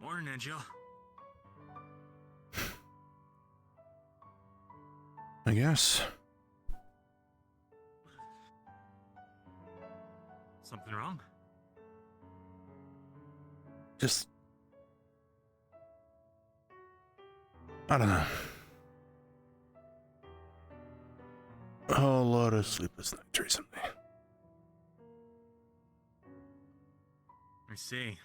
Morning, Angel. I guess. Something wrong? Just... I don't know. A whole lot of sleepless nights recently. I see.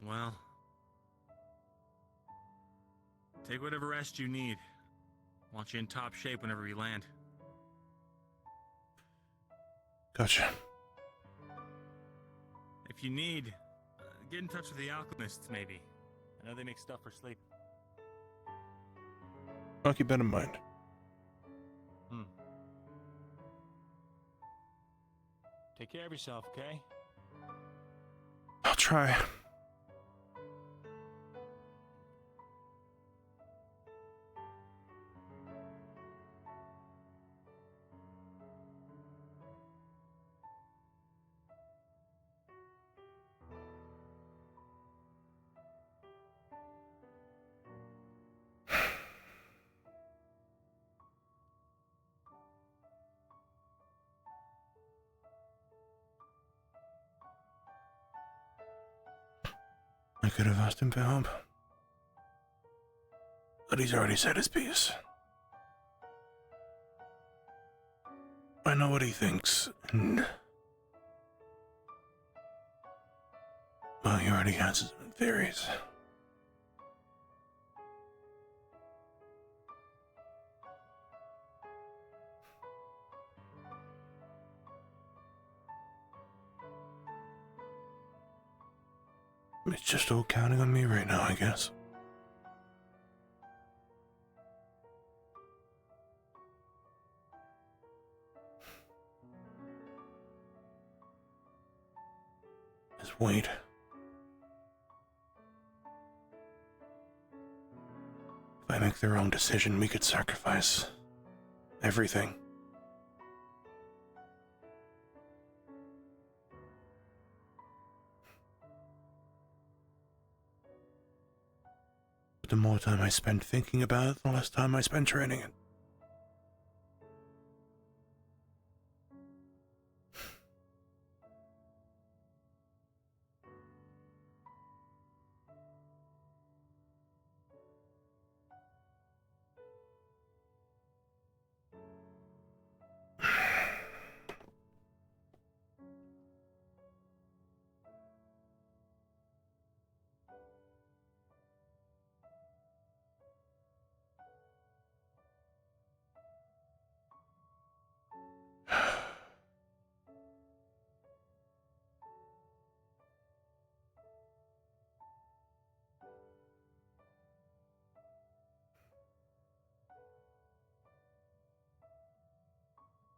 Well, take whatever rest you need. Want you in top shape whenever you land. Gotcha. If you need, get in touch with the alchemists, maybe. I know they make stuff for sleep. I'll keep that in mind. Take care of yourself, okay? I'll try. I could have asked him for help. But he's already said his piece. I know what he thinks, and... well, he already has his own theories. It's just all counting on me right now, I guess. Just wait. If I make the wrong decision, we could sacrifice everything. But the more time I spend thinking about it, the less time I spend training it.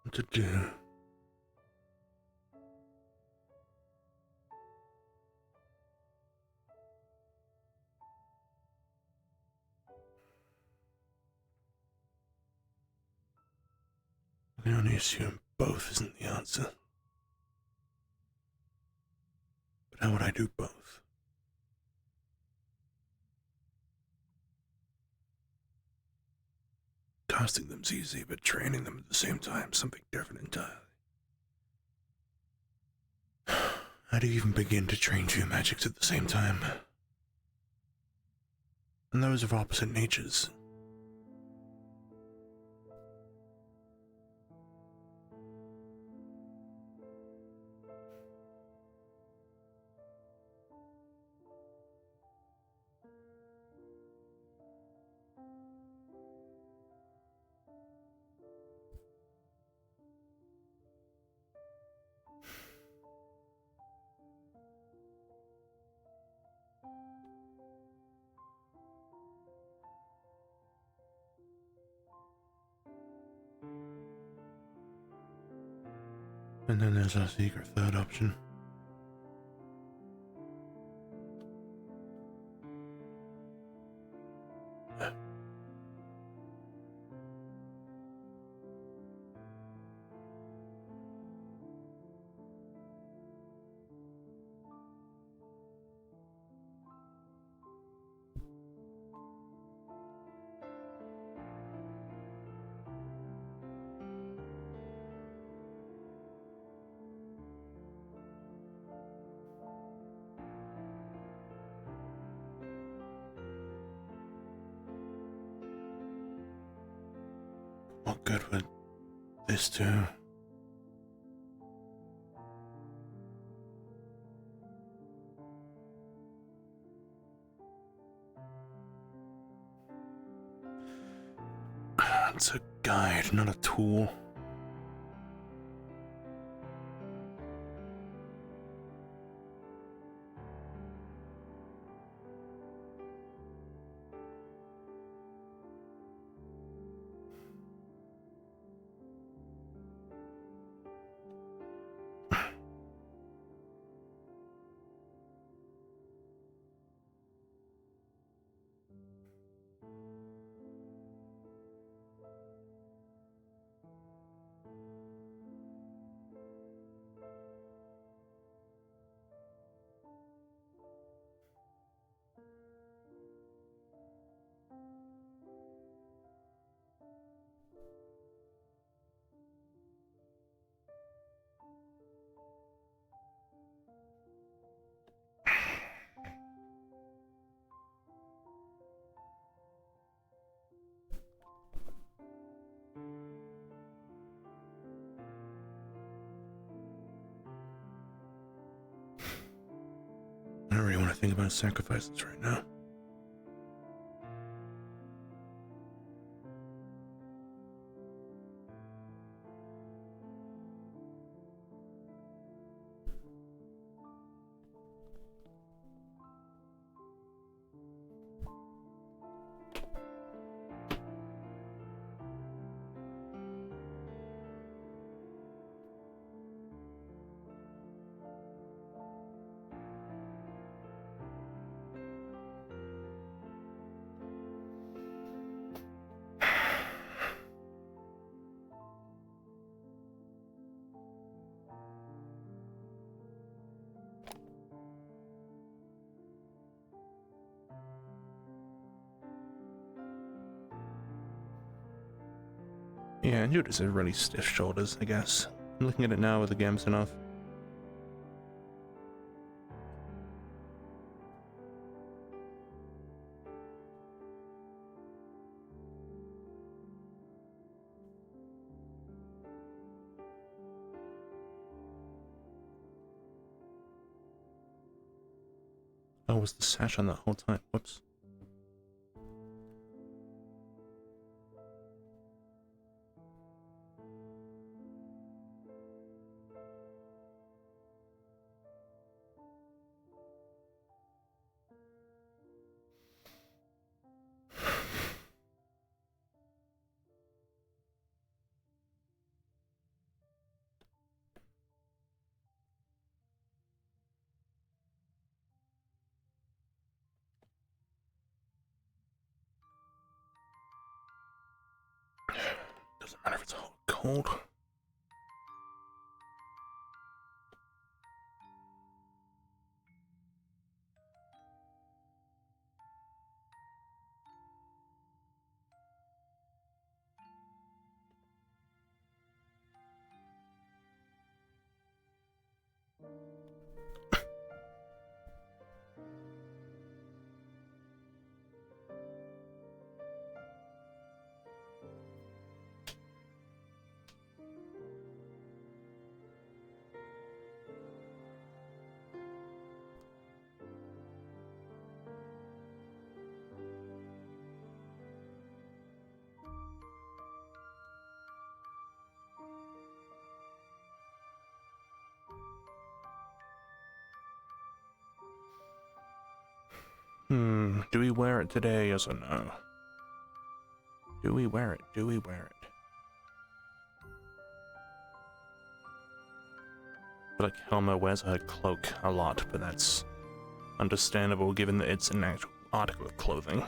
What to do? I can only assume both isn't the answer. But how would I do both? Casting them's easy, but training them at the same time, something different entirely. How do you even begin to train two magics at the same time? And those of opposite natures. And then there's our secret third option. What good would this do? It's a guide, not a tool. I don't really want to think about sacrifices right now. Yeah, Judas has really stiff shoulders, I guess. I'm looking at it now with the game's enough. Oh, was the sash on that whole time? Whoops. Doesn't matter if it's hot or cold. Do we wear it today, yes or no? Do we wear it? Do we wear it? I feel like Helma wears her cloak a lot, but that's understandable given that it's an actual article of clothing.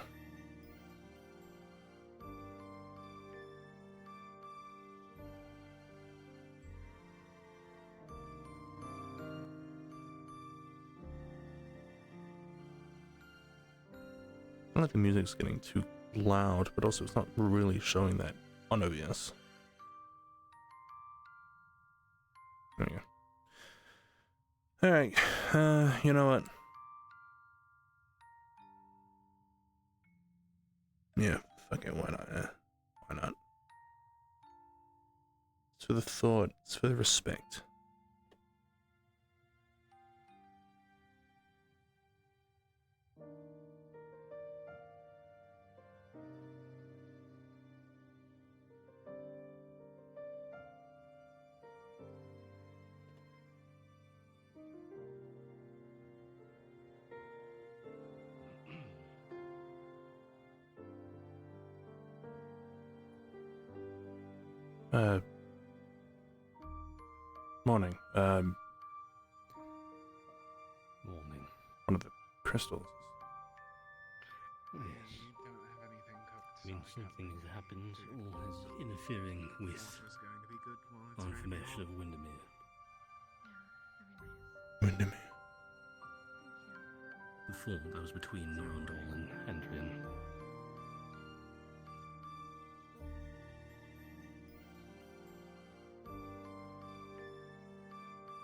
I feel like the music's getting too loud, but also it's not really showing that on OBS. There we go. Alright, you know what? Yeah, fucking why not? Why not? for the thought. It's for the respect. Morning. Morning. One of the crystals. Yes. You don't have anything cooked. I mean, something has happened, or is interfering with Water's going to be good while it's our really information hot. of Windermere. Windermere. The fall that was between Norondol and Andrian.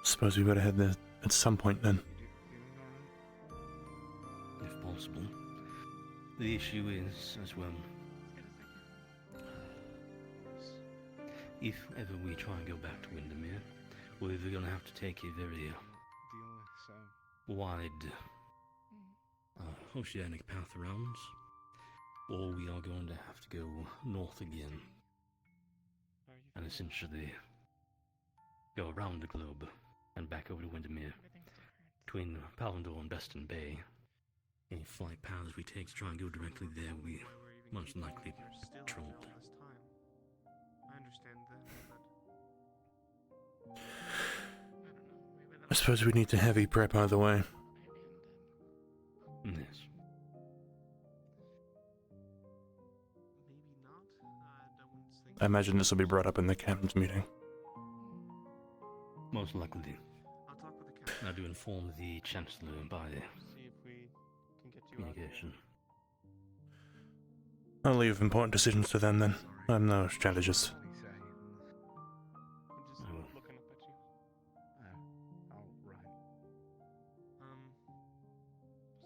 Suppose we better head there at some point then. You feeling alright? If possible. The issue is, as well, if ever we try and go back to Windermere, we're either going to have to take a very Deal with so. wide oceanic path around, or we are going to have to go north again, and essentially go around the globe and back over to Windermere. Between Palandor and Beston Bay, any flight paths we take to try and go directly there will be most likely patrolled. I understand that, but I suppose we need to heavy prep either way. Yes. maybe not. I wouldn't think. I imagine this will be brought up in the captain's meeting. Most likely. I'll talk with the captain. Now to inform the Chancellor by See if we can get you out. communication. I'll leave important decisions to them then. I'm no strategist. I'm just Oh. looking up at you. Oh, right.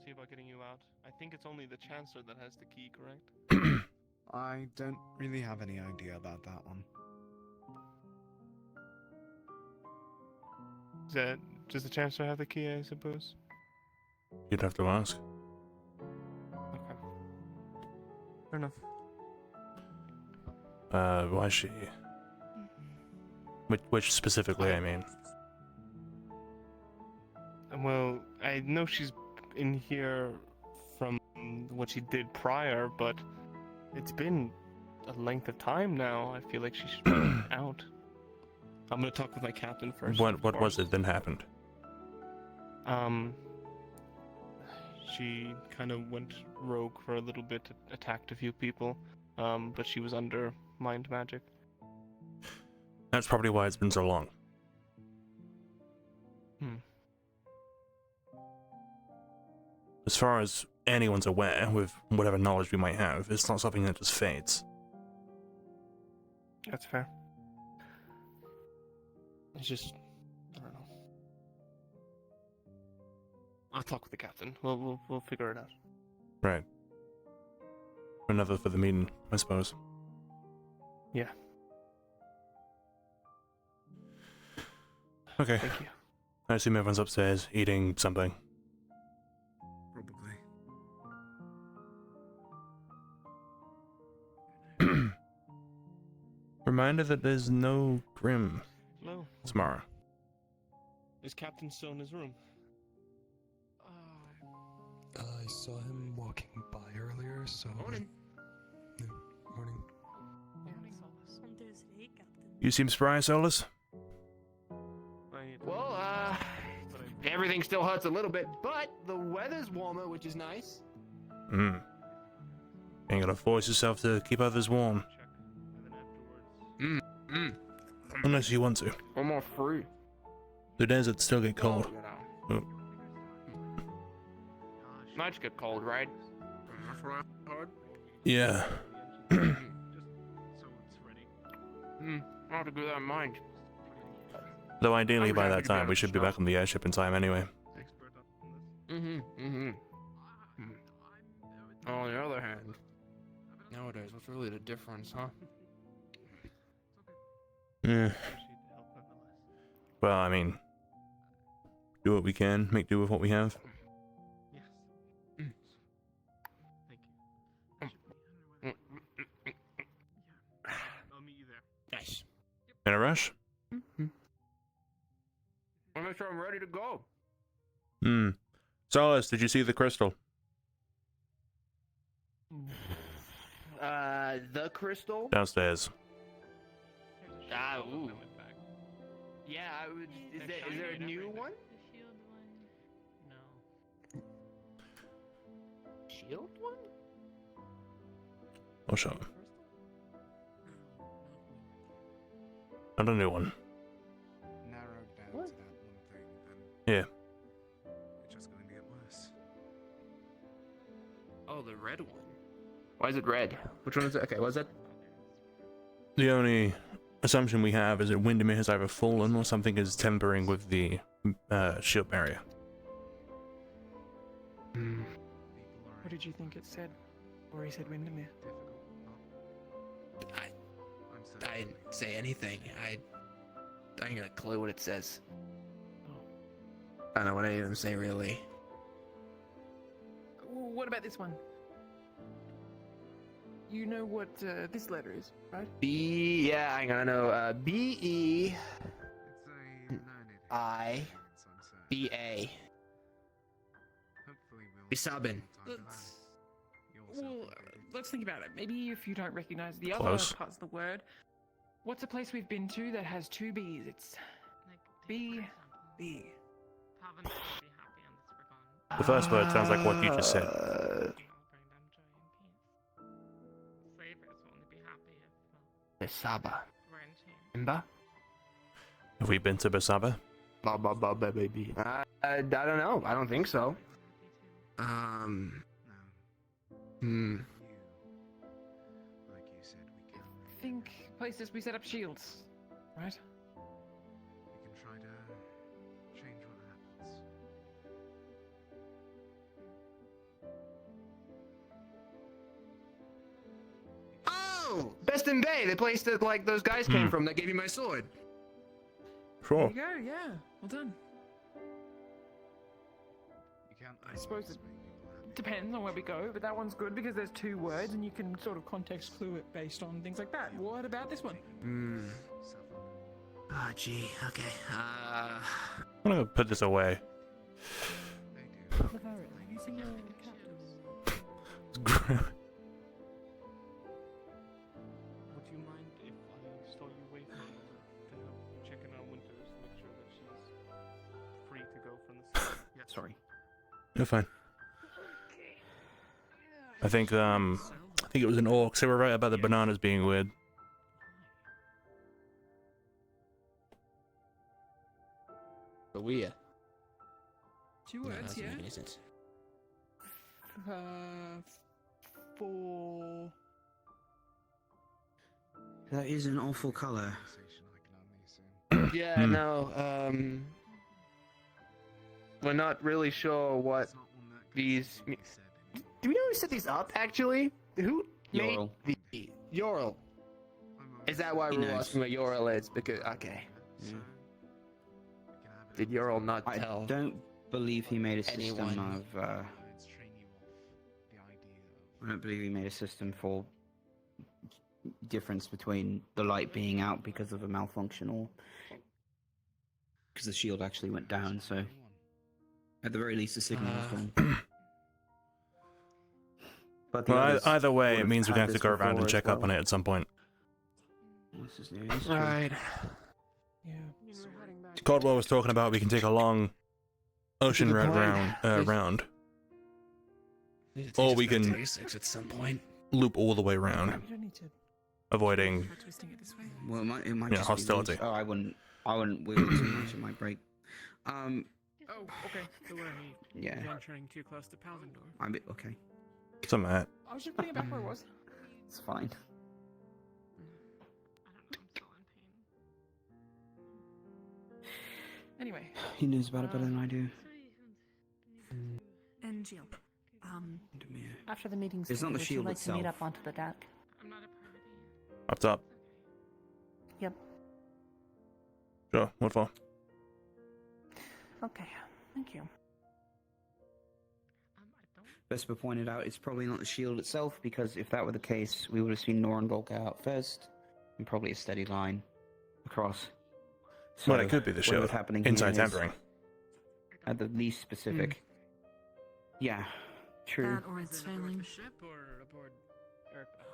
See about getting you out. I think it's only the Chancellor that has the key, correct? I don't really have any idea about that one. Does the Chancellor have the key, I suppose? You'd have to ask. Okay. Fair enough. Why is she? Which specifically, I mean. Well, I know she's in here from what she did prior, but it's been a length of time now. I feel like she should be out. I'm gonna talk with my captain first. What of was course. it that happened? She kind of went rogue for a little bit, attacked a few people, but she was under mind magic. That's probably why it's been so long. As far as anyone's aware, with whatever knowledge we might have, it's not something that just fades. That's fair. It's just, I don't know. I'll talk with the captain. We'll figure it out. Right. Another for the meeting, I suppose. Yeah. Okay. Thank you. I assume everyone's upstairs eating something. Probably. Reminder that there's no Grim Hello. tomorrow. Is Captain still in his room? I saw him walking by earlier, so... Morning. Yeah, morning. You seem surprised, Solus? Well, everything still hurts a little bit, but the weather's warmer, which is nice. Hmm. Ain't gotta force yourself to keep others warm. Unless you want to. I'm all free. The deserts still get cold. You know. Oh. Nights get cold, right? Yeah. So it's ready. I'll have to keep that in mind. Though ideally I wish by I that could time go we should be snow. back on the airship in time anyway. Expert on this. On the other hand, nowadays, what's really the difference, huh? Yeah. Appreciate the help nonetheless. Well, I mean, do what we can, make do with what we have. Yes. Mm. Thank you. I'll meet you there. Nice. In a rush? Mm-hmm. I'm not sure I'm ready to go. Solace, did you see the crystal? The crystal? Downstairs. Ooh. Yeah, I would. Is there a new one? The shield one. No. Shield one? I'll show him. Not a new one. Narrowed down What? to that one thing, then Yeah. it's just going to get worse. Oh, the red one. Why is it red? Which one is it? Okay, what is it? The only assumption we have is that Windermere has either fallen or something is tempering with the shield barrier. Hmm. What did you think it said? Or he said Windermere? I didn't say anything. I ain't got a clue what it says. I don't know what any of them say, really. What about this one? You know what this letter is, right? B. Yeah, hang on. I know. B-E. It's a learned I. experience, I'm certain. B-A. Hopefully we'll Bisabin. Let's, yourself well, a bit. let's think about it. Maybe if you don't recognize the Close. other parts of the word, what's a place we've been to that has two B's? It's Like, B, for example, B. Pavan would be happy unless we're gone. The first word sounds like what you just said. And I'll bring them joy and peace. Slavers will only be happy if, well, Bisaba. we're in chains. Remember? Have we been to Basaba? Ba ba ba ba baby. I don't know. I don't think so. Happy too. No. Hmm. Like you said, we can. Think places we set up shields, right? We can try to change what happens. Oh! Best in Bay, the place that, like, those guys came from that gave you my sword. Sure. There you go, yeah. Well done. You can't. I suppose always it make people happy. depends on where we go, but that one's good because there's two words and you can sort of context clue it based on things like that. What about this one? Hmm. Suffer. Oh, gee. Okay. I'm gonna put this away. They do. Would you mind if I stole you away from her to help you check in on Winters, make sure that she's free to go from the city? Yeah, sorry. You're fine. I think it was an orc. So we're right about the bananas being weird. But we, Two no, that words, doesn't yeah. make any sense. For That is an awful color. Conversation I can only assume. Yeah, no, we're not really sure what It's not one that could these. be said in- Do we know who set these up, actually? Who made Yorl. the. Yorl. I'm Is that why He we're knows. asking what Yorl is? Because, okay. So, Yeah. we can have it Did on Yorl the not I tell? don't believe he made a system Anyone. of. Let's train you off the idea I don't believe he made a system for difference between the light being out because of a malfunction or because the shield actually went down. So at the very least, the signal was gone. But the Well, others either way, would it have means we're had gonna have to this go around before and as check up well. on it at some point. This is new history. Alright. yeah. Caldwell was talking about we can take a long ocean Good route point. round, Need to take Or us we back to can- basics at some point. loop all the way around, You don't need to avoiding try twisting it this way. Well, it might Yeah, just hostility. Be loose. Oh, I wouldn't wield too much. It might break. Oh, okay. So where are you Yeah. venturing too close to Palvendor? I'm bit okay. some of that. I was just putting it back where it was. It's fine. I don't know, I'm still in pain. Anyway, He knows about it better than I do. And Jill, Demeir. after the meeting's It's not the would you shield like to meet itself. up onto the deck? I'm not a party. Up top. Yep. Sure, what for? Okay, thank you. Vesper pointed out it's probably not the shield itself, because if that were the case, we would have seen Norendal go out first, and probably a steady line across. So Well, it could be the whatever's shield. happening Inside here is tampering. at the least specific. Yeah, true. That or it's failing. Ship or aboard?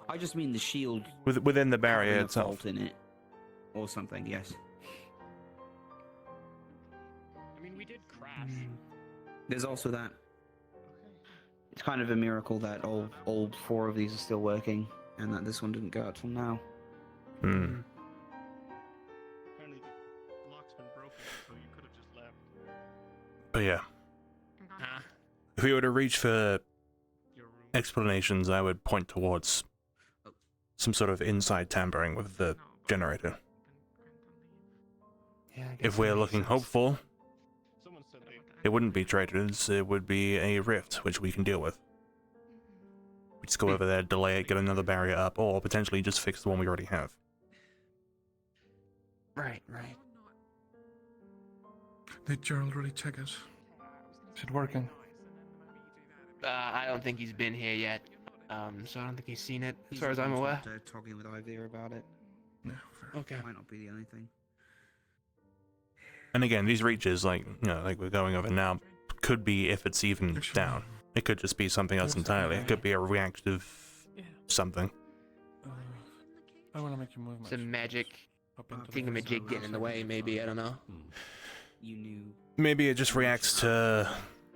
I just mean the shield Within the barrier having a itself. fault in it, or something. Yes. I mean, we did crash. There's also that. It's kind of a miracle that all 4 of these are still working, and that this one didn't go out till now. Hmm. Apparently the lock's been broken, so you could have just left. But yeah. If we were to reach for explanations, I would point towards some sort of inside tampering with the generator. Yeah, I guess If that we're makes looking sense. hopeful, Someone said they. it wouldn't be traitors, it would be a rift, which we can deal with. We just go over there, delay it, get another barrier up, or potentially just fix the one we already have. Right. Did Gerald really check it? Is it working? I don't think he's been here yet. So I don't think he's seen it, as far as I'm aware. Talking with Ivy about it. No, fair. Okay. Might not be the only thing. And again, these reaches, like we're going over now, could be if it's even down. It could just be something else entirely. It could be a reactive something. I want to make you move. Some magic thingamajig getting in the way, maybe, I don't know. You knew. Maybe it just reacts to,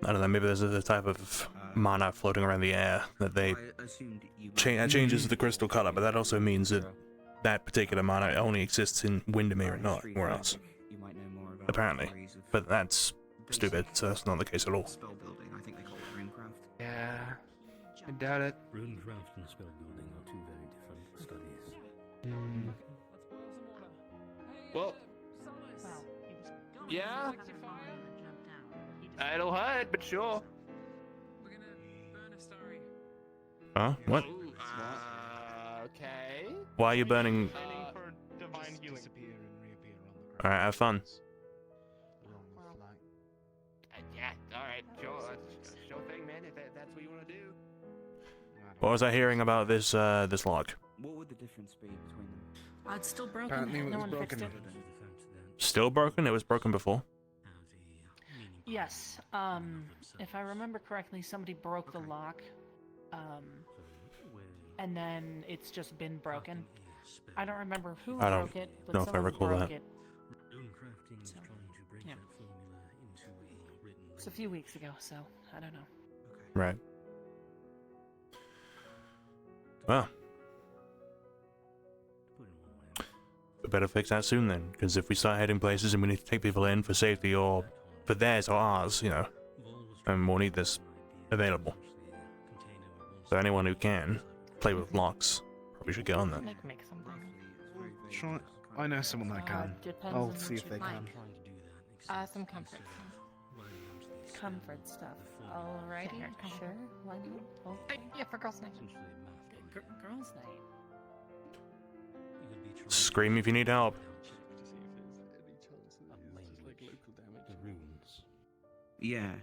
I don't know, maybe there's a type of mana floating around the air that they that changes the crystal color, but that also means that that particular mana only exists in Windermere and not anywhere else. Apparently. But that's stupid, so that's not the case at all. Spell building, I think they call it runecraft. Yeah, I doubt it. Runecraft and spell building are two very different studies. Well, yeah. Idle hide, but sure. Huh? What? Okay. Why are you burning? Planning for divine healing. Alright, have fun. Yeah, alright, sure. Sure thing, man, if that's what you want to do. What was I hearing about this this lock? What would the difference be between them? It's still broken. Apparently it no was one fixed broken. it. Still broken? It was broken before. Yes. If I remember correctly, somebody broke the lock. And then it's just been broken. I don't remember who I don't broke it, but know if I someone recall broke that. it. Runecrafting is So, trying to break yeah. that formula into a written. It's a few weeks ago, so I don't know. Right. Well, we better fix that soon then, because if we start heading places and we need to take people in for safety or for theirs or ours, you know, then we'll need this available. So anyone who can play with locks probably should get on that. Make something. Sure, I know someone that can. Depends I'll on see what if they you'd can. like. Some comfort. Comfort stuff. Alrighty, sure. Why not? Okay. Yeah, for girls' night. Girls' night. Scream if you need help. The runes. Yeah.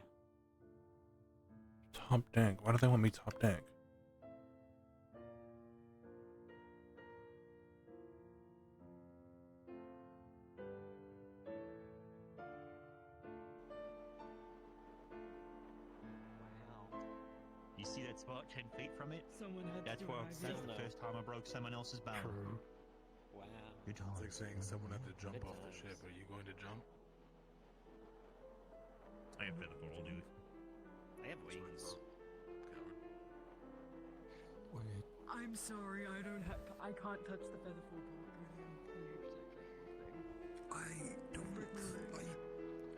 Top deck. Why do they want me top deck? You see that spot 10 feet from it? That's the first time I broke someone else's bone. Wow. Good time. It's like saying someone had to jump off the ship. Are you going to jump? I have feather fall, I'll do it. I have wings. Wait. I'm sorry, I can't touch the featherfall part.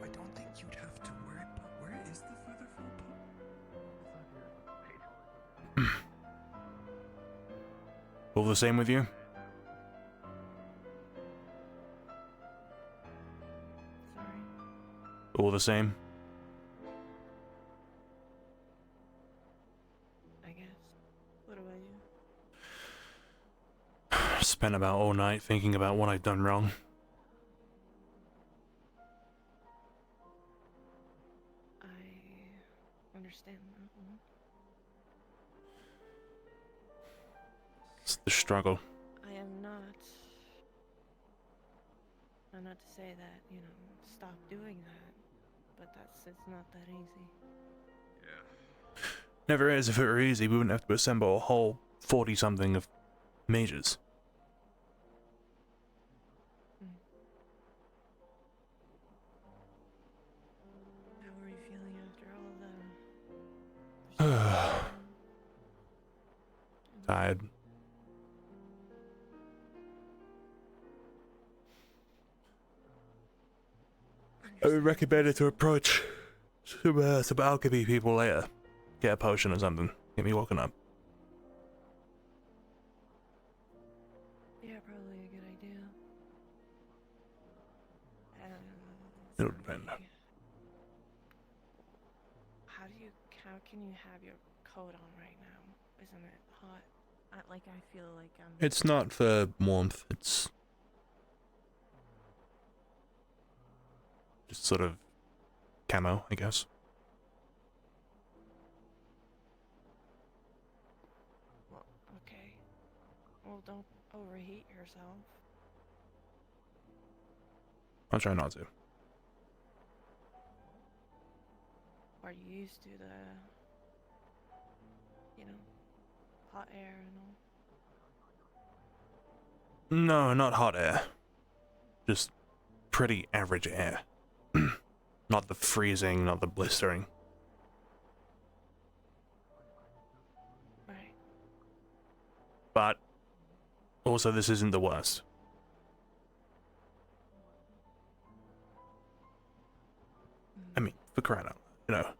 I don't think you'd have to worry, but where is the featherfall part? All the same with you? All the same? I guess. What about you? Spent about all night thinking about what I'd done wrong. It's the struggle. I am not. I'm not to say that, you know, stop doing that, but it's not that easy. Never is. If it were easy, we wouldn't have to assemble a whole 40-something of mages. How are you feeling after all the... Tired. I would recommend it to approach some alchemy people later. Get a potion or something. Get me woken up. Yeah, probably a good idea. It'll depend. How can you have your coat on right now? Isn't it hot? I feel like I'm... It's not for warmth, it's just sort of camo, I guess. Well, okay. Well, don't overheat yourself. I'll try not to. Are you used to the, you know, hot air and all? No, not hot air. Just pretty average air. Not the freezing, not the blistering. Right. But also, this isn't the worst. I mean, for crying out loud, you know,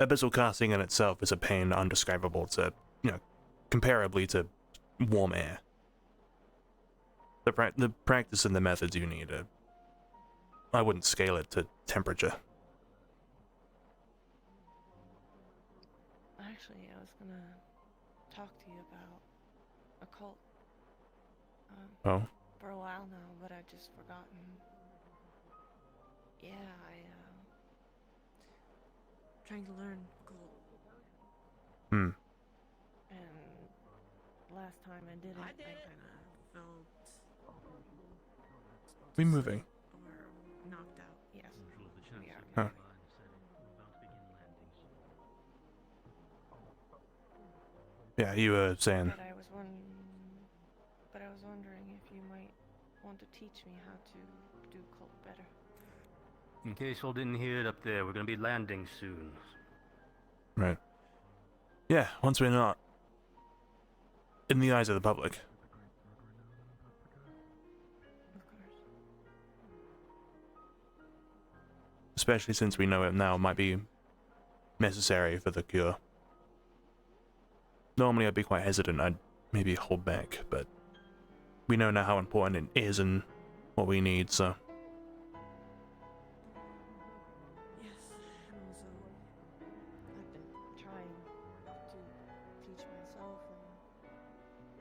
abyssal casting in itself is a pain undescribable to, you know, comparably to warm air. The practice and the methods you need are, I wouldn't scale it to temperature. Actually, I was gonna talk to you about a cult. Oh? For a while now, but I've just forgotten. Yeah, trying to learn cult. Hmm. And last time I did it, I kind of felt... We moving? Or knocked out. Yes. We are. Huh. Yeah, you were saying. But I was wondering if you might want to teach me how to do cult better. In case you all didn't hear it up there, we're gonna be landing soon. Right. Yeah, once we're not in the eyes of the public. Especially since we know it now might be necessary for the cure. Normally I'd be quite hesitant, I'd maybe hold back, but we know now how important it is and what we need, so... Yes, and also I've been trying to teach myself, and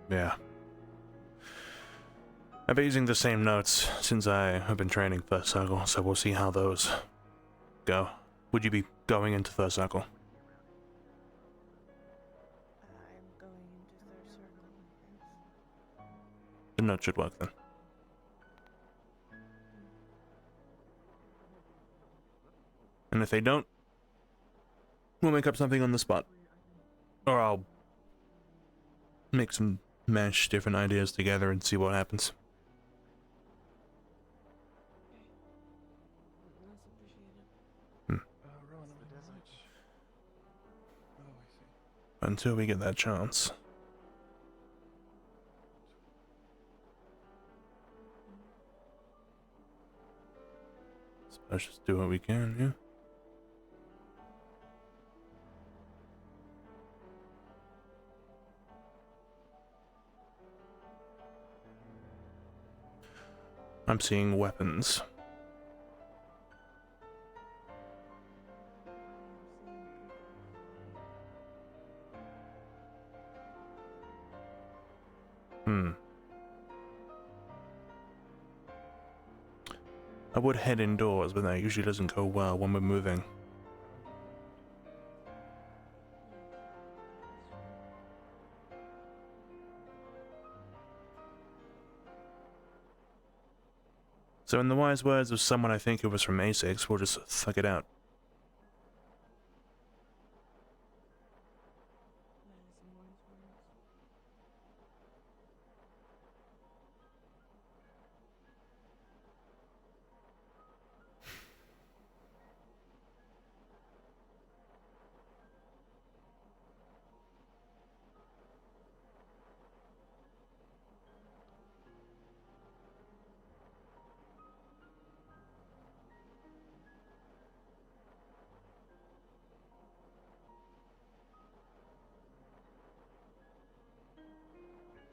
it's hard. Yeah. I've been using the same notes since I have been training First Circle, so we'll see how those go. Would you be going into First Circle? I'm going into Third Circle, yes. The note should work then. And if they don't, we'll make up something on the spot. Or I'll make some mash different ideas together and see what happens. Until we get that chance. So let's just do what we can, yeah? I'm seeing weapons. I would head indoors, but that usually doesn't go well when we're moving. So in the wise words of someone I think who was from A6, we'll just thug it out.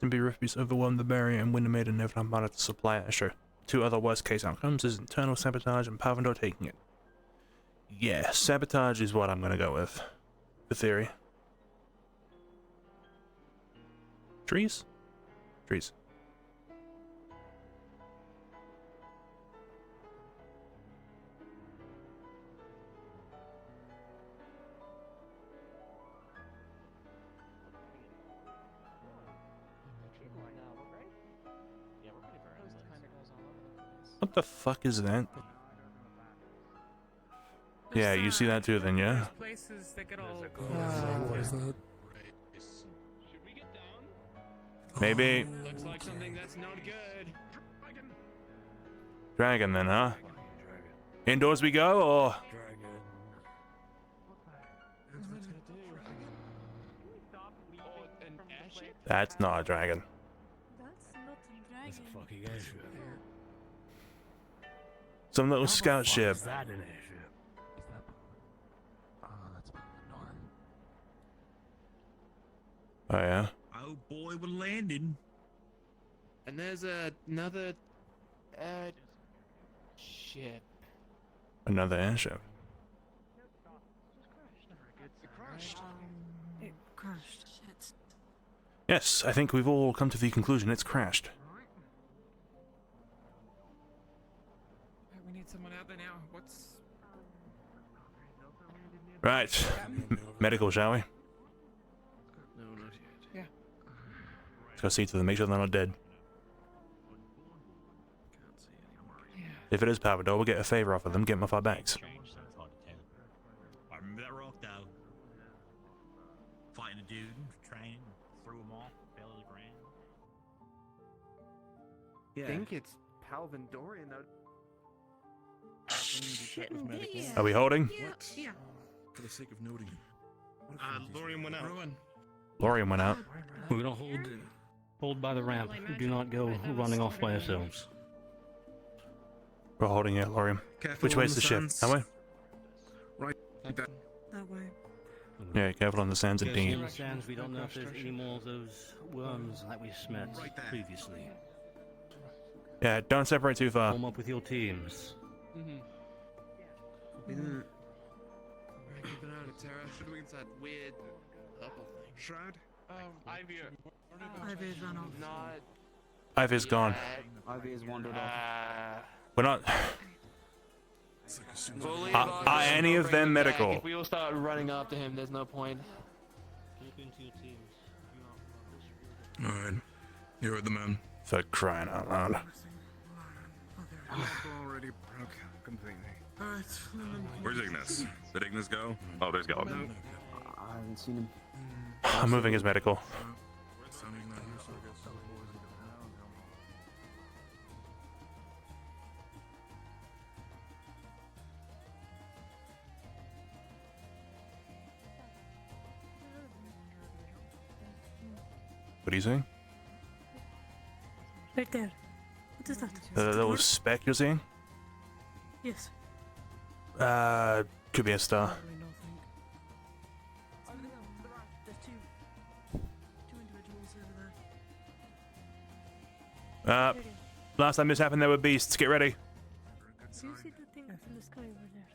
Be Refuse overwhelmed the barrier and Windermere and never managed to supply Asher. Two other worst case outcomes is internal sabotage and Pavendor taking it. Yeah, sabotage is what I'm gonna go with. The theory. Trees? Trees. What the fuck is that? Yeah, you see that too then, yeah? Places that get all. What is that? Maybe. Looks like something that's not good. Dragon then, huh? Indoors we go, or? That's not a dragon. That's a fucking airship. Some little scout ship. Is that an airship? That's the norm. Oh yeah? Oh boy, we're landing. And there's another ship. Another airship. It crashed. Shit. Yes, I think we've all come to the conclusion it's crashed. We need someone out there now. What's... Right. Medical, shall we? No, not yet. Yeah. Let's go see to them, make sure they're not dead. Can't see anymore. If it is Pavador, we'll get a favor off of them, get them off our backs. I remember that rock though. Fighting a dude, training, threw him off, fell to the ground. I think it's Palvendorian though. Shit, indeed. Are we holding? Yeah. For the sake of noting. Lorian went out. Lorian went out. We're gonna hold by the ramp. Do not go running off by yourselves. We're holding here, Lorian. Careful Which on way's the the ship? sands. That way? Right. That way. Yeah, careful on the sands Careful indeed. on the sands. We don't know if there's any more of those worms that we met previously. Yeah, don't separate too far. Form up with your teams. We're keeping out of Terra. Should we get that weird purple thing? Shroud? Ivy. Ivy's run off. Not. Ivy's gone. Ivy has wandered off. We're not... Fully Are any of them medical? If we all start running after him, there's no point. Look into your teams. Alright. You're with the man. For crying out loud. Already broke completely. Where's Ignis? Did Ignis go? Oh, there's Gallup. I haven't seen him. I'm moving his medical. Sonny's not here, so I guess the boys go. What are you saying? Right there. What is that? The little speck you're seeing? Yes. Could be a star. There's two individuals over there. Last time this happened there were beasts. Get ready. Do you see the thing from the sky over there?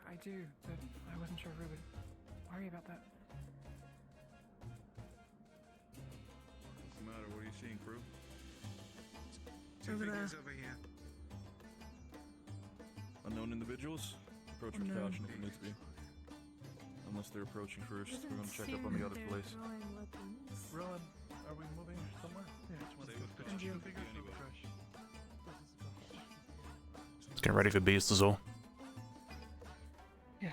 I do, but I wasn't sure if we would worry about that. What's the matter? What are you seeing, crew? Over there. Over here. Unknown individuals? Approach with Unknown. caution if it needs to be. Unless they're approaching first, we're gonna check up on the other place. Rowan, are we moving somewhere? Yeah, just want to And you. Get ready for beasts is all. Yeah.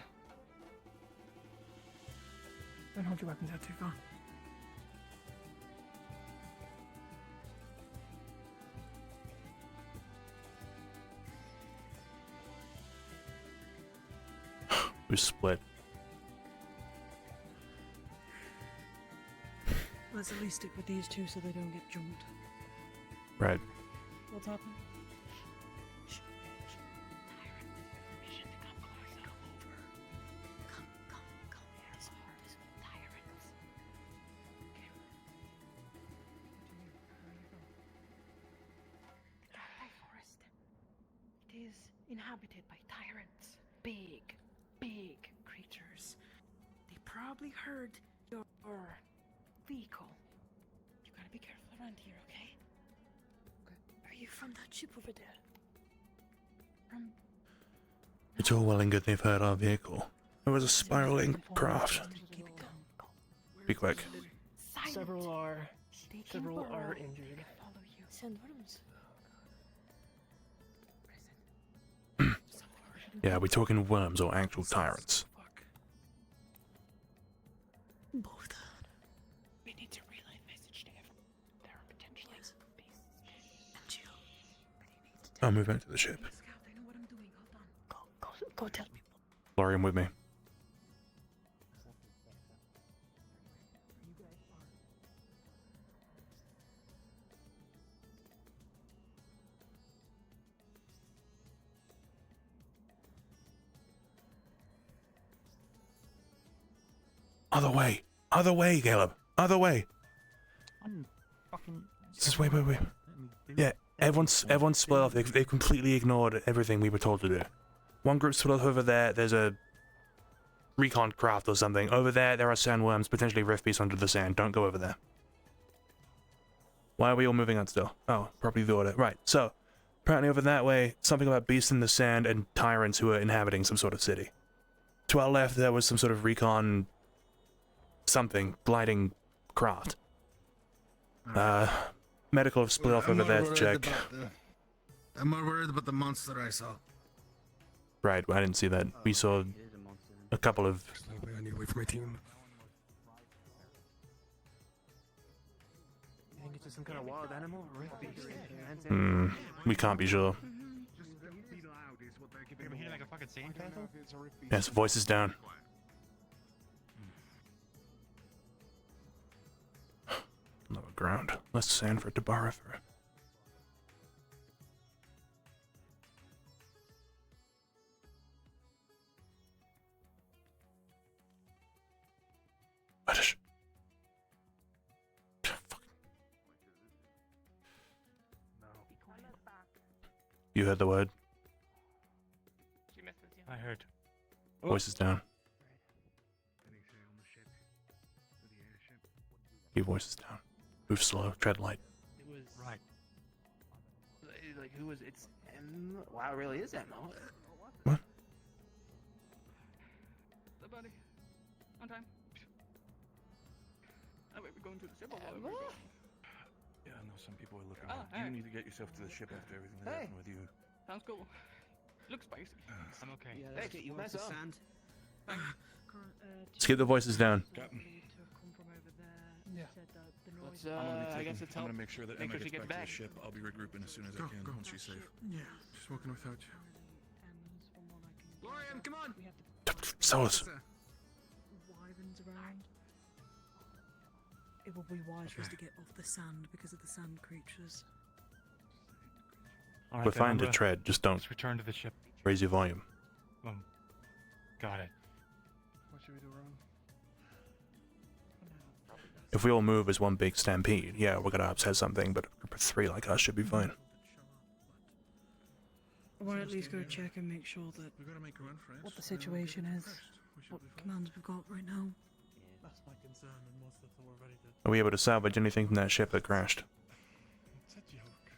Don't hold your weapons out too far. We split. Let's at least stick with these two so they don't get jumped. Right. What's happening? It is inhabited by tyrants. Big, big creatures. They probably heard your vehicle. You gotta be careful around here, okay? Are you from that ship over there? From... It's all well and good they've heard our vehicle. It was a spiraling craft. Be quick. Several are injured. Send worms. Yeah, are we talking worms or actual tyrants? Both. We need to relay a message to everyone. There are potentially beasts. And you. I'll move back to the ship. Scout, I know what I'm doing. Hold on. Go tell people. Lorian with me. Other way, Caleb. Other way. Just wait. Yeah, everyone's split off. They've completely ignored everything we were told to do. One group split off over there. There's a recon craft or something. Over there are sandworms, potentially rift beasts under the sand. Don't go over there. Why are we all moving on still? Oh, probably the order. Right, so, apparently over that way, something about beasts in the sand and tyrants who are inhabiting some sort of city. To our left, there was some sort of recon... something, gliding craft. Medical have split off over there to check. I'm more worried about the monster I saw. Right, I didn't see that. We saw a couple of... I need to wait for my team. You think it's just some kind of wild animal? we can't be sure. You're hitting like a fucking sandcastle? Yes, voices down. Lower ground. Less sand for it to borrow through. You heard the word. I heard. Voices down. Keep voices down. Move slow. Tread light. It was right. Like who was it's M? Wow, it really is Emma. What? The buddy. On time. Oh wait, we're going to the ship. Yeah, I know some people are looking. Ah, You hey. need to get yourself to the ship after everything that Hey. happened with you. Sounds cool. Looks spicy. I'm okay. Yeah, let's get you off the sand. Let's keep the voices down. Captain. Yeah. I guess it's I'm help. gonna make sure that Make Emma sure she gets gets back back. to the ship. I'll be regrouping as soon as I can once she's safe. Yeah, just walking without you. Lorian, come on! Solus. Wyverns around. It will be wise for us to get off the sand because of the sand creatures. We're fine to tread, just don't Let's return to the ship. raise your volume. Got it. What should we do, Ron? If we all move as one big stampede, yeah, we're gonna upset something, but a group of 3 like us should be fine. I want to at least go check and make sure that We gotta make a run for it. what the situation is, what commands we've got right now. That's my concern, and most of them were ready to. Are we able to salvage anything from that ship that crashed? It's a joke.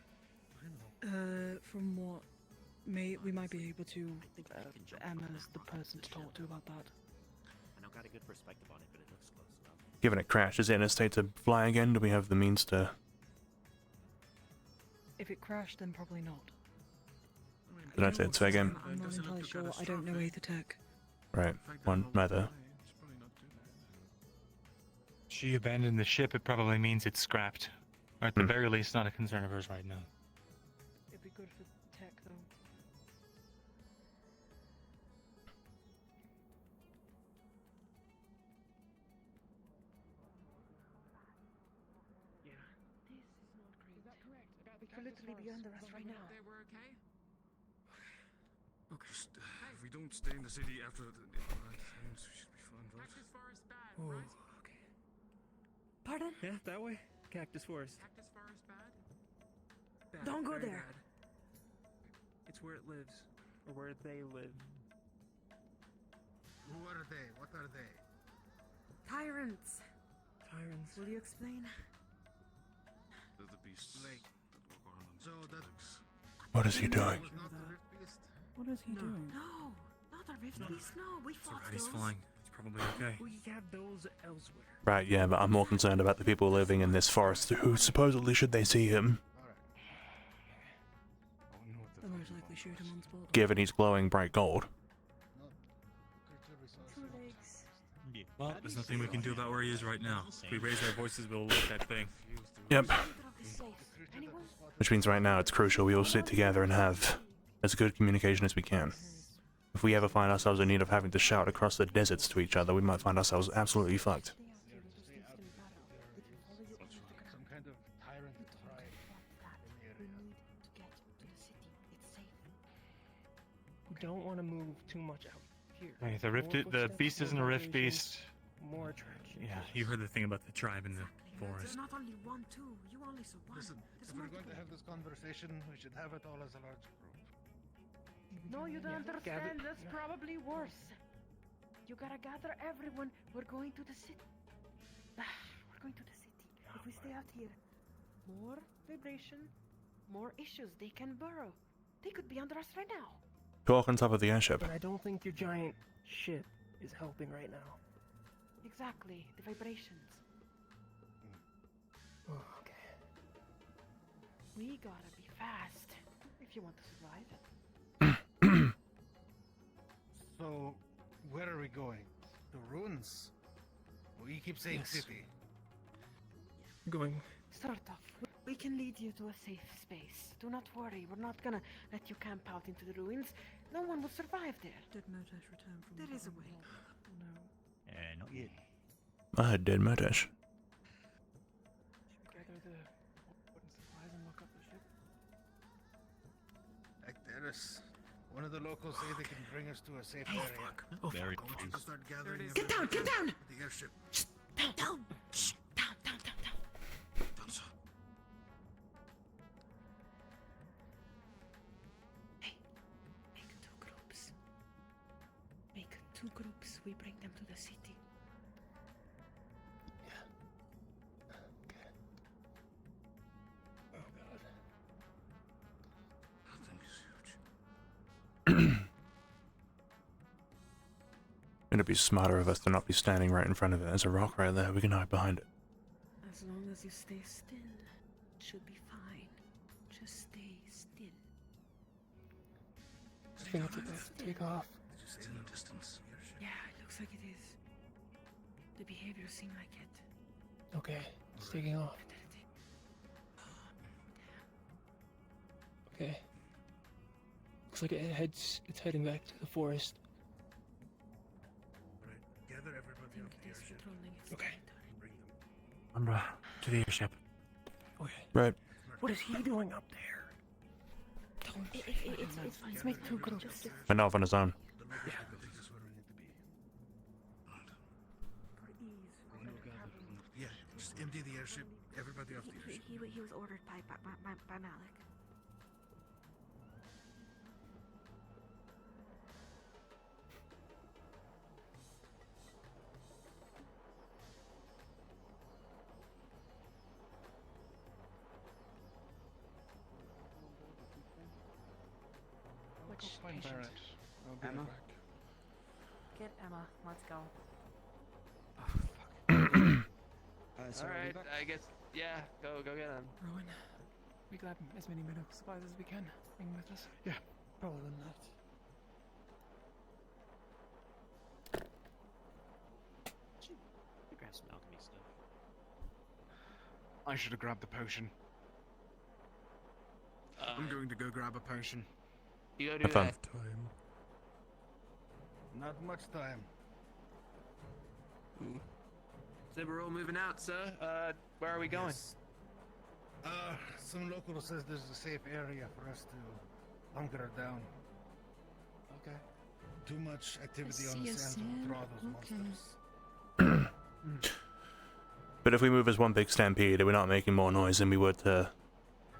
From what we might be able to. Emma's the person to talk to about that. I don't got a good perspective on it, but it looks close enough. Given it crashed, is it in a state to fly again? Do we have the means to... If it crashed, then probably not. I mean, Did I say it? Say again. I'm not entirely sure. I don't know Aether Tech. Right. One neither. She abandoned the ship. It probably means it's scrapped. Or at the very least, not a concern of hers right now. It'd be good for tech, though. Yeah. This is not great. Is that correct? They could literally be under us right now. They were okay? Okay, if we don't stay in the city after the we should be fine, right? Cactus Forest bad, Oh, right? okay. Pardon? Yeah, that way. Cactus Forest. Cactus Forest bad? Bad, Don't go very there. bad. It's where it lives. Or where they live. Who are they? What are they? Tyrants. Tyrants. Will you explain? They're the beasts. Like, so that's... What is he doing? Not the Rift Beast? What is he doing? No, not a Rift Beast. No, we fought Alright, he's those. fine. He's probably okay. We have those elsewhere. Right, yeah, but I'm more concerned about the people living in this forest who supposedly, should they see him, They'll most likely shoot him on spot. given he's glowing bright gold. Two legs. Yeah. Well, there's nothing we can do about where he is right now. If we raise our voices, we'll alert that thing. Yep. Leader of the safe. Anyone? Which means right now it's crucial we all sit together and have as good communication as we can. If we ever find ourselves in need of having to shout across the deserts to each other, we might find ourselves absolutely fucked. Some kind of tyrant tribe in the We area. need to get to the city. It's safe. We don't want to move too much out here. Hey, More the footsteps, beast isn't a more rift vibrations, beast. More attraction. Yeah, you heard the thing about the tribe in the There's forest. not only one, two. You only saw one. Listen, There's if we're going multiple. to have this conversation, we should have it all as a large group. No, you don't Yeah, understand. gather- That's probably worse. You gotta gather everyone. We're going to the city. We're going to the city. If we stay out here, more vibration, more issues. They can burrow. They could be under us right now. Talk on top of the airship. But I don't think your giant ship is helping right now. Exactly. The vibrations. Oh, okay. We gotta be fast if you want to survive. So, where are we going? The ruins? Well, you keep saying Yes. city. Going. Start off. We can lead you to a safe space. Do not worry. We're not gonna let you camp out into the ruins. No one will survive there. Did Motesh return from There the is a bottom way. of the hole? Not yet. I had dead Motesh. Gather the important supplies and look up the ship. Acteris. One of the locals say they can bring us to a safe area. Oh, Very I want you to close. start gathering Get down! Get down! at the airship. Down! Down! Shh! Down! Down! Down! Down! Done so. Hey, make two groups. Make two groups. We bring them to the city. Oh god. That thing is huge. It'd be smarter of us to not be standing right in front of it. There's a rock right there. We can hide behind it. As long as you stay still, it should be fine. Just stay still. I think it's about to take off. Did you say in the distance? Yeah, it looks like it is. The behaviors seem like it. Okay, it's taking off. Okay. Looks like it's heading back to the forest. Right. Gather everybody Think up it the is airship. patrolling its Okay. territory. Bring them. Umbra, to the airship. Okay. Right. What is he doing up there? Let's make two groups. Went off on his own. The local people think this is where we need to be. For ease. we're gonna have him- Yeah, just empty the airship. Everybody off the airship. He was ordered by Malik. Which Find patient? Barrett. I'll be Emma? right back. Get Emma. Let's go. So are we Alright, back? I guess, yeah, go get him. Rowan, we grab as many medical supplies as we can. Bring them with us. Yeah, Probably not. Grab some alchemy stuff. I should have grabbed the potion. I'm going to go grab a potion. You go do Have fun. that. Time. Not much time. So we're all moving out, sir. Where are we going? Yes. Some local says there's a safe area for us to hunker down. Okay. Too much activity on see the a sands will sand. draw those Okay. monsters. But if we move as one big stampede, we're not making more noise than we would to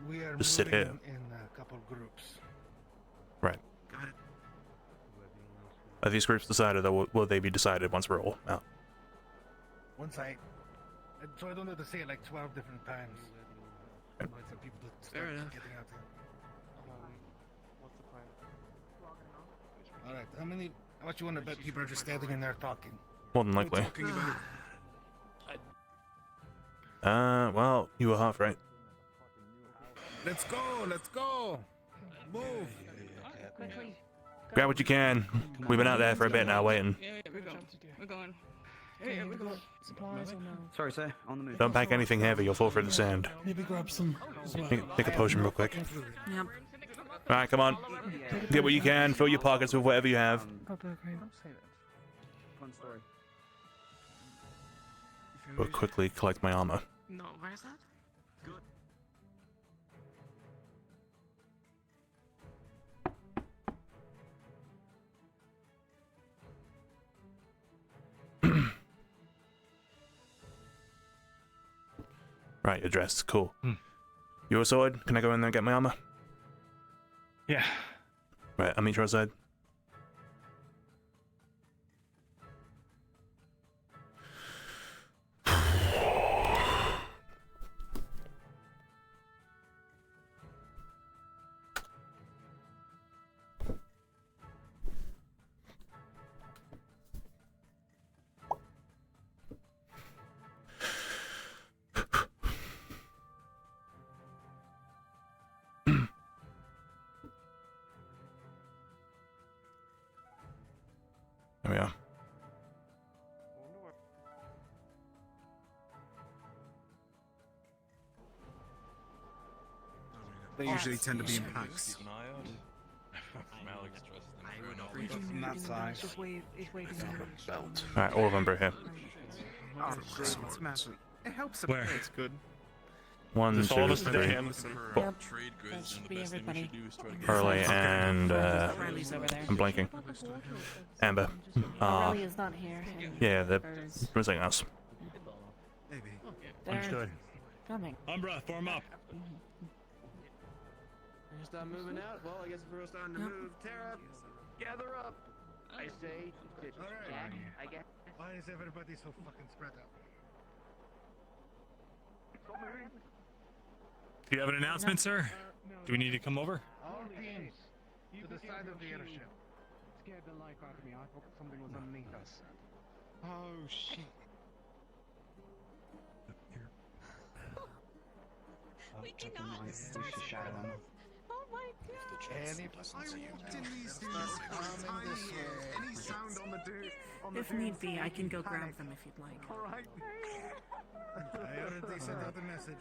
We are just sit moving here. in a couple groups. Right. Got it. Are these groups decided, or will they be decided once we're all out? Once so I don't have to say it like 12 different times. I want some people to Fair start enough. getting out here. What's the plan? All right, how much you want to bet people are just standing in there talking? More than likely. Talking about Well, you were half right. Let's go, move. Quickly. Grab what you can. We've been out there for a bit now, waiting. Yeah, we're going. We're going. Yeah, we're going. Supplies or no? Sorry, sir. On the move. Don't pack anything heavy, you'll fall through the sand. Maybe grab some as well. Take a potion real quick. Yep. Alright, come on. Get what you can, fill your pockets with whatever you have. Fun story. We'll quickly collect my armor. No, where's that? Right, you're dressed. Cool. Your sword? Can I go in there and get my armor? Yeah. Right, I'll meet you outside. There we are. They usually tend to be in packs. Keep an eye out. From Alex trust them. I would always from that side. Just wave. It's waving. Belt. Alright, all of them are here. Oh, it's massive. It helps a Where? bit. It's good. 1, Just 2, all of us 3. today. Four. Trade That goods, should and the be best thing we everybody. should do is try to get Hurley and Riley's over there. I'm blanking. Amber. Riley is not here. and Yeah, they're there's- missing us. Maybe. they're Understood. coming. Umbra, form up. You start moving out? Well, I guess if we're all starting to move, tear up, gather up. I say, to Jack, I guess. Why is everybody so fucking spread out? Do you have an announcement, sir? Do we need to come over? All teams to the side of the airship. Scared the life out of me. I thought something was underneath us. Oh shit. We cannot start. Oh my god. Any any sound on the dirt? If need be, I can go grab them if you'd like. Alright. I already sent out a message.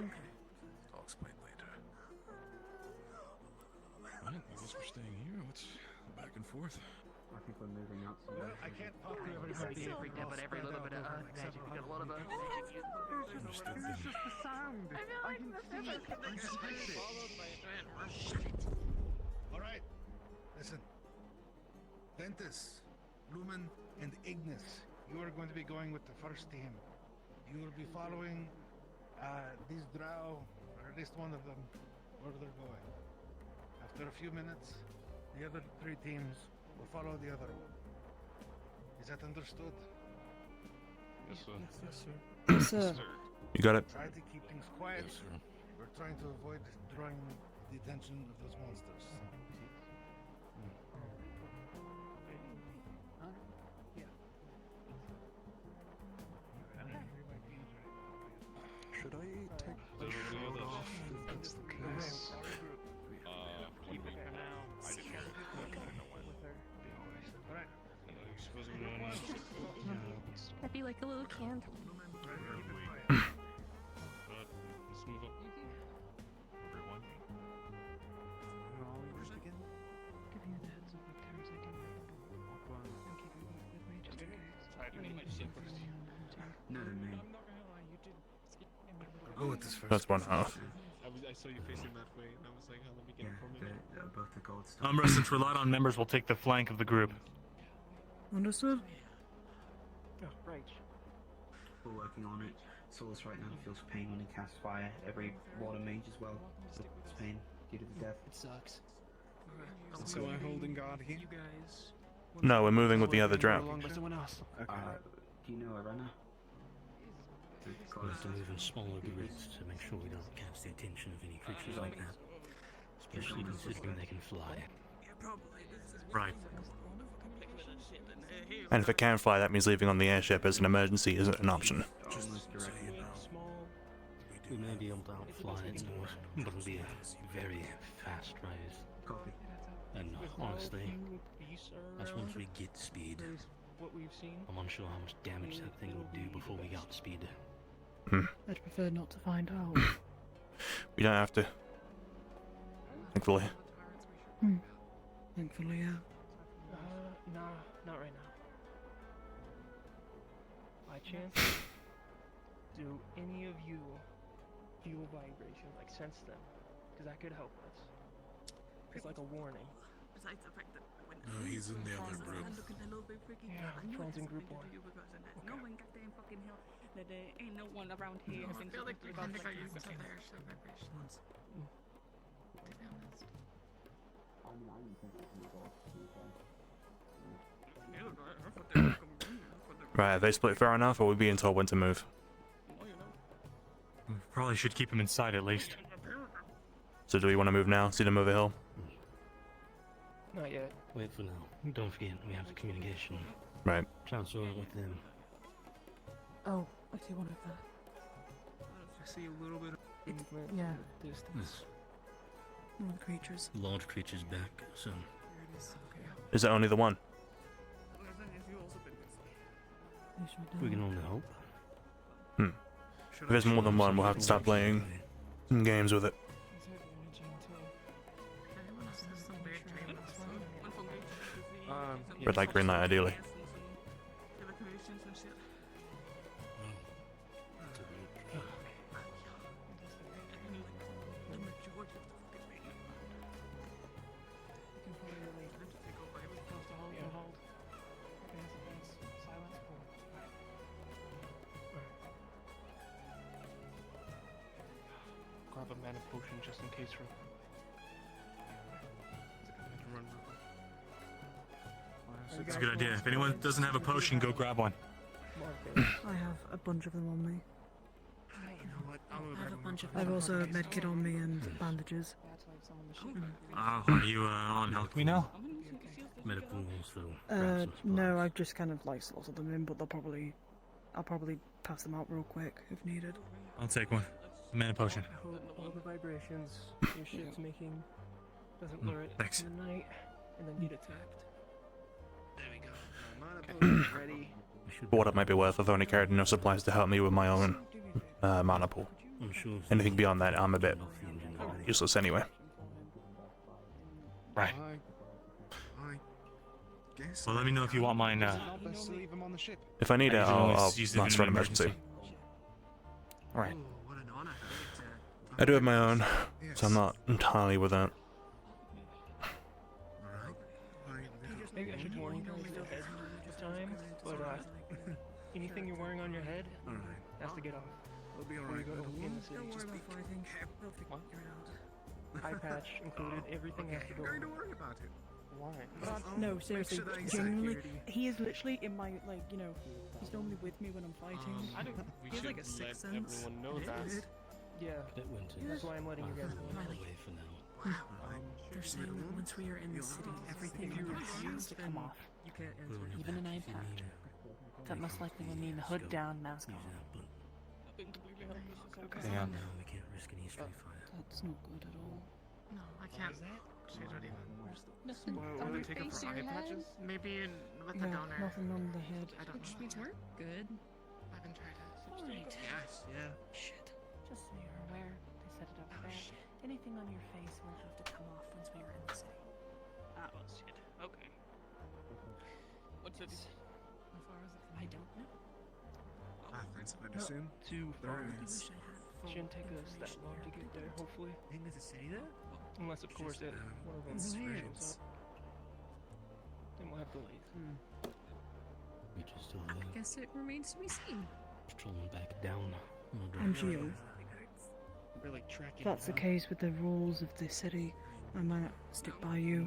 Okay. I'll explain later. I guess we're staying here. What's back and forth? I think we're moving out. Well, I can't talk to everybody. Freaked out, but every little bit of magic. We got a lot of It's just the sound. I feel like this isn't followed by a giant worm. Alright. Listen. Ventus, Lumen, and Ignis. You are going to be going with the first team. You will be following these drow, or at least one of them, where they're going. After a few minutes, the other 3 teams will follow the other one. Is that understood? Yes, sir. Yes, sir. Yes, sir. You got it? Try to keep things quiet. Yes, sir. We're trying to avoid drawing the attention of those monsters. Should I take Is there any other? That's the case. What do we I'd be like a little candle. Let's move up. Everyone. All yours again? Giving you the heads up, like Tara's like, walk by and keep it with me just in case. No, no. Go with this first. That's one half. I saw you facing that way, and I was like, oh, let me get it from you. Both the gold stuff. Since we're light on members, will take the flank of the group. Understood? Oh, right. We're working on it. Solus right now feels pain when he casts fire. Every water mage as well feels pain due to the death. It sucks. So I'm holding guard here. You guys. No, we're moving with the other drow. Along by someone else. Okay. Do you know a runner? We have to move in smaller grids to make sure we don't catch the attention of any creatures like that. Especially considering they can fly. Right. And if it can fly, that means leaving on the airship as an emergency isn't an option. We may be able to outfly it, but it'll be a very fast rise. Copy. And honestly, that's once we get speed. What we've seen. I'm unsure how much damage that thing would do before we got speed. I'd prefer not to find out. We don't have to. Thankfully. Thankfully, yeah. Nah, not right now. By chance, do any of you feel vibrations, like sense them? Because that could help us. It's like a warning. Besides the fact that when he's in the other group. Yeah, Tron's in group 1. No one goddamn fucking hell. That there ain't no one around here. I feel like we kind of got used to their vibrations. To be honest. Right, have they split fair enough, or are we being told when to move? We probably should keep him inside at least. So do we want to move now? See them over hill? Not yet. Wait for now. Don't forget, we have the communication. Right. Transfer with them. Oh, I see one of that. I see a little bit of movement. Yeah. Distance. One of the creatures. Large creatures back, so. Is it only the one? We can only hope. If there's more than one, we'll have to stop playing games with it. Red light, green light, ideally. Grab a mana potion just in case. It's a good idea. If anyone doesn't have a potion, go grab one. I have a bunch of them on me. I've also a medkit on me and bandages. Are you on health me now? Medical also. No, I've just kind of like slotted them in, but I'll probably pass them out real quick if needed. I'll take one. Mana potion. All the vibrations your ship's making doesn't lure it Thanks. in the night and then get attacked. There we go. Mana potion ready. For what it might be worth, I've only carried enough supplies to help me with my own mana pool. Anything beyond that, I'm a bit useless anyway. Right. Well, let me know if you want mine. If I need it, I'll use it last in for an an emergency. Alright. I do have my own, so I'm not entirely with that. Maybe I should warn you guys ahead of time, but anything you're wearing on your head has to get off. We'll be Before you go in the city. Just be What? Eye patch included, everything has to go. Don't worry about it. Why? No, seriously, sure that he's genuinely, security. he is literally in my, like, you know, he's normally with me when I'm fighting. I don't. We He has, should like, a let sixth sense. everyone know that. Yeah. That's why I'm letting you guys know. Away for now. They're saying that once we are in the city, everything has to come off. You can't answer. Even an eye patch. That most likely will mean hood down, mask on. Okay. Damn. No, we can't risk any street fire. That's not good at all. No, I can't. She don't even. Nothing Will on they your take it face for or eye your patches? head? Maybe with No, the donor. nothing on the head. I don't know. Which means we're good. I haven't tried it. Alright. Yes, yeah. Shit. Just so you're aware, they set it over there. Anything on your face will have to come off once we are in the city. Ah, well, shit. Okay. What's it? How far is it from I don't know. Thanks, I'd Not assume. too far. There is. Shouldn't take us that long to get there, hopefully. Think there's a city there? Unless, of course, it one of them shows up. Then we'll have delays. We just still I guess it remains to be seen. patrolling back down. And Gio, We're like tracking. if that's the case with the rules of the city, I might not stick by you.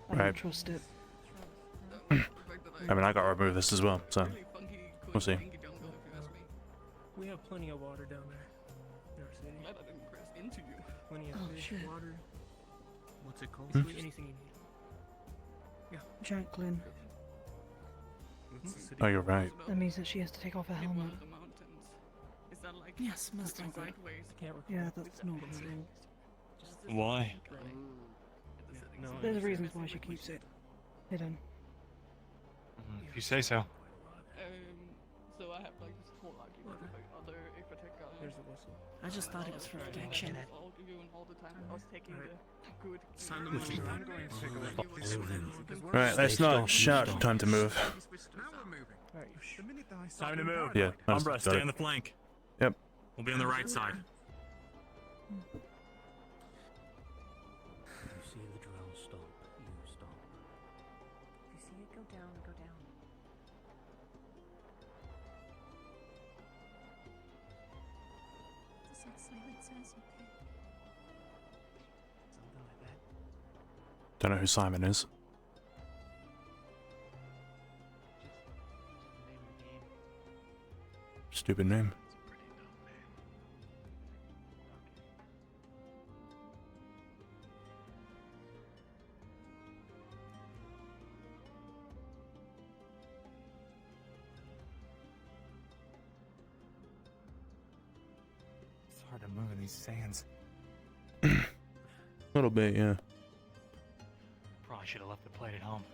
I Right. don't trust it. I mean, I got to remove this as well, so we'll see. We have plenty of water down there. In our city. Glad I didn't press into you. Plenty of Oh, fish, shit. water. What's it called? Basically anything you need. Yeah. Jacqueline. What's the city? Oh, you're right. That means that she has to take off her In one helmet. of the mountains. Is that like Yes, most looking likely. sideways? I can't recall. Yeah, that's normal rule. Why? No, There's it's- reasons why she keeps it hidden. If you say so. So I have like this whole argument with like other Apertech guys. There's the whistle. I just thought it was for protection. All doing all the time. I was taking the good. Sign them over. I'm going to take a look at this. Right, let's not shout. Time to move. Now we're moving. Alright. The minute that I Time start to move. Yeah, that's Umbra, got stay it. on the flank. Yep. We'll be on the right side. You see the drow stop, you stop. If you see it go down, go down. Does that silent says okay? Something like that. Don't know who Simon is. Just the name of the game. Stupid name. It's a pretty dumb name. It's hard to move in these sands. A little bit, yeah. Probably should have left the plate at home.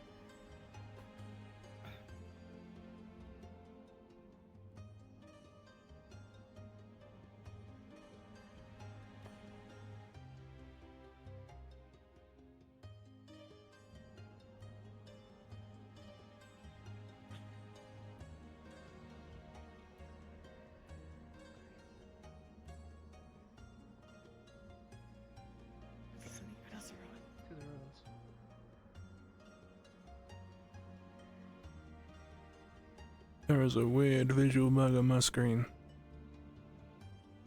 To the ruins. There is a weird visual bug on my screen.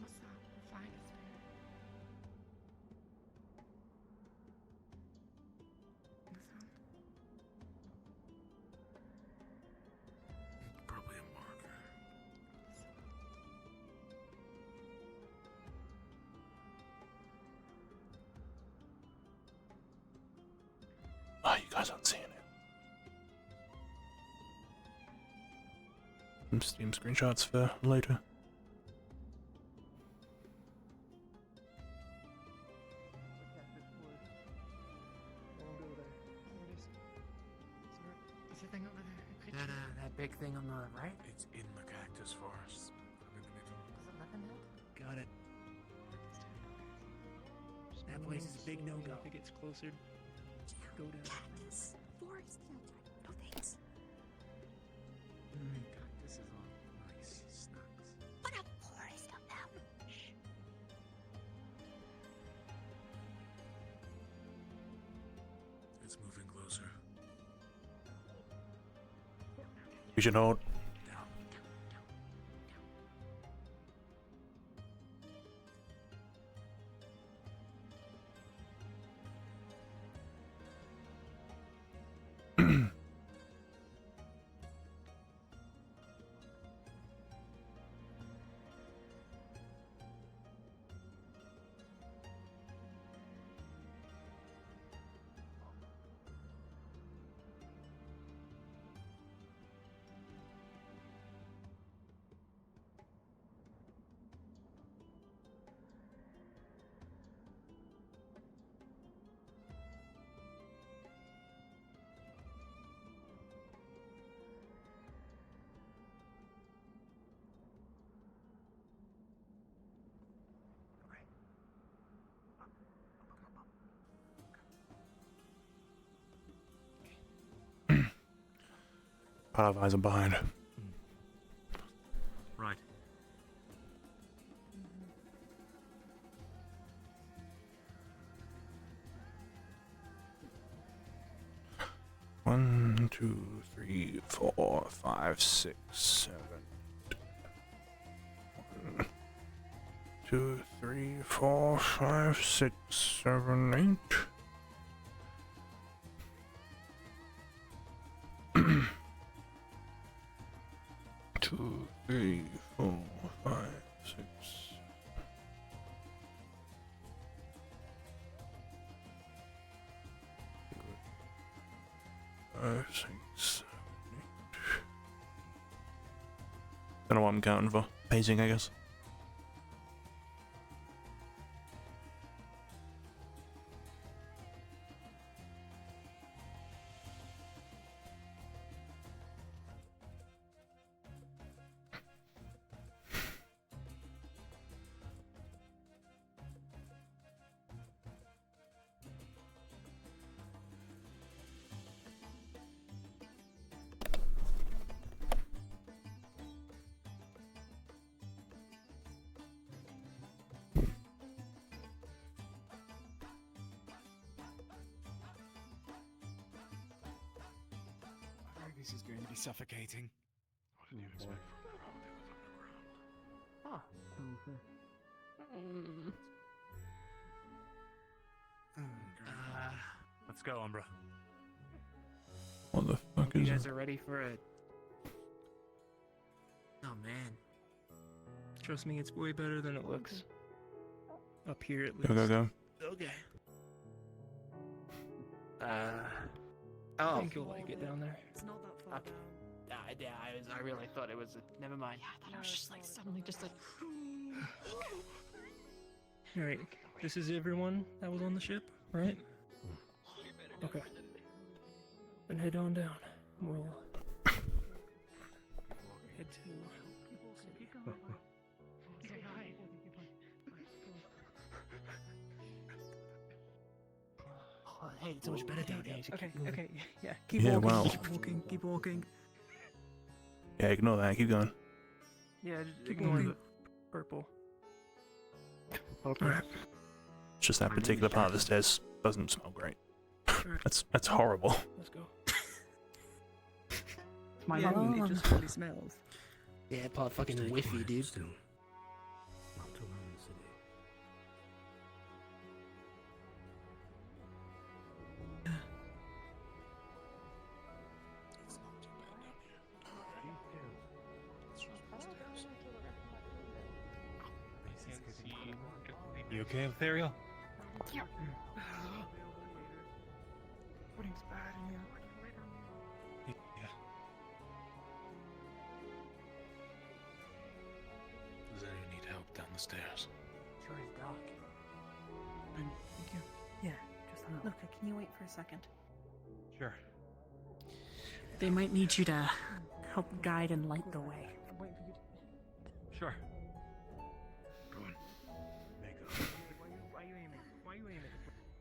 What's that? Flag is there. This one? Probably a marker. Oh, you guys aren't seeing it. Some Steam screenshots for later. Don't go there. Where is it? Is the thing over there? A creature? That big thing on the right? It's in the cactus forest. I'm in the middle. Does it live in it? Got it. Just That move place is a big slowly. no-go. If it gets closer, go down. Cactus. Forest filter. No thanks. Cactus is all nice snacks. What a forest of them. Shh. It's moving closer. We should hold. Part of eyes are behind. Right. One, 2, 3, 4, 5, 6, 7. 1, 2, 3, 4, 5, 6, 7, 8. Two, 3, 4, 5, 6. 5, 6, 7, 8. Don't know what I'm counting for. Pacing, I guess. This is going to be suffocating. What did you expect from the crowd that was underground? Let's go, Umbra. What the fuck You is guys it? are ready for a... Oh, man. Trust me, it's way better than it looks. Up here, at least. Go, go, go. Okay. I think you'll like it down there. It's not that far down. I really thought it was never mind. Yeah, I thought it was just like suddenly just like. Alright, this is everyone that was on the ship, right? Okay. Then head on down. We'll head to. Oh, hey, it's so much better down here. Okay, yeah. Keep Yeah, walking, wow. keep walking, keep walking. Yeah, ignore that. Keep going. Yeah, just Keep ignore walking. the purple. Okay. It's just that particular part of the stairs doesn't smell great. That's horrible. Let's go. It's my Yeah, room. it just really smells. Yeah, part fucking whiffy, dude. Still, not too long in the city. You okay, Ethereal? Yeah. Pudding's bad in here. Yeah. Does anyone need help down the stairs? Sure is dark. Thank you. Yeah, just hang on. Look, can you wait for a second? Sure. They might need you to help guide and light the way. Sure. Go on. Why are you aiming? Why are you aiming?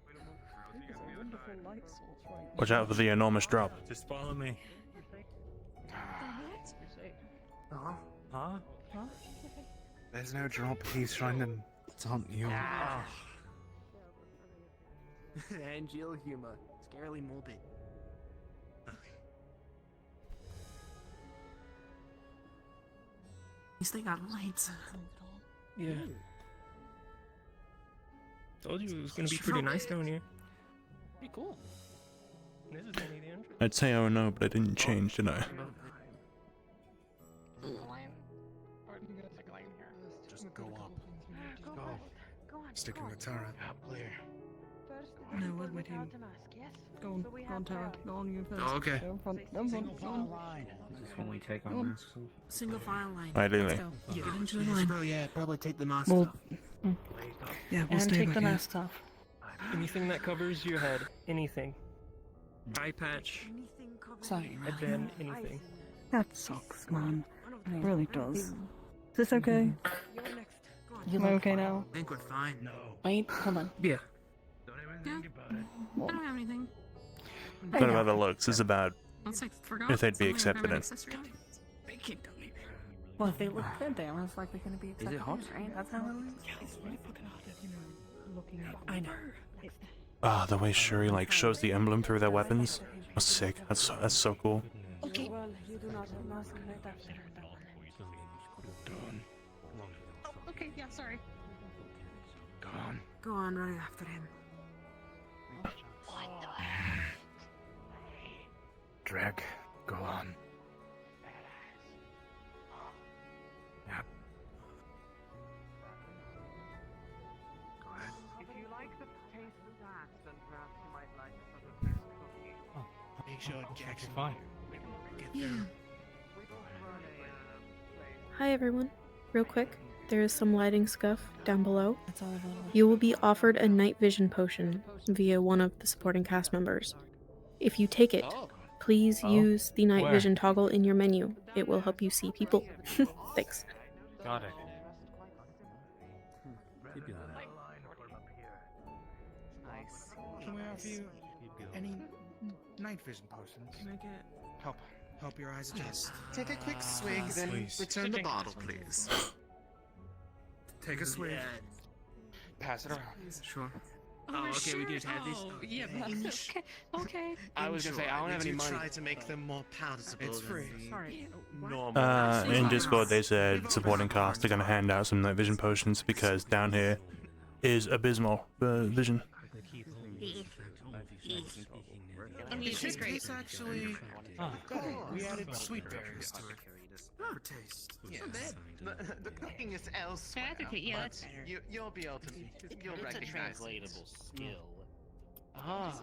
There's a wonderful light source right Watch out for the enormous drop. Just follow me. You're safe. Uh-huh. Huh? Huh? There's no drop. He's trying to taunt you. Ah. Angel humor. Scarily morbid. At least they got lights. Yeah. Told you it was gonna be pretty nice down here. Pretty cool. This is only the entrance. I'd say oh no, but I didn't change, did I? Just go up. Go. Go on. Sticking with Tara. Clear. No, where's my team? Go on, go on, Tara. Go on, you first. Oh, okay. Go in front, go in front, go on. This is when we take our Go on. masks off. Single file line. Ideally. Let's go. Get into the line. Bro, yeah, probably take the mask Well, off. yeah, we'll And stay take back the here. masks off. Anything that covers your head. Anything. Eye patch. Sorry, Headband. Anything. that sucks, man. It really does. Is this okay? Am I okay now? I think we're fine. No. Wait, hold on. Yeah. Yeah. I don't have anything. It's not about the looks, it's about That's like forgot. if they'd be something accepted about in. accessory items. They keep telling me. Well, if they look good, they're most likely going to be accepted. Is it hot? Right? That's how it works. Yeah, it's really fucking hot if you know looking at. I know. Ah, the way Shuri like shows the emblem through their weapons. That's sick. That's so cool. Okay. Well, you do not must let that better that one. Oh, okay, yeah, sorry. Go on right after him. Dreg, go on. Yep. Go ahead. If you like the taste of that, then perhaps you might like some of this cookie. Oh, Make sure Jackson fine. Yeah. Hi everyone. Real quick, there is some lighting scuff down below. That's all I've ever. You will be offered a night vision potion via one of the supporting cast members. If you take it, please use the night Where? vision toggle in your menu. It will help you see people. Thanks. Got it. Nice. Can we offer you any night vision potions? Can I get Help your eyes adjust. take a quick swig, then please. return the bottle, please. Take a swig. Pass it around. Sure. Oh, okay, we just have this. Yeah, okay. Okay. I was gonna say I don't have any money. Try to make them more palatable. It's free. Sorry. In Discord they said supporting cast are gonna hand out some night vision potions because down here is abysmal vision. I mean, she's great. It's actually. We added sweet berries to it for taste. Yes. The cooking is elsewhere. Advocate, yeah, but that's better. you'll be able to. You'll It's a recognize translatable skill. Ah.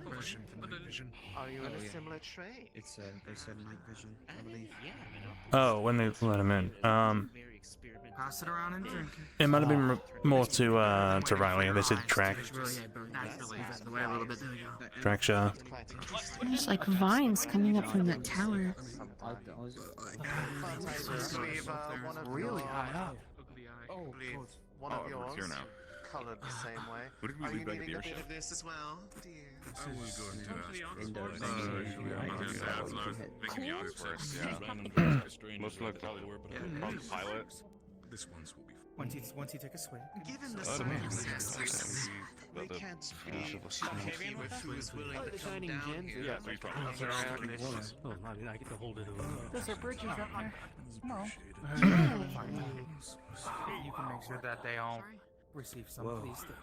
Version for night vision. Are you in a similar trade? It's they said night vision, I believe. Oh, when they let him in. Pass it around and drink It might have been more to Riley. They said track. Trackshaw. There's like vines coming up from that tower. Really high up. One of yours here now. colored the same way. What did we Are leave you back at needing the a bit airship? of this as well, dear? I was going to ask. Indoor I was thinking the Oxford, yeah. Most likely probably the pilot. This one's will be Once you take a swig. Given the Oh, we can't be picky with who is willing to come down here. Yeah, so you probably Oh, I get to hold it. There's a bridges up there. No. You can make sure that they all receive some of these things.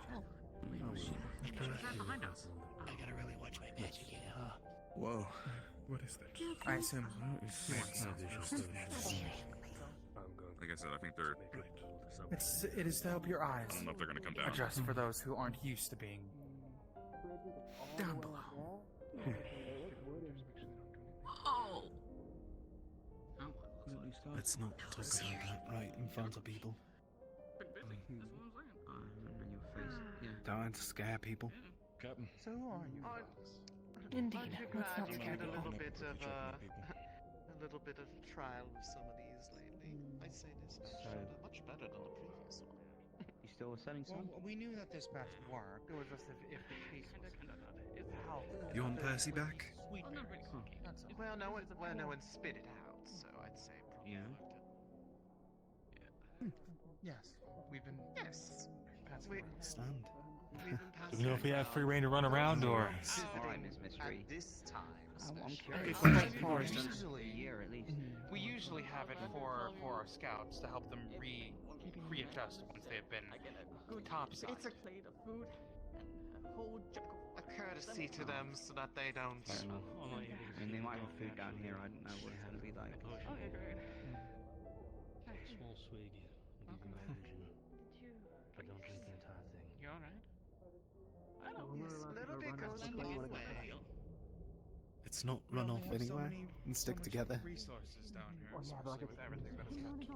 I gotta really watch my magic here, huh? Whoa. What is that? I assume. Like I said, I think they're. It is to help your eyes. I don't know if they're gonna come down. Adjust for those who aren't used to being down below. Oh. Let's not talk about that right in front of people. Don't scare people. Captain. So who are you? Indeed. Let's not You scare need a people. little bit of a little bit of trial with some of these lately. I say this much better than the previous one. You still selling some? Well, we knew that this batch would work. It was just if the case was how. You want Percy back? Well, no one spit it out, so I'd say probably. Yeah. Yes, we've been. Yes. We Stand. Do we know if we have free reign to run around or? Alright, Miss Mystery. At this time, I'm curious. We usually have it for our scouts to help them readjust once they've been topside. It's a plate of food and a whole jug of a courtesy to them so that they don't. Fair enough. I mean, they might have food down here. I don't know what it's gonna be like. Oh, yeah, great. Small swig. I'll give you my vision. But don't drink the entire thing. You alright? I don't know. A little bit goes a long way. Let's not run off anywhere and stick together. Resources down here, especially with everything that has happened.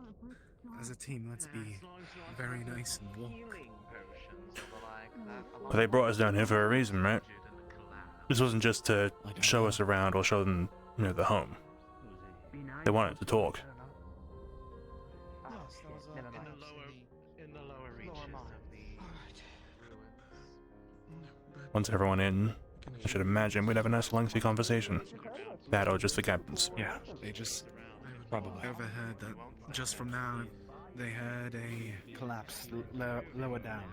As a team, let's be very nice and walk. But they brought us down here for a reason, right? This wasn't just to show us around or show them, the home. They wanted to talk. Yes, there was in the lower reaches of the ruins. Once everyone in, I should imagine we'd have a nice lengthy conversation. That or just the captains. Yeah, they just probably overheard that just from now they heard a collapse lower down.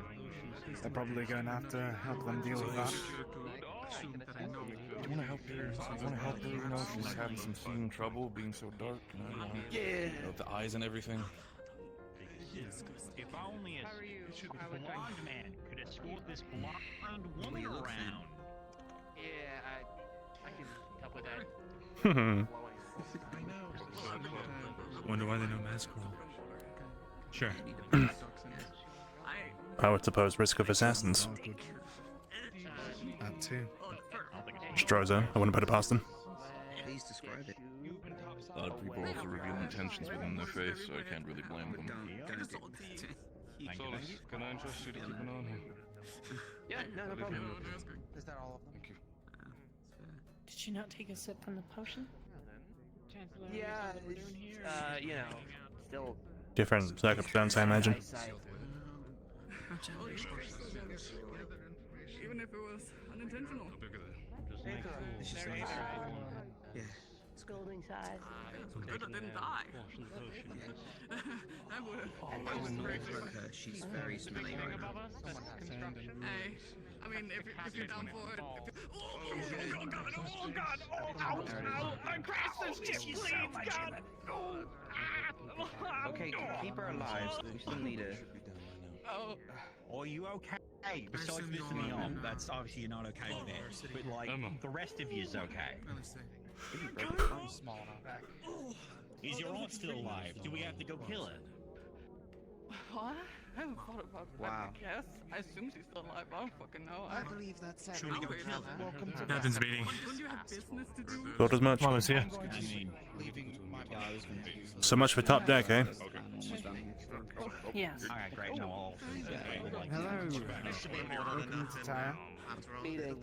They're probably going to have to help them deal with that. Do you want to help her? You want to help her? You know, she's having some seeing trouble, being so dark. You know, you know, the eyes and everything. If only a blonde man could escort this blonde woman around. Yeah, I can help with that. Wonder why they know Masquerade. Sure. I would suppose risk of assassins. That too. Stroza, I wouldn't put it past them. Please describe it. A lot of people also reveal intentions within their face, so I can't really blame them. Solus, can I entrust you to keep an eye on him? Yeah, no problem. Is that all of them? Thank you. Did you not take a sip from the potion? Yeah, you know, still. Different circumstance, I imagine. Even if it was unintentional. Yeah. Scalding size. Good I didn't die. That would have. She's very smelly right now. Hey, I mean, if you're down for it. Oh God! Oh, I crashed this ship, please, God! Okay, to keep her alive, we still need a... Oh. Are you okay? Besides missing me on, that's obviously you're not okay with it. But like, the rest of you's okay. I'm small enough. Is your aunt still alive? Do we have to go kill her? What? I haven't thought about that. Wow. Yes, I assume she's still alive. I don't fucking know. I believe that's it. Should we go kill her? Welcome to Captain's meeting. Don't you have business to do? Thought as much. Mama's here. I mean, So much for top deck, eh? Yes. alright, great. No, all. Hello. Welcome to Taya. Meeting.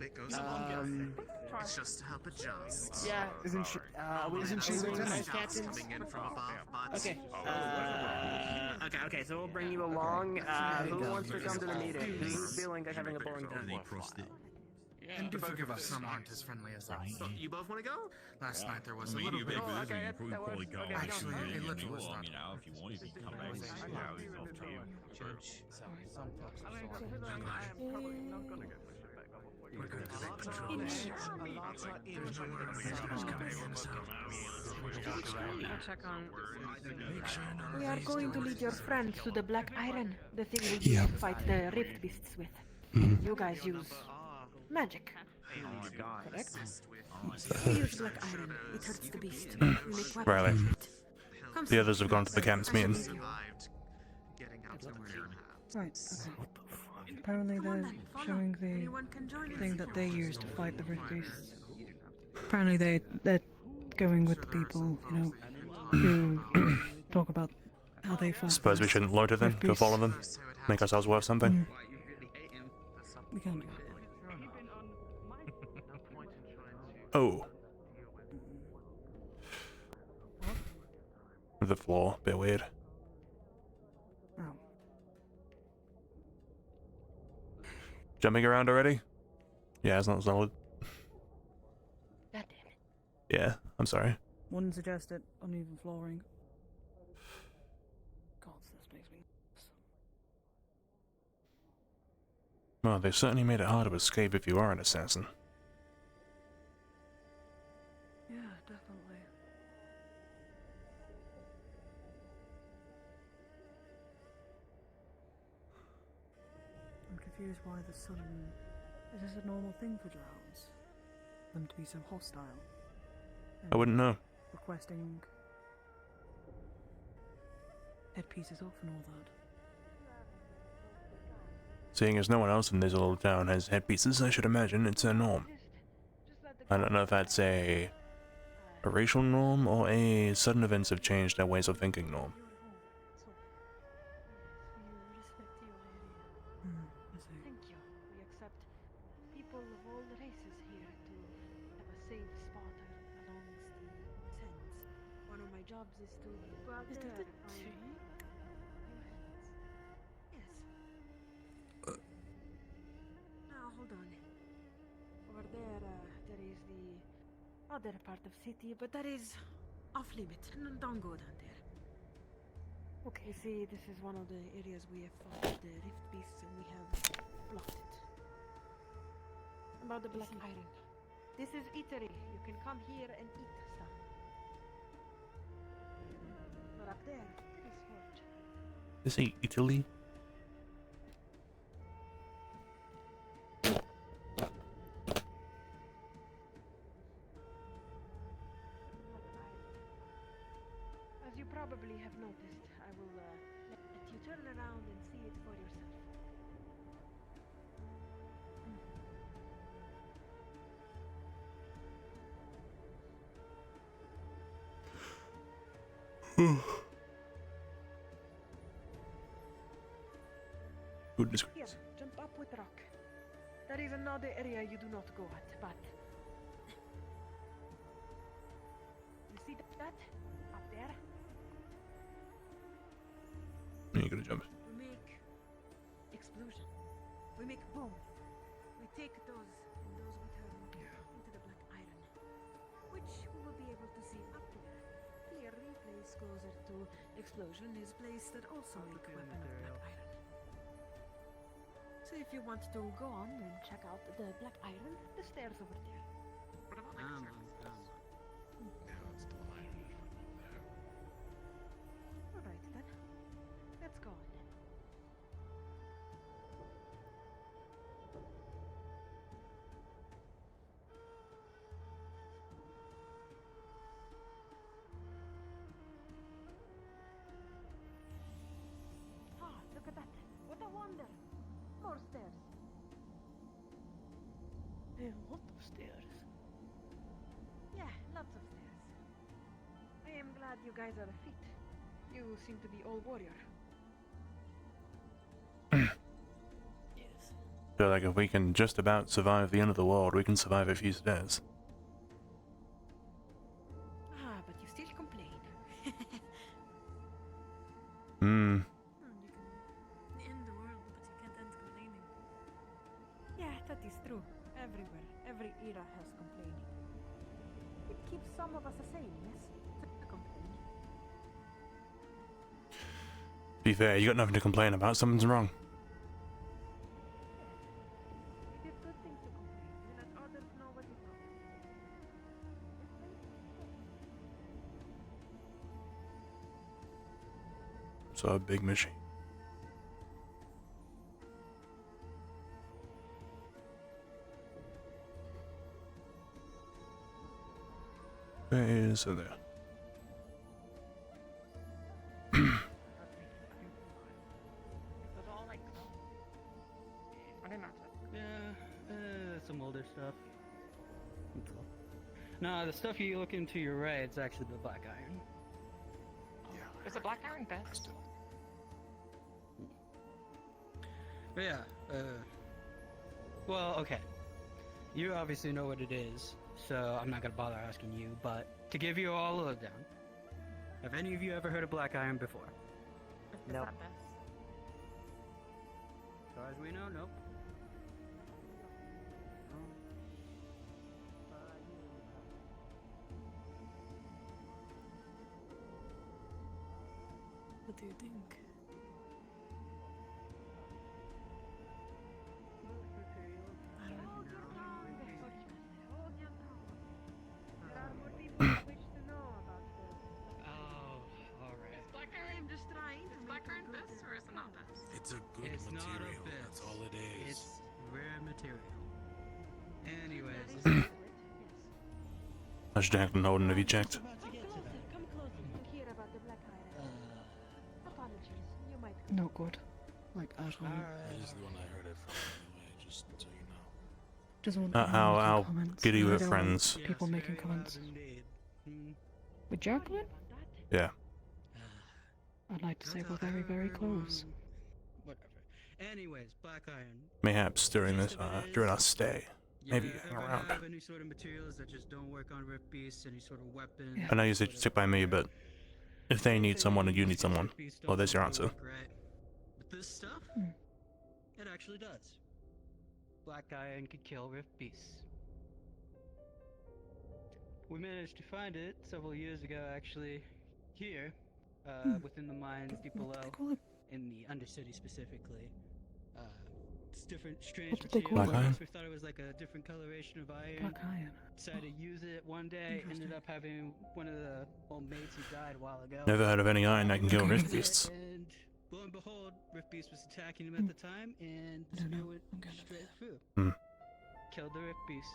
It's just to help adjust. Yeah. Isn't she lieutenant? Captains? Coming in from above, but... Okay. Okay, so we'll bring you along. Who wants to come to the meeting? Who's feeling like having a boring time? And do forgive us, some aren't as friendly as us. So, you both want to go? Last night there was a little bit. Actually, it literally was not. You know, if you wanted to come back, it's up to you. Some folks are we're going to make patrols. We are going to lead your friends to the Black Iron, the thing we use to fight the Rift Beasts with. You guys use magic. Correct? We use Black Iron. It hurts the beast. We make weapons Riley. with it. Come The others have gone to the camp's meeting. Right, okay. Apparently they're showing the thing that they use to fight the Rift Beasts. Apparently they're going with the people, you know, who talk about how they fight. Suppose we shouldn't loiter then? Go follow them? Make ourselves worth something? We can't do it. Oh. The floor, bit weird. Oh. Jumping around already? Yeah, it's not solid. God damn it. Yeah, I'm sorry. Wouldn't suggest it. Uneven flooring. God, this makes me. Well, they've certainly made it hard to escape if you are an assassin. Yeah, definitely. I'm confused why the sudden... Is this a normal thing for drows? Them to be so hostile? I wouldn't know. Requesting... headpieces off and all that. Seeing as no one else in this little town has headpieces, I should imagine it's a norm. I don't know if that's a racial norm or a sudden events have changed their ways of thinking norm. Thank you. We accept people of all races here to have a safe spot along the sands. One of my jobs is to go out there and find... Yes. Now, hold on. Over there, other part of city, but that is off limit. Don't go down there. Okay. You see, this is one of the areas we have fought the rift beasts, and we have blocked it. About the black iron. This is eatery. You can come here and eat stuff. But up there is fort. This ain't Italy. As you probably have noticed, I will let you turn around and see it for yourself. Goodness Here, gracious. jump up with rock. There is another area you do not go at, but you see that up there? You gotta jump. We make explosion. We make boom. We take those and those we turn into the black iron, which we will be able to see up there. Here, in place closer to explosion, is place that also make weapon of black iron. So if you want to go on and check out the black iron, the stairs over there. What about like surfaces? Yeah, it's the iron there. Alright then. Let's go on. Ah, look at that. What a wonder. More stairs. A lot of stairs. Yeah, lots of stairs. I am glad you guys are fit. You seem to be all warrior. Yes. Feel like if we can just about survive the end of the world, we can survive a few stairs. Ah, but you still complain. Hmm. You can end the world, but you can't end complaining. Yeah, that is true. Everywhere, every era has complaining. It keeps some of us sane, yes? To complain. Be fair, you got nothing to complain about. Something's wrong. It is good thing to complain. You let others know what is wrong. So a big machine. Where is it there? Was all like. I didn't know. Yeah, some older stuff. That's all. No, the stuff you look into your right, it's actually the black iron. Is the black iron best? But yeah, well, okay. You obviously know what it is, so I'm not gonna bother asking you, but to give you all a lowdown, have any of you ever heard of black iron before? Is Nope. that best? As far as we know, nope. What do you think? Oh, alright. Is black iron just trying? Is black iron best or is it not best? It's a good It's not a material. bit. That's all it is. It's rare material. Anyways, How's Jacqueline holding? Have you checked? Come closer to hear about the black iron. Apologies, you might. Not good. Like at all. He's the one I heard it from anyway, just so you know. Doesn't want How anyone making how comments. good are you I at don't want friends? People making comments. With Jacqueline? Yeah. I'd like to say we're very, very close. whatever. Anyways, black iron. Mayhaps during this during our stay. Maybe You hang ever around. have any sort of materials that just don't work on rift beasts, any sort of weapons? I know you said stick by me, but if they need someone and you need someone, well, there's your answer. Right. But this stuff, it actually does. Black iron could kill rift beasts. We managed to find it several years ago, actually, here, within the mines deep below, in the Undercity specifically. It's different, strange What did they call material. it? Black iron? We thought it was like a different coloration of iron. Black iron. Decided to use it one day. Ended up having one of the old mates who died a while ago. Never heard of any iron that can kill rift beasts. And lo and behold, Rift Beast was attacking him at the time, and the spear went straight through. Killed the Rift Beast.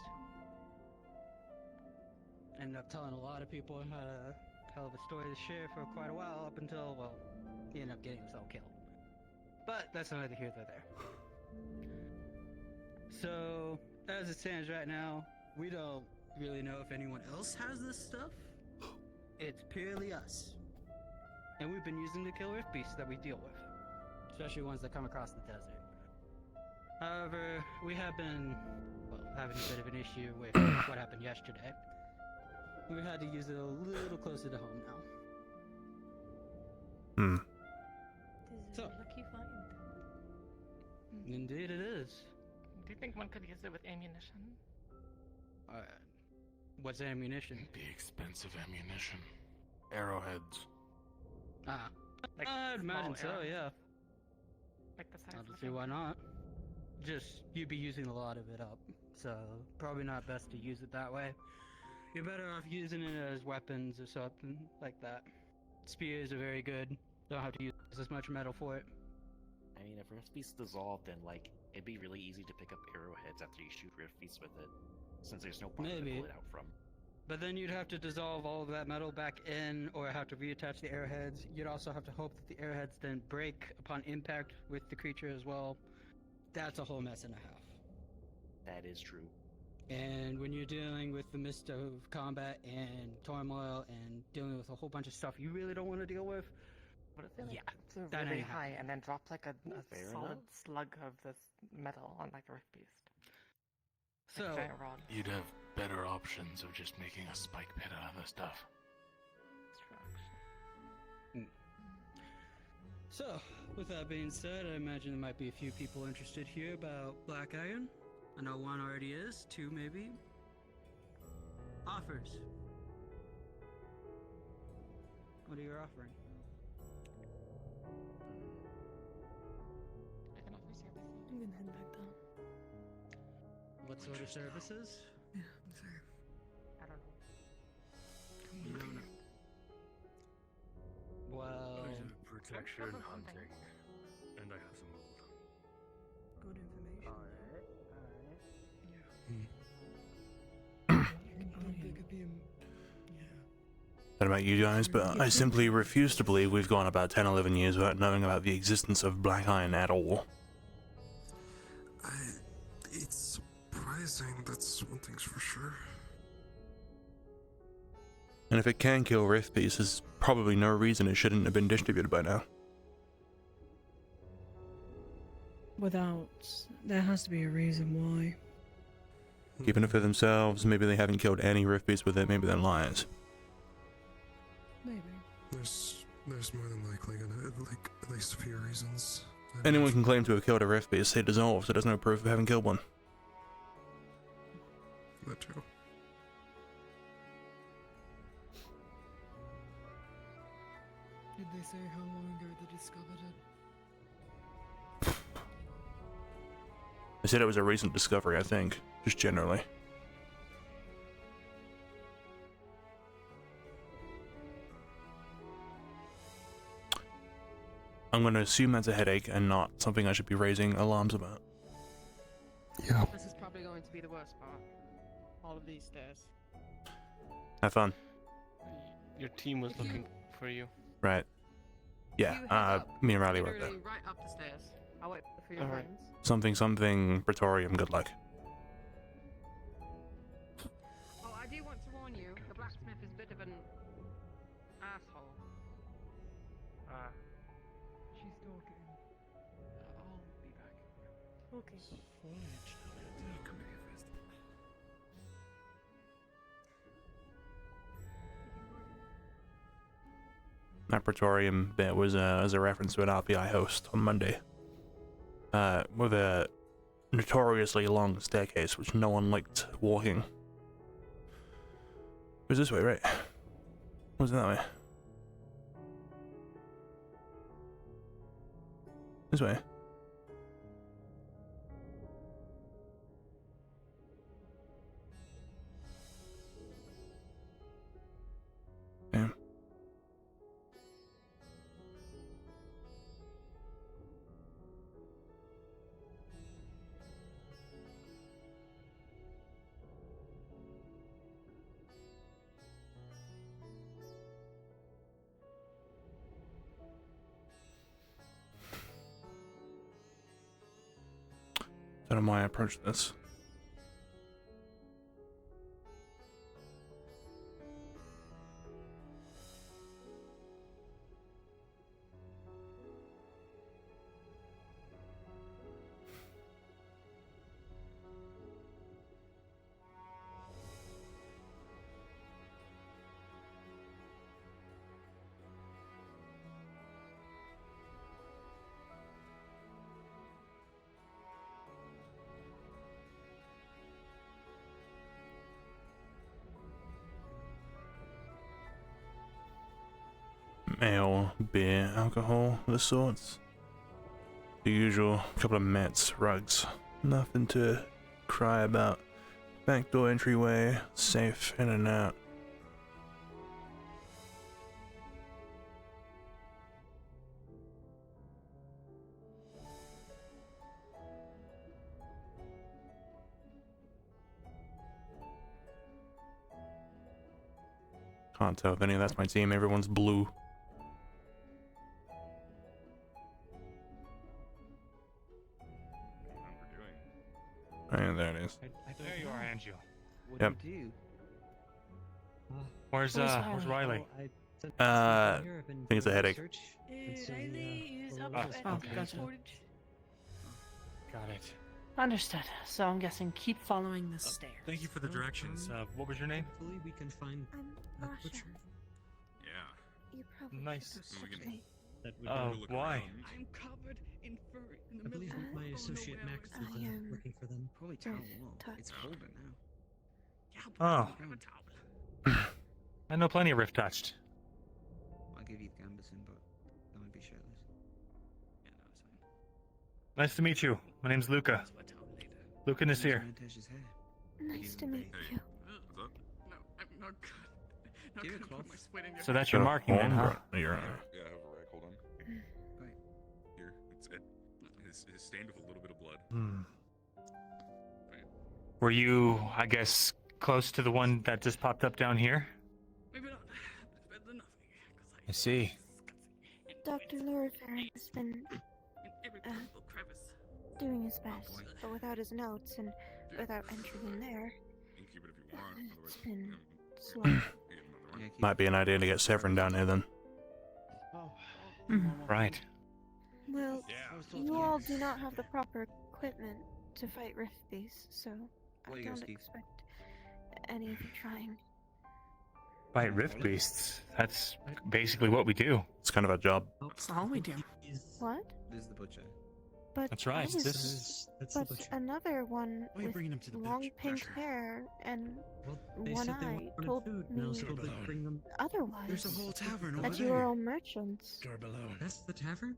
Ended up telling a lot of people and had a hell of a story to share for quite a while, up until, well, he ended up getting himself killed. But that's neither here nor there. So, as it stands right now, we don't really know if anyone else has this stuff. It's purely us. And we've been using the kill rift beasts that we deal with, especially ones that come across the desert. However, we have been, well, having a bit of an issue with what happened yesterday. We had to use it a little closer to home now. This is a lucky find. Indeed it is. Do you think one could use it with ammunition? What's ammunition? The expensive ammunition. Arrowheads. Like I'd imagine so, arrows? yeah. Like the size I of don't a see why finger? not. Just, you'd be using a lot of it up, so probably not best to use it that way. You're better off using it as weapons or something like that. Spears are very good. Don't have to use as much metal for it. I mean, if Rift Beast dissolved, then like it'd be really easy to pick up arrowheads after you shoot Rift Beast with it, since there's no point to Maybe. pull it out from. But then you'd have to dissolve all of that metal back in, or have to reattach the arrowheads. You'd also have to hope that the arrowheads then break upon impact with the creature as well. That's a whole mess and a half. That is true. And when you're dealing with the mist of combat and turmoil and dealing with a whole bunch of stuff you really don't want to deal with, But if it yeah, it's that really ain't high happening. and then drop like a Fair solid enough. slug of this metal on like a rift beast. So, Like a giant rod. You'd have better options of just making a spike pit out of the stuff. So, with that being said, I imagine there might be a few people interested here about Black Iron. I know one already is, two maybe. Offers. What are you offering? I can offer services. I'm gonna head back down. What sort of services? Yeah, sorry. I don't know. You don't know. Well, Protection, hunting, and I have some gold. Good information. I don't know about you guys, but I simply refuse to believe we've gone about 10, 11 years without knowing about the existence of black iron at all. It's surprising, that's one thing's for sure. And if it can kill rift beasts, there's probably no reason it shouldn't have been distributed by now. There has to be a reason why. Keeping it for themselves, maybe they haven't killed any rift beasts with it, maybe they're liars. Maybe. There's more than likely gonna, like, at least a few reasons. Anyone can claim to have killed a rift beast, it dissolves, so there's no proof of having killed one. That too. Did they say how long ago they discovered it? They said it was a recent discovery, I think, just generally. I'm going to assume that's a headache and not something I should be raising alarms about. Yeah. This is probably going to be the worst part. All of these stairs. Have fun. Your team was looking for you. Right. Yeah, me and Riley were there. Literally right up the stairs. I'll wait for your Alright. friends. Something, Praetorium, good luck. Oh, I do want to warn you, the blacksmith is a bit of an asshole. She's talking. I'll be back. Okay. That Praetorium bit was as a reference to an RPI host on Monday. With a notoriously long staircase which no one liked walking. was this way, right? Wasn't that way? This way. Damn. I don't know why I approached this. Ale, beer, alcohol, the sorts. The usual, couple of mats, rugs. Nothing to cry about. Back door entryway, safe in and out. Can't tell if any of that's my team, everyone's blue. Oh, there it is. There you are, Angel. What Yep. do you do? Where's Riley? I think it's a headache. Riley is up Oh, at okay. the Gotcha. portage. Got it. Understood. So I'm guessing keep following the stairs. Thank you for the directions. What was your name? Hopefully we can find I'm a butcher. Yeah. You probably Nice. should me. That would Why? I'm covered in fur in the middle of my associate Max is looking for them. Probably towel. It's colder now. Oh. I know plenty of Rift Touched. I'll give you the gambeson, but that would be shirtless. Yeah, no, it's fine. Nice to meet you. My name's Luca. Luca Nasir. Nice to meet you. No, I'm not good. Not Give it gonna a cloth. put my sweat in your So that's your marking then, huh? You're right. Yeah, I have a rag. Hold on. Here, it's stained with a little bit of blood. Were you, I guess, close to the one that just popped up down here? Maybe not. Better than nothing. I see. Dr. Lorifarin has been Every possible crevice. doing his best, but without his notes and without entering in there, You can keep it if you want. it's been slow. Might be an idea to get Severin down here then. Right. Well, you all do not have the proper equipment to fight Rift Beasts, so What are I you gonna don't ski? expect any of you trying. Fight Rift Beasts. That's basically what we do. It's kind of a job. That's all we do. What? This is the butcher. But That's right, I was- this- that's the but butcher. another one Why are you with bringing him to the long butcher? pink hair and They one said they eye wanted told food, me and I was told they'd bring them. otherwise. There's a whole tavern over that you there. were all merchants. Door below. That's the tavern?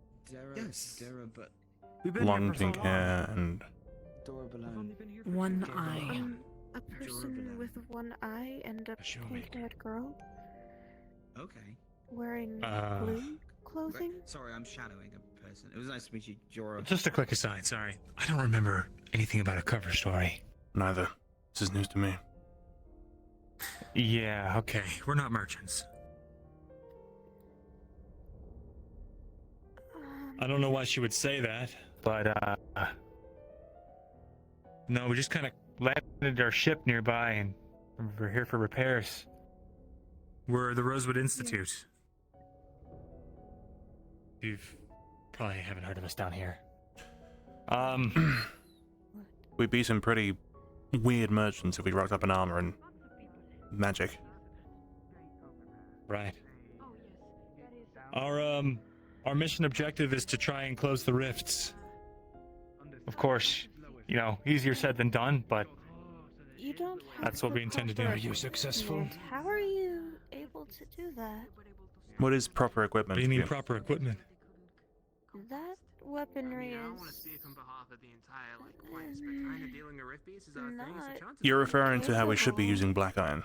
Yes. Dara, but Long pink hair and door below. One eye. A person with one eye and a pink-haired girl Okay. wearing Uh, blue clothing. Sorry, I'm shadowing a person. It was nice to meet you, Jorah. Just a quick aside, sorry. I don't remember anything about a cover story. neither. This is news to me. Yeah, okay. We're not merchants. I don't know why she would say that, but, no, we just kind of landed our ship nearby and we're here for repairs. We're the Rosewood Institute. You probably haven't heard of us down here. We'd be some pretty weird merchants if we rocked up in armor and magic. Right. Our mission objective is to try and close the rifts. Of course, you know, easier said than done, but You don't have That's what the we intend to do. proper Are you successful? equipment. How are you able to do that? What is proper equipment? What do you mean for proper equipment? That weaponry is. Not You're referring to how we should be using black iron.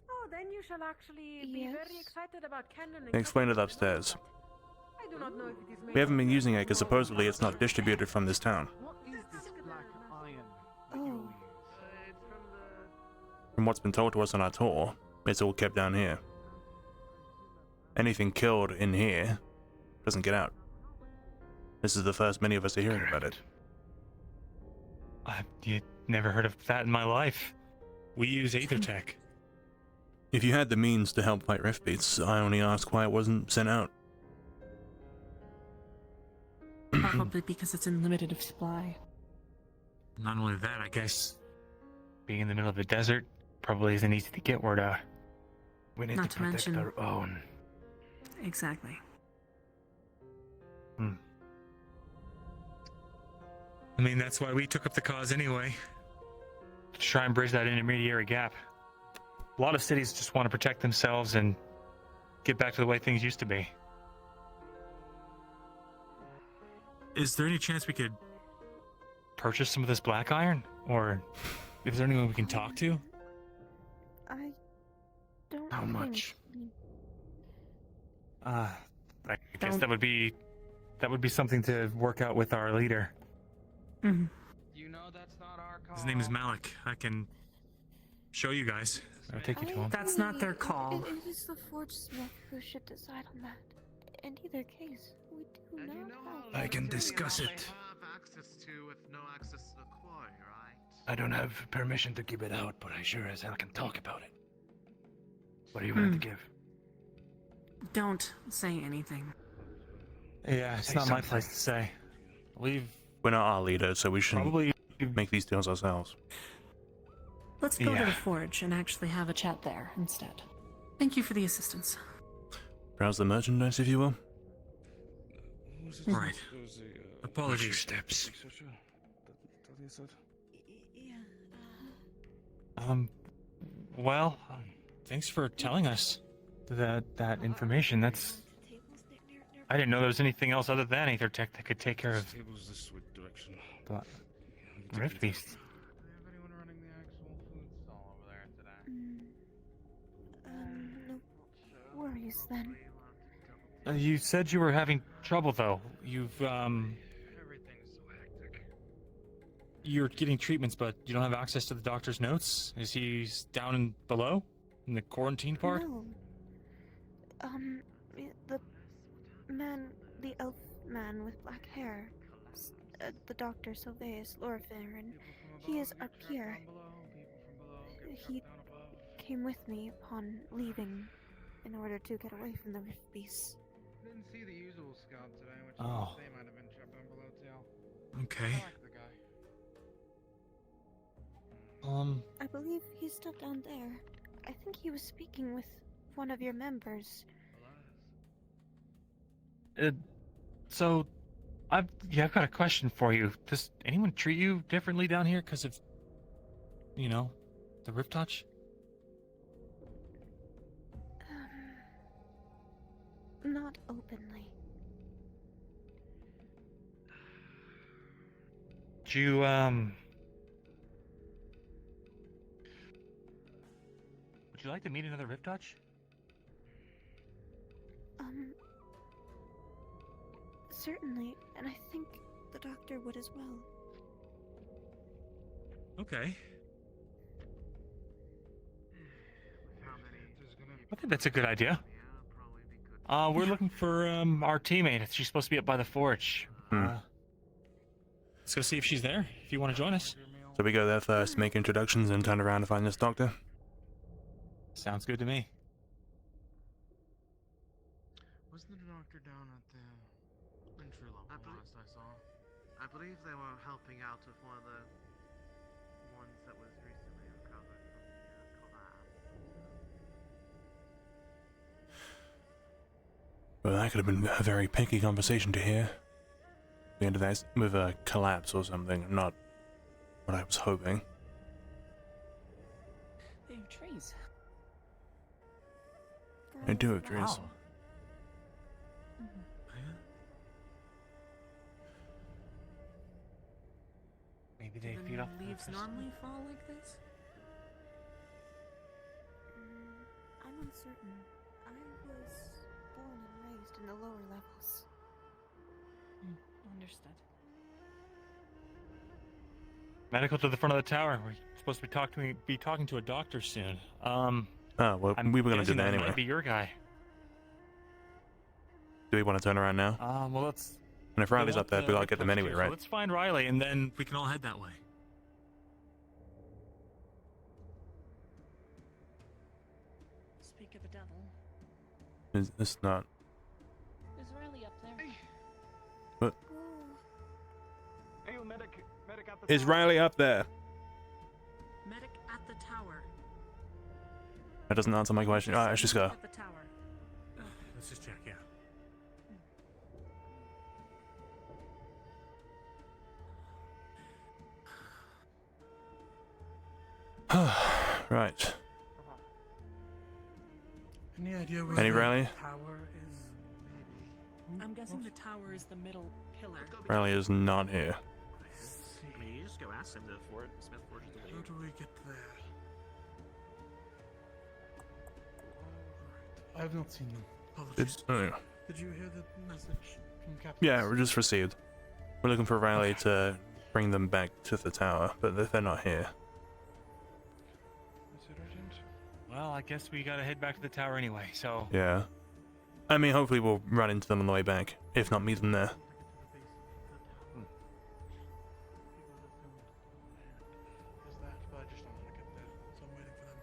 Oh, then you shall actually be very excited about cannon. Explain it upstairs. I do not know if it is made We haven't been using it because supposedly it's not distributed from this town. Oh, From what's been told to us on our tour, it's all kept down here. Anything killed in here doesn't get out. This is the first many of us are hearing about it. I've never heard of that in my life. We use Aethertech. If you had the means to help fight rift beats, I only ask why it wasn't sent out. Probably because it's in limited of supply. Not only that, I guess being in the middle of the desert probably isn't easy to get where to. We need Not to to protect mention- our own. Exactly. I mean, that's why we took up the cause anyway. To try and bridge that intermediary gap. A lot of cities just want to protect themselves and get back to the way things used to be. Is there any chance we could purchase some of this black iron? Or is there anyone we can talk to? I don't. How think- much? I guess that would be something to work out with our leader. Mm-hmm. You know that's not our call. His name is Malik. I can show you guys. I'll take you to him. That's not their call. It is the Forge Smith who should decide on that. In either case, we do not have. I can discuss it. I don't have permission to keep it out, but I sure as hell can talk about it. What are you willing to give? Don't say anything. Yeah, it's Say not my something. place to say. We're not our leader, so we shouldn't Probably make these deals ourselves. Let's go to Yeah. the forge and actually have a chat there instead. Thank you for the assistance. Browse the merchandise, if you will. Right. Apologies. Steps. Well, thanks for telling us that information. That's. I didn't know there was anything else other than Aethertech that could take care of Tables this way direction. the Rift Beast. No worries then. You said you were having trouble though. You're getting treatments, but you don't have access to the doctor's notes? Is he down in below? In the quarantine part? No. The elf man with black hair, the Dr. Sylvaeus Lorfarin, he is up here. He came with me upon leaving in order to get away from the Rift Beasts. Didn't see the usual scout today, which Oh. they might have been trapped on below tail. Okay. I like the guy. I believe he's still down there. I think he was speaking with one of your members. So, I've got a question for you. Does anyone treat you differently down here because of, the Rift Touch? Not openly. Do you, would you like to meet another Rift Touch? Certainly, and I think the doctor would as well. Okay. I think that's a good idea. We're looking for our teammate. She's supposed to be up by the forge. Let's go see if she's there. If you want to join us. So we go there first, make introductions, and turn around to find this doctor? Sounds good to me. Wasn't the doctor down at the entry level last I saw? I believe they were helping out with one of the ones that was recently recovered from the collapse. Well, that could have been a very picky conversation to hear. The end of that with a collapse or something, not what I was hoping. trees. I do have trees. Wow. Maybe they Do feed off the the leaves crystal. normally fall like this? I'm uncertain. I was born and raised in the lower levels. Understood. Medical to the front of the tower. We're supposed to be talking to a doctor soon. Oh, well, I'm we were gonna do guessing that anyway. Might be your guy. Do we want to turn around now? Well, let's. And if Riley's up there, we gotta get them anyway, right? Let's find Riley, and then we can all head that way. Speak of the devil. It's not. Is Riley up there? What? Hey, medic at the Is Riley up there? Medic at the tower. That doesn't answer my question. Alright, let's just go. At the tower. Let's just check, yeah. Right. Any idea where Any the Riley? tower is? I'm guessing the tower is the middle pillar. Riley is not here. I mean, you just go ask him to Smith forges the way. How do we get there? I have not seen them. Apologies. Oh, yeah. Did you hear the message from Captain? Yeah, we're just received. We're looking for Riley to bring them back to the tower, but they're not here. Is it urgent? Well, I guess we gotta head back to the tower anyway, so. Yeah. I mean, hopefully we'll run into them on the way back. If not, meet them there. Is that? But I just don't want to get there, so I'm waiting for them.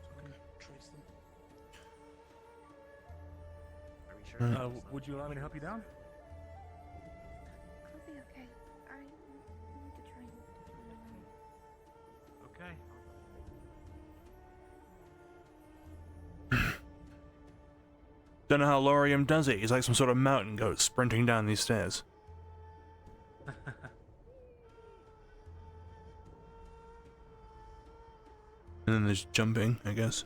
So I can trace them. Are we sure? Would you allow me to help you down? I'll be okay. I need to train. Okay. Don't know how Lorium does it. He's like some sort of mountain goat sprinting down these stairs. And then there's jumping, I guess.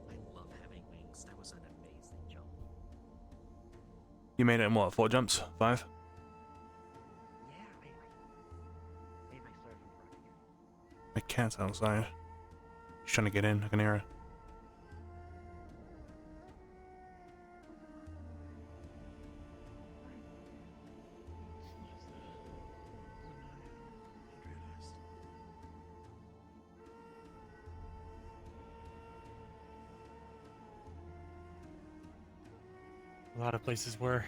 I love having wings. That was an amazing jump. You made it in what, 4 jumps? 5? Yeah, I made my start from running. My cat's outside. She's trying to get in. I can hear her. A lot of places were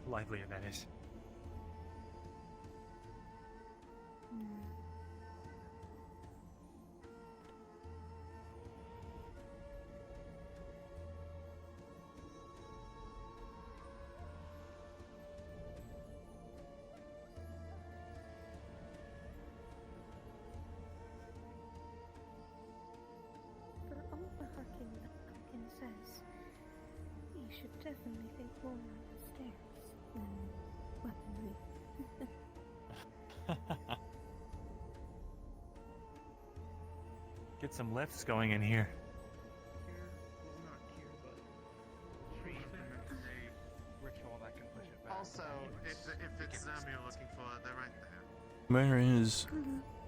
livelier, that is. For all the harking that Harkin says, you should definitely think more on the stairs than weaponry. Get some lifts going in here. Also, if it's them you're looking for, they're right there.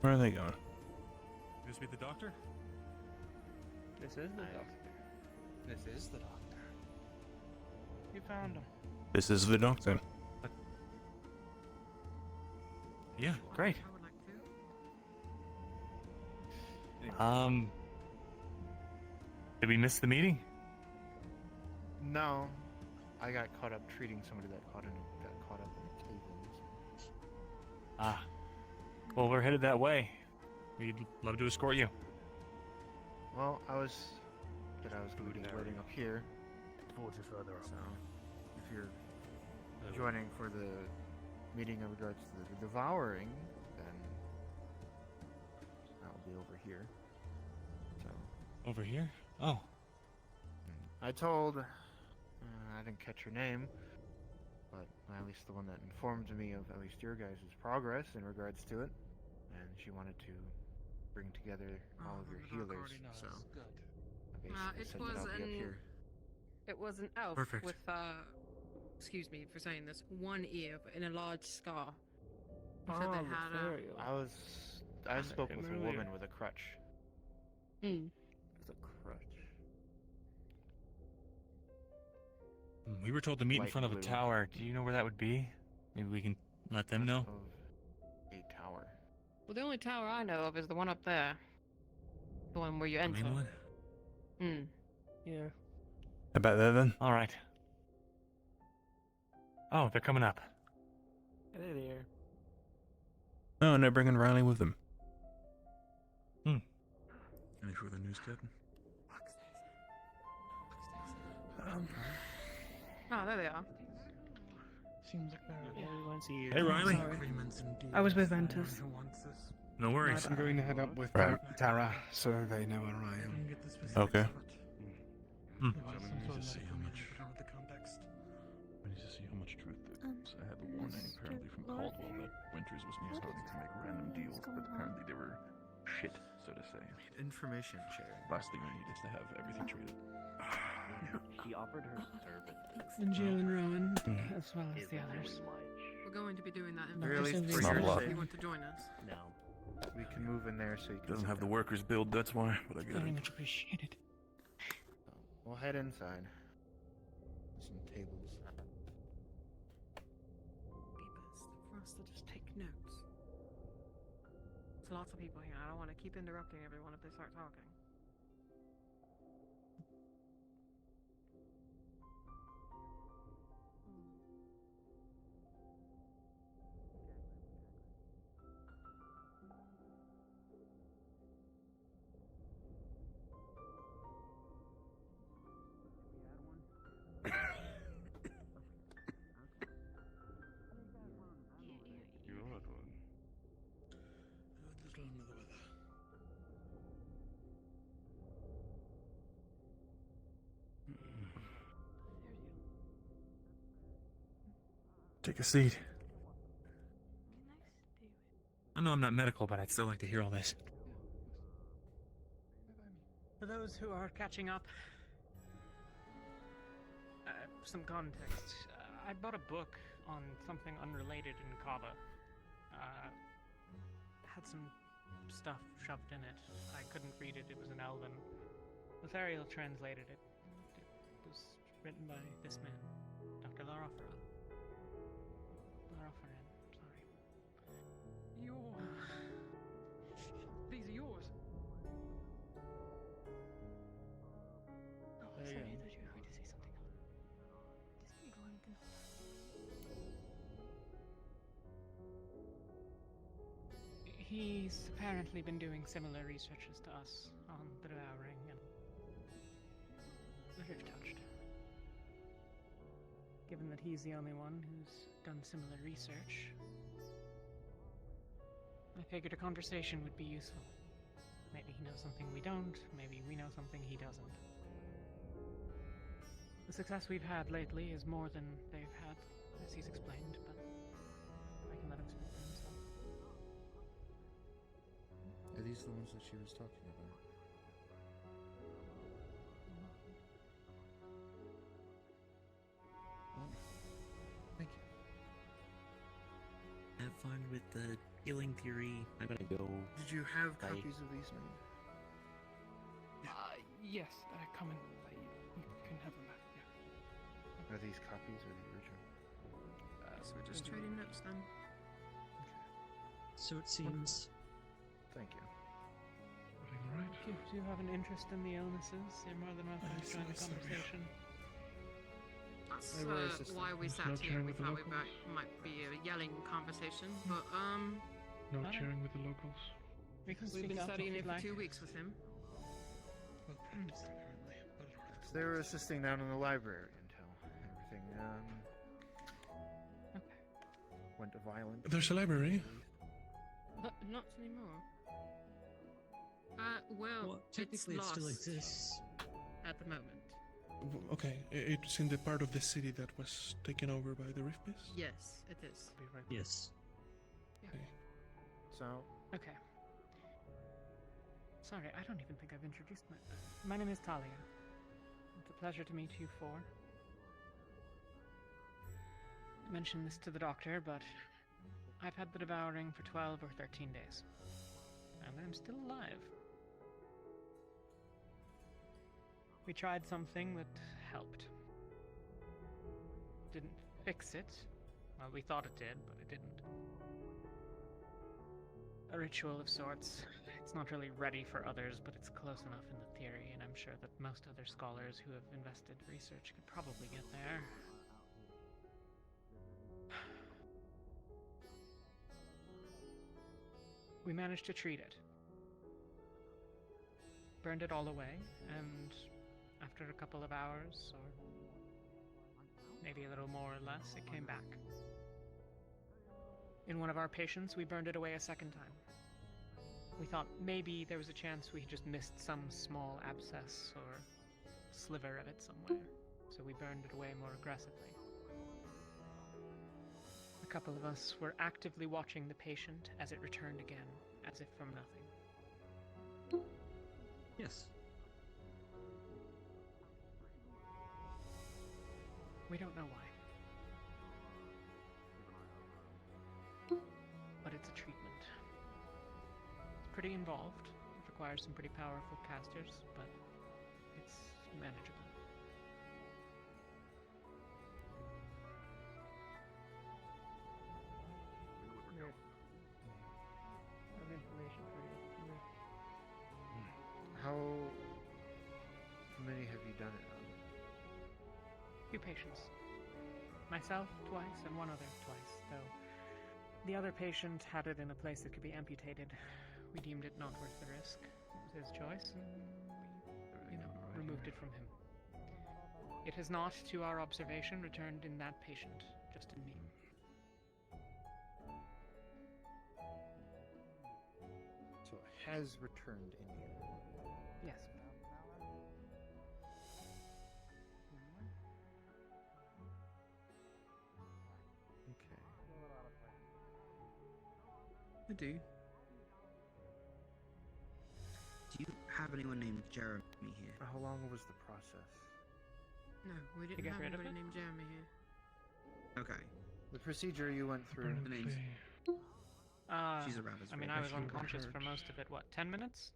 Where are they going? This be the doctor? This is the doctor. This is the doctor. You found him. This is the doctor. Yeah, great. I would like to. Did we miss the meeting? No, I got caught up treating somebody that got caught up in the cables. Ah. Well, we're headed that way. We'd love to escort you. Well, I was going to be waiting up here. Towards you further up. So, if you're joining for the meeting in regards to the devouring, then that will be over here. So. Over here? Oh. I told. I didn't catch her name, but at least the one that informed me of at least your guys' progress in regards to it, and she wanted to bring together all of your healers. So. I It said was that I'll be up here. It was an elf Perfect. with excuse me for saying this, one ear but in a large scar. He said they had I spoke with a woman with a crutch. Hmm. With a crutch. We were told to meet in Light front of a blue. tower. Do you know where that would be? Maybe we can let them know. A tower. Well, the only tower I know of is the one up there. The one where you The enter. main one? Hmm. Yeah. About there then? All right. Oh, they're coming up. Hey there. Oh, and they're bringing Riley with them. Any further news, Captain? Oh, there they are. Seems like everyone's here. Hey, Riley. I was with Ventus. No worries. I'm going to head up with Right. Tara so they know where I am. Okay. So we need to see how much. We need to see how much truth there is. I had the warning apparently from Caldwell that Winters was starting to make random deals, but apparently they were shit, so to say. Information sharing. Last thing we need is to have everything traded. He offered her service. And Jill and Rowan, Mm. as well as the others. We're going to be doing that in Really? person. For Not your a lot. sake. If you want to join us. No. We can move in there so you can. Doesn't sit have the down. workers build, that's why, but I get Very it. much appreciated. We'll head inside. Some tables. Be best for us to just take notes. There's lots of people here. I don't want to keep interrupting everyone if they start talking. Take a seat. I know I'm not medical, but I'd still like to hear all this. For those who are catching up, some context. I bought a book on something unrelated in Kava. Had some stuff shoved in it. I couldn't read it. It was in Elven. Lothariel translated it. It was written by this man, Dr. Larofaran. Larofaran, sorry. These are yours. Oh, sorry, I thought you were going to say something else. Just go on and He's apparently been doing similar researches to us on the devouring, and we're very touched. Given that he's the only one who's done similar research, I figured a conversation would be useful. Maybe he knows something we don't, maybe we know something he doesn't. The success we've had lately is more than they've had, as he's explained, but I can let him speak for himself. Are these the ones that she was talking about? Oh. Thank you. Have fun with the healing theory. I'm gonna go. Did you have Bye. copies of these made? Yes, come in. You can have them back, yeah. Are these copies or the original? So we're just trading notes then. So it seems. Thank you. If you have an interest in the illnesses, you're more than welcome to join the conversation. That's why we sat here. We thought we might be a yelling conversation, but No sharing with the locals. We can we've speak been up studying if it you'd for like. 2 weeks with him. So they were assisting down in the library until everything went violent. There's a library. But not anymore. Well, technically it's it still lost exists. at the moment. Okay, it's in the part of the city that was taken over by the Rift Beast? Yes, it is. Be right back. Yes. Okay. So, Okay. Sorry, I don't even think I've introduced my name is Talia. It's a pleasure to meet you four. I mentioned this to the doctor, but I've had the devouring for 12 or 13 days. And I'm still alive. We tried something that helped. Didn't fix it. Well, we thought it did, but it didn't. A ritual of sorts. It's not really ready for others, but it's close enough in the theory, and I'm sure that most other scholars who have invested research could probably get there. We managed to treat it. Burned it all away, and after a couple of hours, or maybe a little more or less, it came back. In one of our patients, we burned it away a second time. We thought maybe there was a chance we just missed some small abscess or sliver of it somewhere, so we burned it away more aggressively. A couple of us were actively watching the patient as it returned again, as if from nothing. Yes. We don't know why. But it's a treatment. It's pretty involved. It requires some pretty powerful casters, but it's manageable. Information for you. how many have you done it on? Few patients. Myself twice and one other twice, though the other patient had it in a place that could be amputated. We deemed it not worth the risk. It was his choice, and we, removed it from him. It has not, to our observation, returned in that patient, just in me. So it has returned in you. Yes. Okay. I do. Do you have anyone named Jeremy here? How long was the process? No, we didn't get have rid of anybody it? named Jeremy here. Okay. The procedure you went through. The name's She's a rabbit's I mean, foot. I was unconscious for most of it, what, 10 minutes?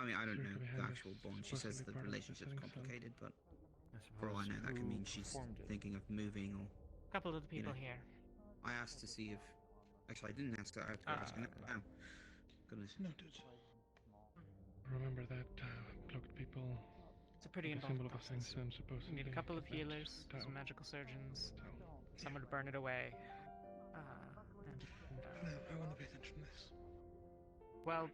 I mean, I don't Sure, know could be the handy. actual bond. She Supposed to says be the part of the relationship's setting sun. complicated, but I for all I know, that could who mean she's performed it? thinking of moving or. A couple of the people know. here. I asked to see if. Actually, I didn't ask her. I have to go ask her now. Goodness. Noted. Remember that cloaked people. It's a pretty the involved symbol of a thing process. Sam supposedly You need a couple of kidnapped healers, Tao. some magical surgeons, someone to burn it away. I want to pay attention to this. Well,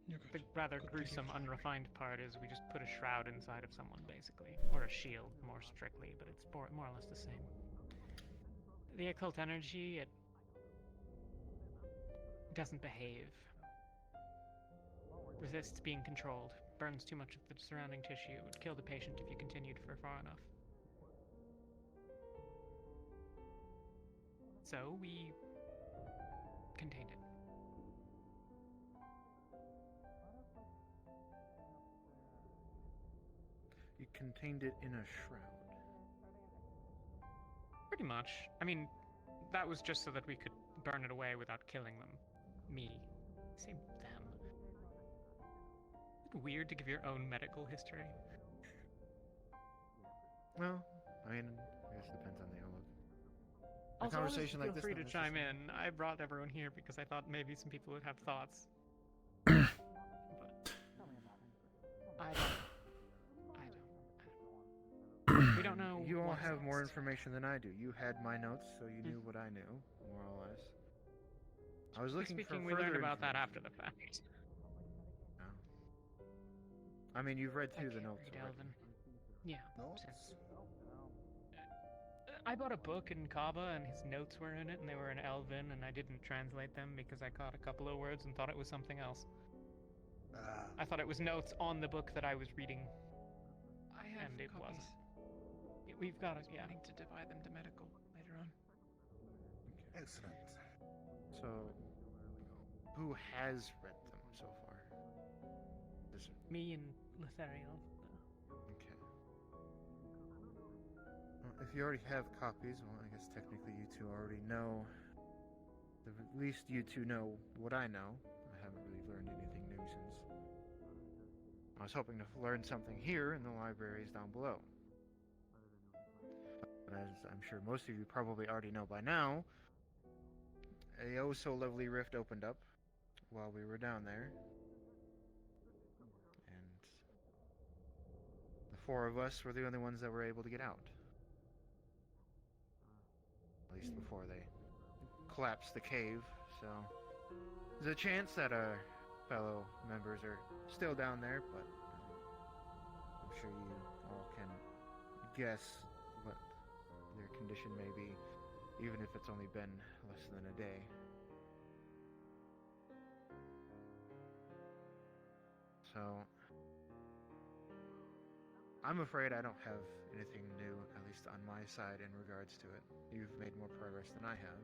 You're the good. rather Good gruesome, thinking. unrefined part is we just put a shroud inside of someone, basically. Or a shield, more strictly, but it's more or less the same. The occult energy, it doesn't behave. Resists being controlled. Burns too much of the surrounding tissue. It would kill the patient if you continued for far enough. So we contained it. You contained it in a shroud. Pretty much. I mean, that was just so that we could burn it away without killing them. Me. Say them. Isn't it weird to give your own medical history? Well, I mean, I guess it depends on the outlook. A Also, conversation like feel this. free not to chime necessarily- in. I brought everyone here because I thought maybe some people would have thoughts. But I don't. We don't know. You all what's have more next. information than I do. You had my notes, so you knew what I knew, more or less. I was looking Speaking, for we further learned about that information. after the fact. No. I mean, you've read through I the can't notes read already. Elven. Yeah. Since. I bought a book in Kaba and his notes were in it and they were in Elven and I didn't translate them because I caught a couple of words and thought it was something else. I thought it was notes on the book that I was reading. I have And it copies. wasn't. We've got it, yeah. Planning to divide them to medical later on. Excellent. So, who has read them so far? Me and Lothario. Okay. Well, if you already have copies, well, I guess technically you two already know. At least you two know what I know. I haven't really learned anything new since. I was hoping to learn something here in the libraries down below. But as I'm sure most of you probably already know by now, a oh-so-lovely rift opened up while we were down there. And the four of us were the only ones that were able to get out. At least before they collapsed the cave, so there's a chance that our fellow members are still down there, but I'm sure you all can guess what their condition may be, even if it's only been less than a day. So, I'm afraid I don't have anything new, at least on my side, in regards to it. You've made more progress than I have.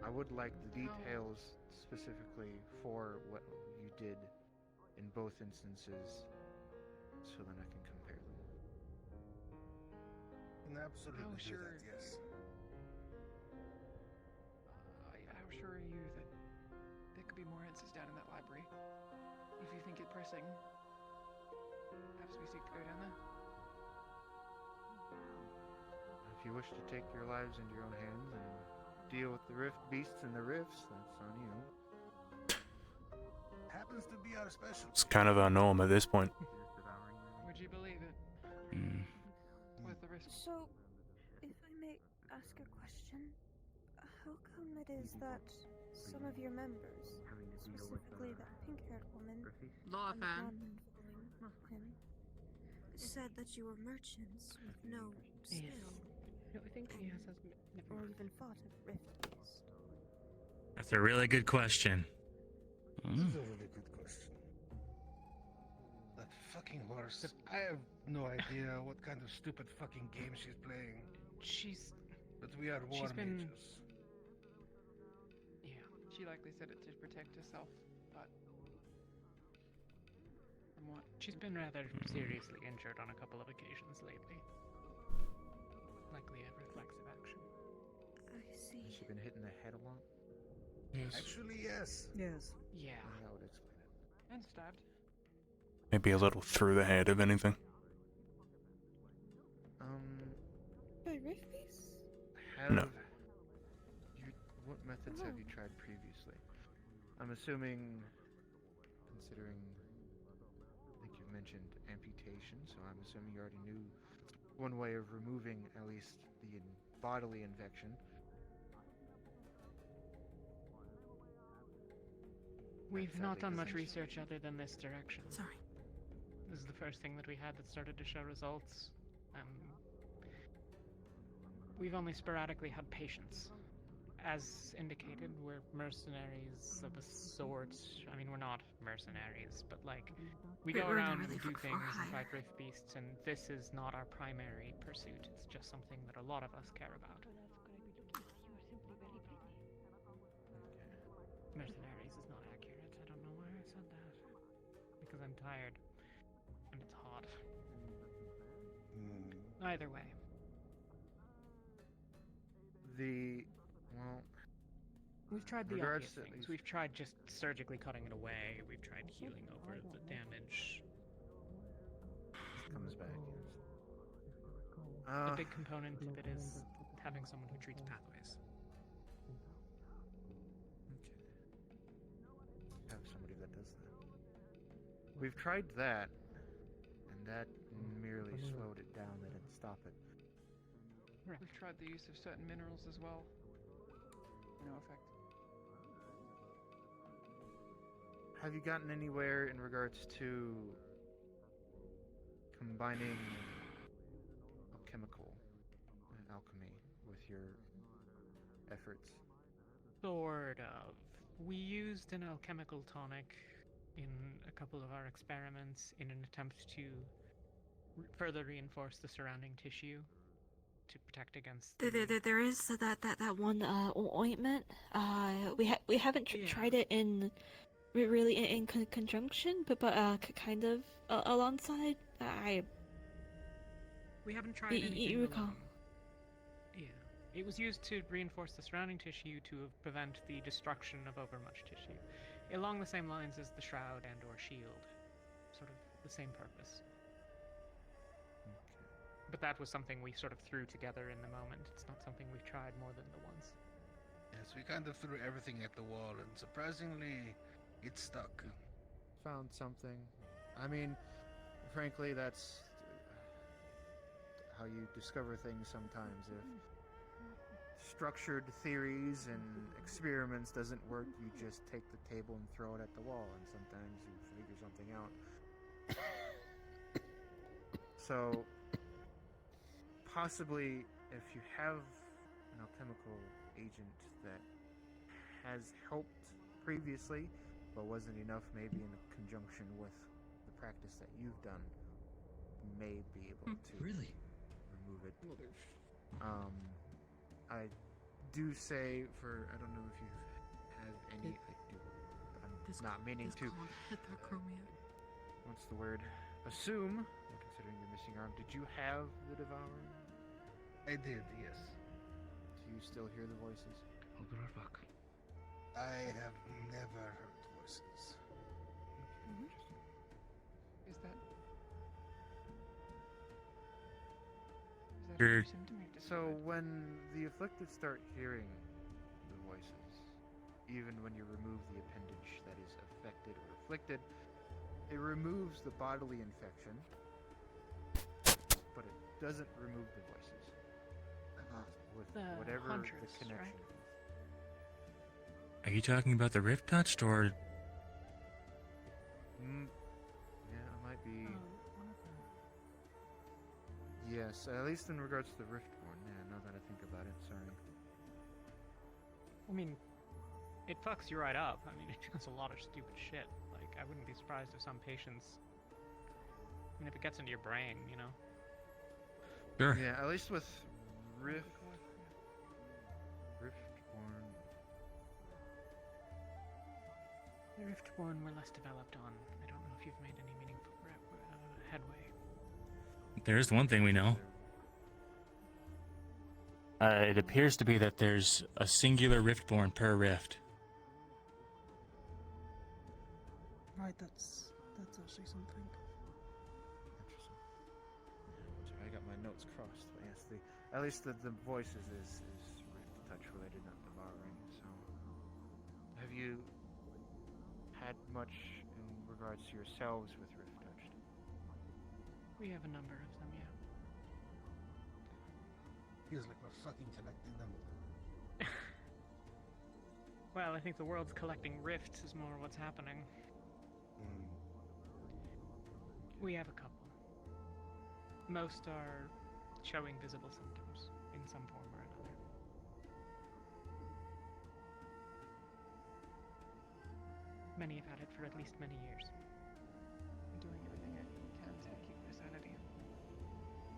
I would like the details specifically for what you did in both instances, so that I can compare them. Can absolutely do that, yes. I assure you that there could be more answers down in that library. If you think it pressing, perhaps we seek to go down there. If you wish to take your lives into your own hands and deal with the rift beasts and the rifts, that's on you. Happens to be our specialty. It's kind of our norm at this point. Would you believe it? With the risk. So, if I may ask a question, how come it is that some of your members, specifically that pink-haired woman and the gunman following him, said that you were merchants with no skill? No, I think he has Or even fought a rift beast? That's a really good question. This is a really good question. That fucking horse. I have no idea what kind of stupid fucking game she's playing. But we are war mages. Yeah, she likely said it to protect herself, but from what? She's been rather seriously injured on a couple of occasions lately. Likely a reflexive action. I see. Has she been hitting the head a lot? Yes. Actually, yes. Yes. Yeah. That would explain it. And stabbed. Maybe a little through the head, if anything. By rift beasts? No. What methods have you tried previously? I'm assuming, considering, I think you've mentioned amputation, so I'm assuming you already knew one way of removing at least the bodily infection. We've not done much research other than this direction. Sorry. This is the first thing that we had that started to show results. We've only sporadically had patients. As indicated, we're mercenaries of a sort. I mean, we're not mercenaries, but like, we go around and do things and fight rift beasts, and this is not our primary pursuit. It's just something that a lot of us care about. Mercenaries is not accurate. I don't know why I said that. Because I'm tired. And it's hot. Either way. We've tried the obvious things. We've tried just surgically cutting it away. We've tried healing over the damage. Comes back, The big component of it is having someone who treats pathways. Have somebody that does that. We've tried that, and that merely slowed it down. They didn't stop it. We've tried the use of certain minerals as well. No effect. Have you gotten anywhere in regards to combining a chemical your efforts? Sort of. We used an alchemical tonic in a couple of our experiments in an attempt to further reinforce the surrounding tissue to protect against. There is that one ointment. We haven't tried it in really in conjunction, but kind of alongside. We haven't tried anything You recall? alone. Yeah, it was used to reinforce the surrounding tissue to prevent the destruction of overmuch tissue, along the same lines as the shroud and/or shield, sort of the same purpose. But that was something we sort of threw together in the moment. It's not something we've tried more than the once. Yes, we kind of threw everything at the wall, and surprisingly, it stuck. Found something. I mean, frankly, that's how you discover things sometimes. If structured theories and experiments doesn't work, you just take the table and throw it at the wall, and sometimes you figure something out. So, possibly, if you have an alchemical agent that has helped previously, but wasn't enough, maybe in conjunction with the practice that you've done, you may be able to remove it. I do say I don't know if you have any. I'm not meaning to. What's the word? Assume, considering your missing arm. Did you have the devouring? I did, yes. Do you still hear the voices? I have never heard voices. Is that Sure. So when the afflicted start hearing the voices, even when you remove the appendage that is affected or afflicted, it removes the bodily infection, but it doesn't remove the voices. With The whatever huntress, the connection right? is. Are you talking about the rift touched or? Yeah, it might be. Yes, at least in regards to the Riftborn. Yeah, now that I think about it, sorry. I mean, it fucks you right up. I mean, it does a lot of stupid shit. Like, I wouldn't be surprised if some patients. I mean, if it gets into your brain, you know? Sure. Yeah, at least with Riftborn. The Riftborn were less developed on. I don't know if you've made any meaningful headway. There's one thing we know. It appears to be that there's a singular riftborn per rift. Right, that's actually something. Interesting. Sorry, I got my notes crossed, but yes, at least the voices is Rift touch related, not devouring. So, have you had much in regards to yourselves with Rift touched? We have a number of them, yeah. Feels like we're fucking collecting them. Well, I think the world's collecting rifts is more what's happening. We have a couple. Most are showing visible symptoms in some form or another. Many have had it for at least many years. I'm doing everything I can to keep their sanity.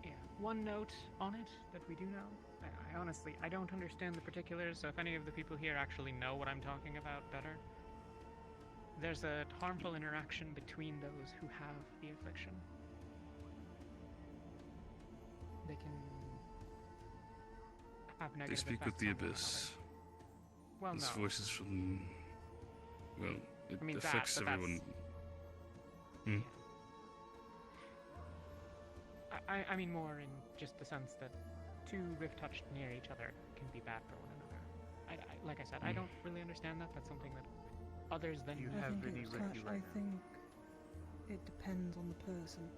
Yeah. One note on it that we do know. I honestly, I don't understand the particulars, so if any of the people here actually know what I'm talking about better. There's a harmful interaction between those who have the affliction. They can have They negative speak with effects the on one abyss. another. Well, This no. voice is from. Well, it I mean, affects but everyone. Yeah. I mean more in just the sense that two rift touched near each other can be bad for one another. Like I said, I don't really understand that. That's something that others than you me have I any think, Ricky right I now? think it depends on the person.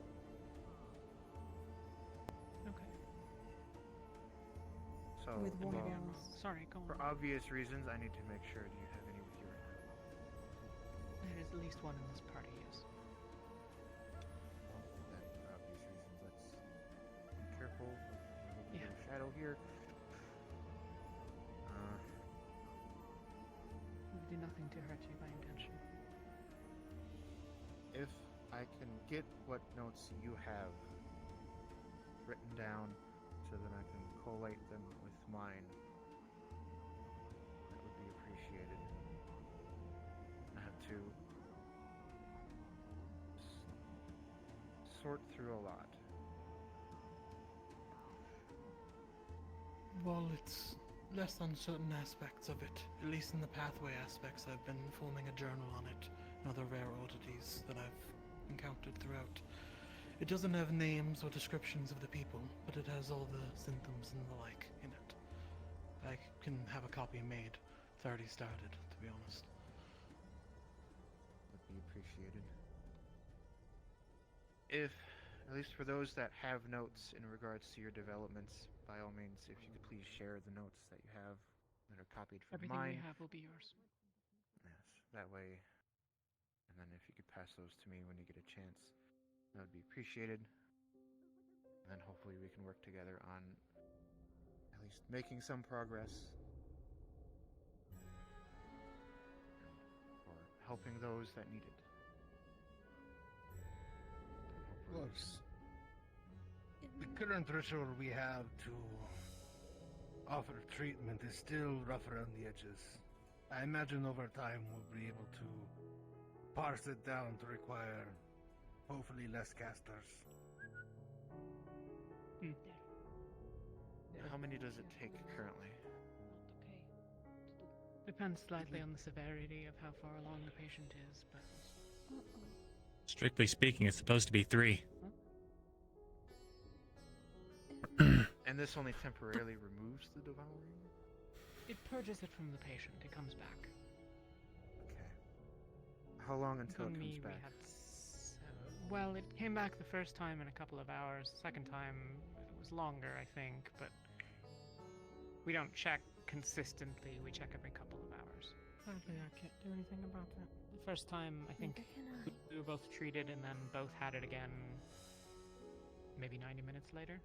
Okay. So, With one of well, ours. Sorry, go on. for obvious reasons, I need to make sure. Do you have any with you right now? There is at least one in this party, yes. Well, then, for obvious reasons, let's be careful. A little bit of shadow here. I can get what notes you have written down so that I can collate them with mine. That would be appreciated. I have to sort through a lot. Well, it's less on certain aspects of it. At least in the pathway aspects, I've been forming a journal on it and other rare oddities that I've encountered throughout. It doesn't have names or descriptions of the people, but it has all the symptoms and the like in it. I can have a copy made. It's already started, to be honest. Would be appreciated. If, at least for those that have notes in regards to your developments, by all means, if you could please share the notes that you have that are copied from Everything mine. we have will be yours. Yes, that way. And then if you could pass those to me when you get a chance, that would be appreciated. And then hopefully we can work together on at least making some progress. Or helping those that need it. Of course. The current ritual we have to offer treatment is still rough around the edges. I imagine over time we'll be able to parse it down to require hopefully less casters. How many does it take currently? Depends slightly on the severity of how far along the patient is, but... Strictly speaking, it's supposed to be 3. And this only temporarily removes the devouring? It purges it from the patient. It comes back. Okay. How long until it On comes me, back? we had 7. Well, it came back the first time in a couple of hours. The second time, it was longer, I think, but we don't check consistently. We check every couple of hours. Sadly, I can't do anything about that. The first time, I think we were both treated and then both had it again maybe 90 minutes later.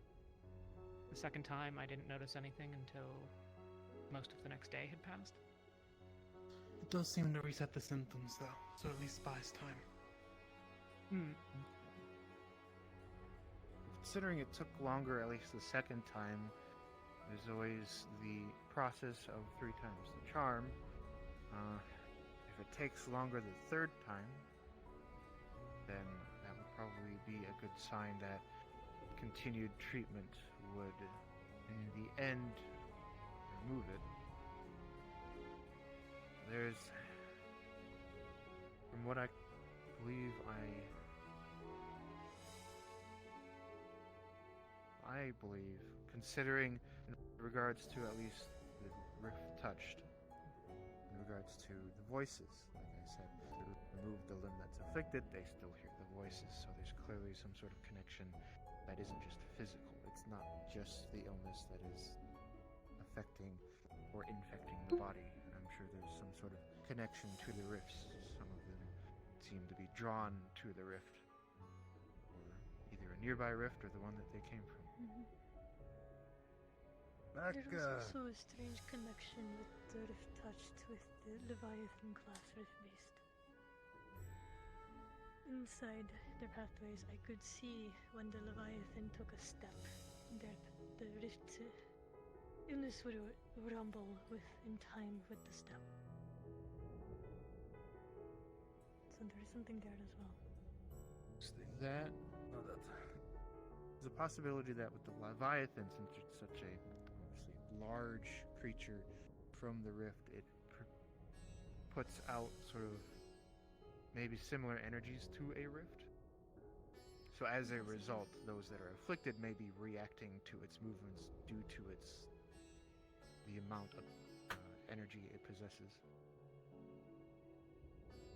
The second time, I didn't notice anything until most of the next day had passed. It does seem to reset the symptoms, though, so at least buys time. Considering it took longer at least the second time, there's always the process of 3 times the charm. If it takes longer the third time, then that would probably be a good sign that continued treatment would, in the end, remove it. There's, from what I believe, I believe, considering in regards to at least the rift touched, in regards to the voices, like I said, to remove the limb that's afflicted, they still hear the voices, so there's clearly some sort of connection that isn't just physical. It's not just the illness that is affecting or infecting the body. I'm sure there's some sort of connection to the rifts. Some of them seem to be drawn to the rift, or either a nearby rift or the one that they came from. There was also a strange connection with the rift touched with the Leviathan class rift beast. Inside their pathways, I could see when the Leviathan took a step, the rift illness would rumble in time with the step. So there is something there as well. That there's a possibility that with the Leviathan, since it's such a obviously large creature from the rift, it puts out sort of maybe similar energies to a rift. So as a result, those that are afflicted may be reacting to its movements due to the amount of energy it possesses.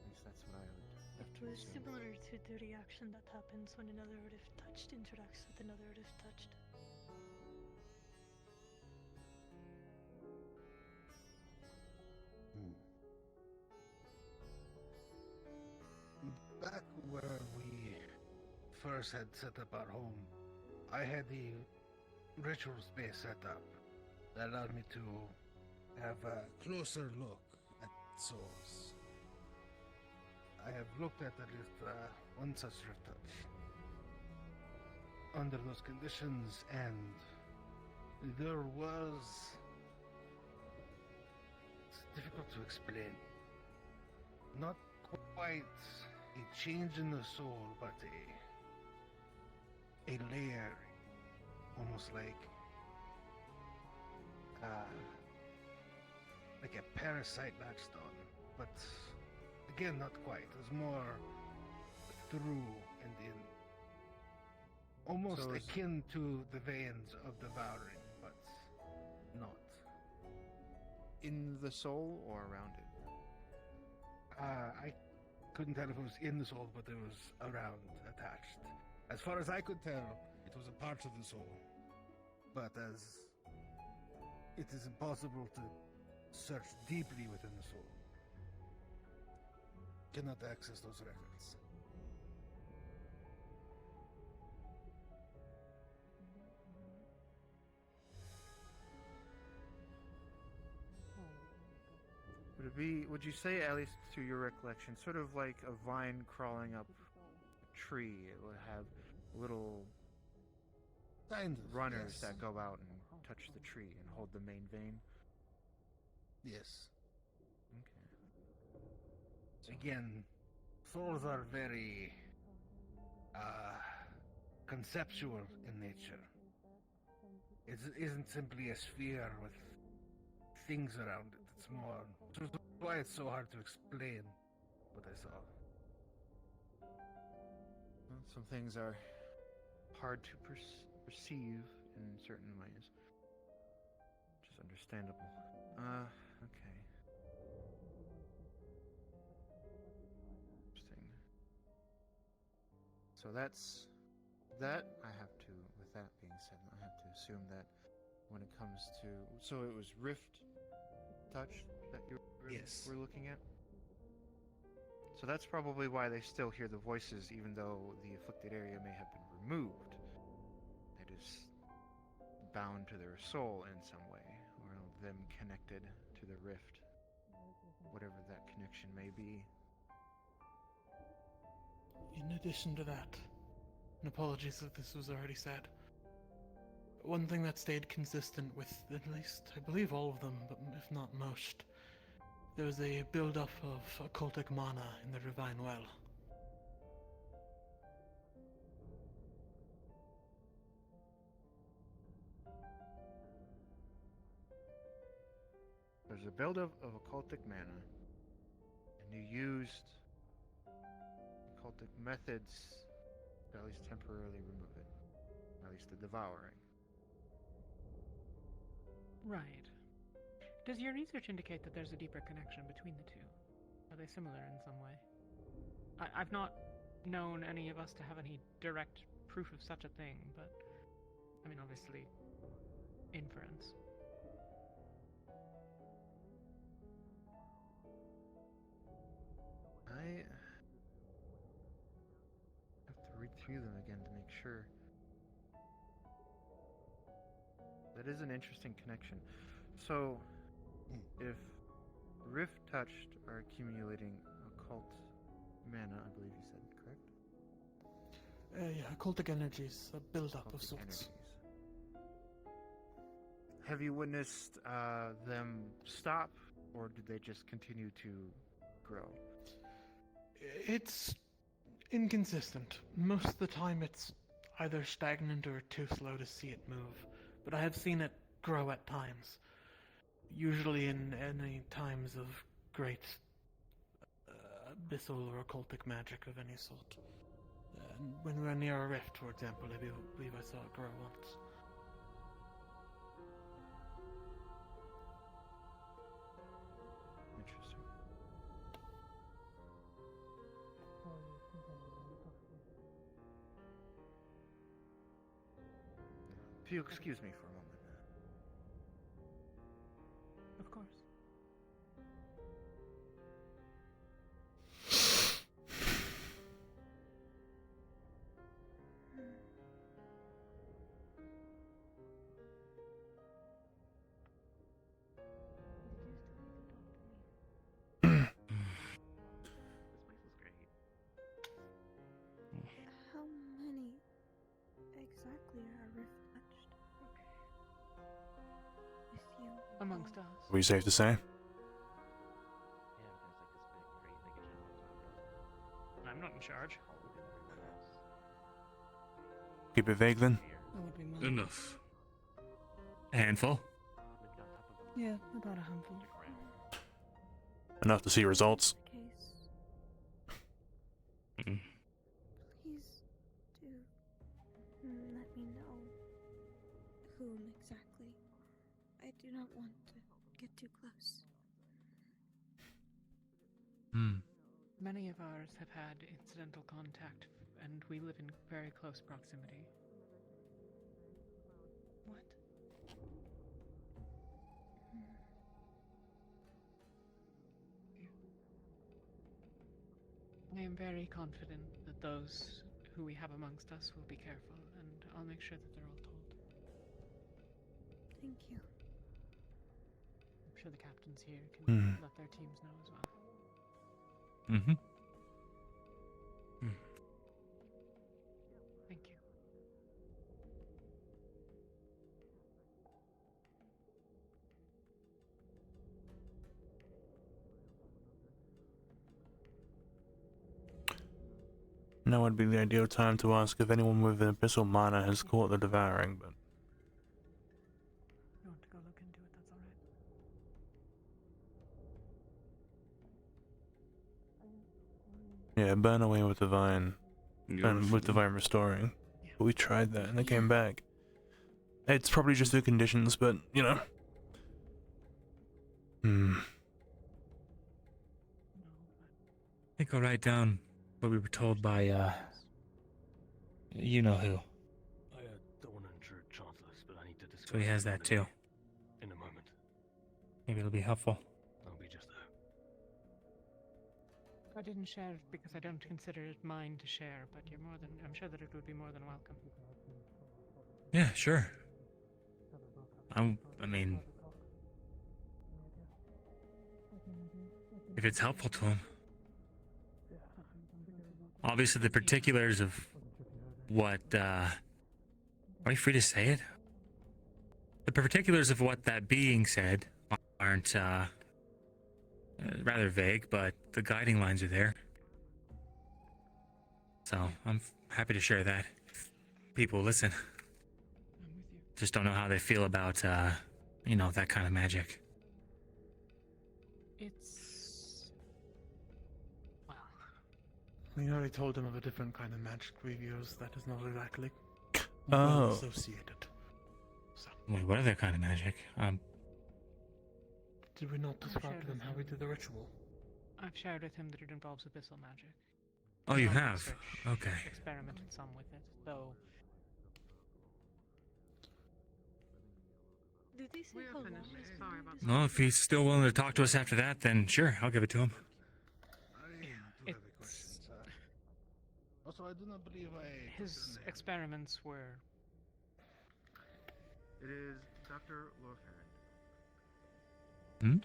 At least that's what I would. It was similar to the reaction that happens when another rift touched interacts with another rift touched. Back where we first had set up our home, I had the ritual space set up that allowed me to have a closer look at souls. I have looked at at least one such rift touch under those conditions, and there was. It's difficult to explain. Not quite a change in the soul, but a layer, almost like a parasite latched on, but again, not quite. It was more through and in, almost So is- akin to the veins of devouring, but not. In the soul or around it? I couldn't tell if it was in the soul, but it was around, attached. As far as I could tell, it was a part of the soul. But as it is impossible to search deeply within the soul, cannot access those records. Would you say, at least to your recollection, sort of like a vine crawling up a tree? It would have little kind of, runners yes. that go out and touch the tree and hold the main vein? Yes. Okay. Again, souls are very conceptual in nature. It isn't simply a sphere with things around it. It's more. That's why it's so hard to explain what I saw. Well, some things are hard to perceive in certain ways. Which is understandable. Okay. Interesting. So that's that. I have to, with that being said, I have to assume that when it comes to, so it was Rift Touch that you Yes. were looking at? So that's probably why they still hear the voices, even though the afflicted area may have been removed. It is bound to their soul in some way, or them connected to the rift, whatever that connection may be. In addition to that, and apologies if this was already said, one thing that stayed consistent with at least, I believe, all of them, but if not most, there was a build-up of occultic mana in the Divine Well. There's a buildup of occultic mana, and you used occultic methods to at least temporarily remove it, at least the devouring. Right. Does your research indicate that there's a deeper connection between the two? Are they similar in some way? I've not known any of us to have any direct proof of such a thing, but I mean, obviously, inference. I have to read through them again to make sure. That is an interesting connection. So, if Rift Touched are accumulating occult mana, I believe you said, correct? Yeah, occultic energies, a build-up of Occultic sorts. energies. Have you witnessed them stop, or did they just continue to grow? It's inconsistent. Most of the time it's either stagnant or too slow to see it move, but I have seen it grow at times. Usually in any times of great abyssal or occultic magic of any sort. When we were near a rift, for example, I believe I saw it grow once. Interesting. If you excuse me for a moment. Of course. This place is great. amongst us. Are you safe to say? I'm not in charge. Keep it vague then. That would be mine. Enough. A handful. Yeah, about a handful. Enough to see results. Please do let me know whom exactly. I do not want to get too close. Many of ours have had incidental contact, and we live in very close proximity. What? I am very confident that those who we have amongst us will be careful, and I'll make sure that they're all told. Thank you. I'm sure the captains here can let their teams know as well. Thank you. Now would be the ideal time to ask if anyone with an abyssal mana has caught the devouring, but You want to go look into it, that's alright. yeah, burn away with divine, and with divine restoring. But we tried that and they came back. It's probably just the conditions, but you know. I think I'll write down what we were told by, you know who. I don't want to intrude, Chancellors, but I need to discuss. So he has that too. In a moment. Maybe it'll be helpful. I'll be just there. I didn't share it because I don't consider it mine to share, but I'm sure that it would be more than welcome. Yeah, sure. I mean, if it's helpful to him. Obviously, the particulars of what, are you free to say it? The particulars of what that being said aren't, rather vague, but the guiding lines are there. So, I'm happy to share that. People listen. Just don't know how they feel about, you know, that kind of magic. It's... well... We already told him of a different kind of magic we use that is not exactly Oh. well associated. So. Wait, what other kind of magic? Did we not describe to them how we did the ritual? I've shared with him that it involves abyssal magic. Oh, you I've have? researched, Okay. Experimented some with it, though. Did they say how long this Sorry about Well, if he's still willing to talk to us after that, then sure, I'll give it to him. Also, I do not believe His experiments were... It is Dr. Lorfarin. damaging.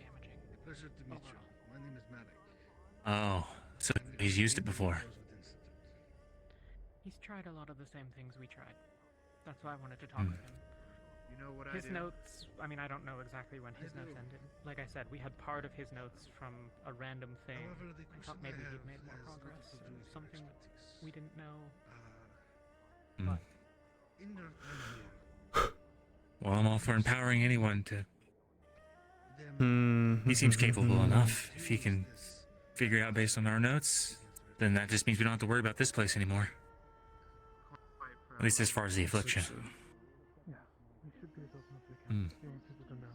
Pleasure to meet you. My name is Matic. Oh, so he's used it before. He's tried a lot of the same things we tried. That's why I wanted to talk with him. You know what His I do? notes, I mean, I don't know exactly when his notes ended. Like I said, we had part of his notes from a random thing. However, the I thought maybe question I he'd made have more has progress nothing to or do with something that we didn't know. Hmm. But In your time here, Well, I'm all for empowering anyone to... Hmm. He seems capable enough. If he can figure out based on our notes, then that just means we don't have to worry about this place anymore. At least as far as the affliction. Yeah, we should be as open as we Hmm. can. The answers to them now.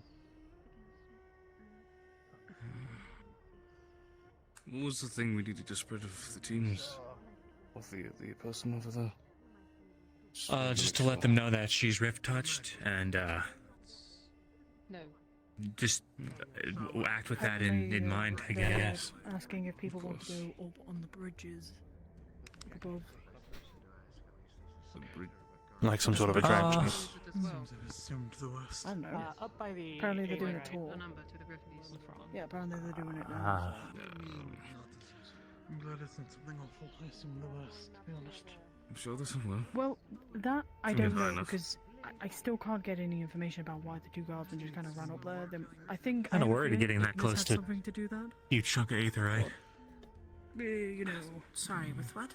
What was the thing we needed to spread of the teams? Of the person over there? Just to let them know that she's rift touched and, No. just act with that in mind, I They're guess. asking if people want to go up on the bridges up above. Like some sort of attraction. Seems they've assumed the worst. I don't know. up by the... Apparently they're doing a right? tour. A number to the Griffins. Yeah, apparently they're doing it now. Ah. I'm glad it's not something awful. I assume the worst, to be honest. I'm sure there's some will. Well, that I Seems don't high know enough. because I still can't get any information about why the two guardsmen just kind of ran up there. I think Kind I of have a worried feeling getting that Ignis close had to something to do that. huge chunk of aether, right? You know, Sorry, with what?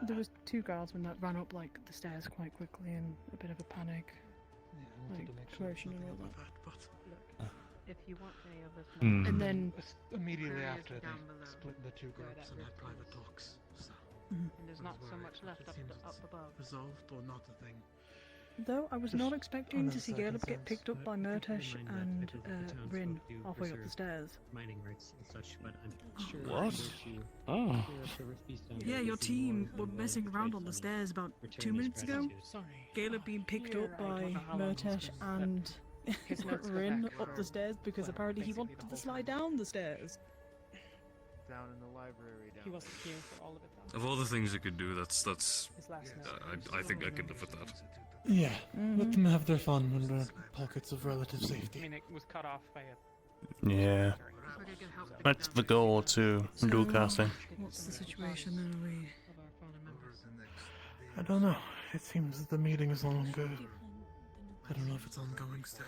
there was two guardsmen that ran up like the stairs quite quickly in a bit of a panic, like commotion and all that. If you want any of this, Hmm. And then Immediately There is after, they down below split the two where groups that and had rift private is. talks. So and there's not that's so where much it left up, seems up it's above. resolved or not a thing. though I was Just not expecting under to see the Caleb get picked up by Murtesh in mind that and I believe the town Rin spoke to halfway up the reserve stairs. mining rights and such, but I'm sure What? if you Oh. clear up the rift beast down Yeah, there, your you'll see more team of were the messing trade around on the fund stairs about return 2 his minutes ago. gratitude. Sorry. Caleb being picked Here, up I don't by know how long it's Murtesh been, but and his notes go Rin back up for, the stairs because well, apparently he basically wanted the to whole slide time. down the stairs. Down in the library. He wasn't here for all of it though. Of all the things you could do, that's His last note. I think I can live with that. Yeah, let them have their fun under pockets of relative I safety. mean, it was cut off by a. Yeah. That's the goal to dual casting. What's the situation then? Are we... I don't know. It seems that the meeting is no longer. I don't know if it's ongoing still.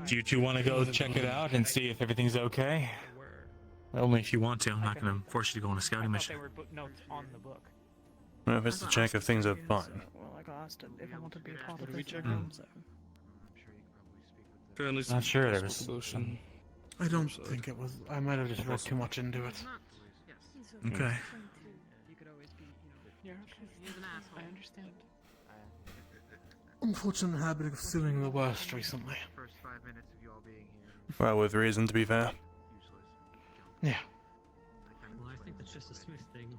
Do you two want to go check it out and see if everything's okay? Only if you want to. I'm not going to force you to go on a I scouting thought mission. they were notes on the book. Well, if it's to check if things are fine. Well, I got asked if I wanted to be a part What of are we this. checking? So. Apparently, Not sure. There was some. I don't think it was. I might have just read too much into it. Okay. You could always be, you know. He's an asshole. I understand. Unfortunate habit of assuming the worst recently. First 5 minutes of you all being here. Well, with reason, to be fair. Yeah. Well, I think that's just a Smith thing.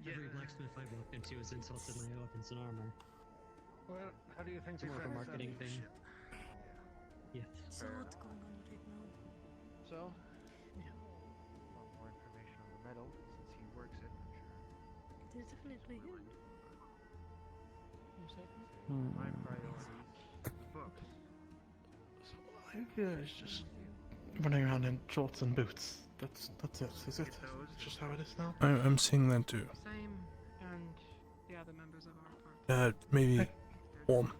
Every blacksmith I walked into has insulted my weapons and armor. Well, how do you think It's more of a marketing thing. Yeah. So what's going on right now? So, yeah. A lot more information on the metal since he works it, I'm sure. There's definitely. My priorities, books. I think it's just running around in shorts and boots. That's it, is it? It's just how it is now? I'm seeing that too. Same, and the other members of our party. Maybe warm.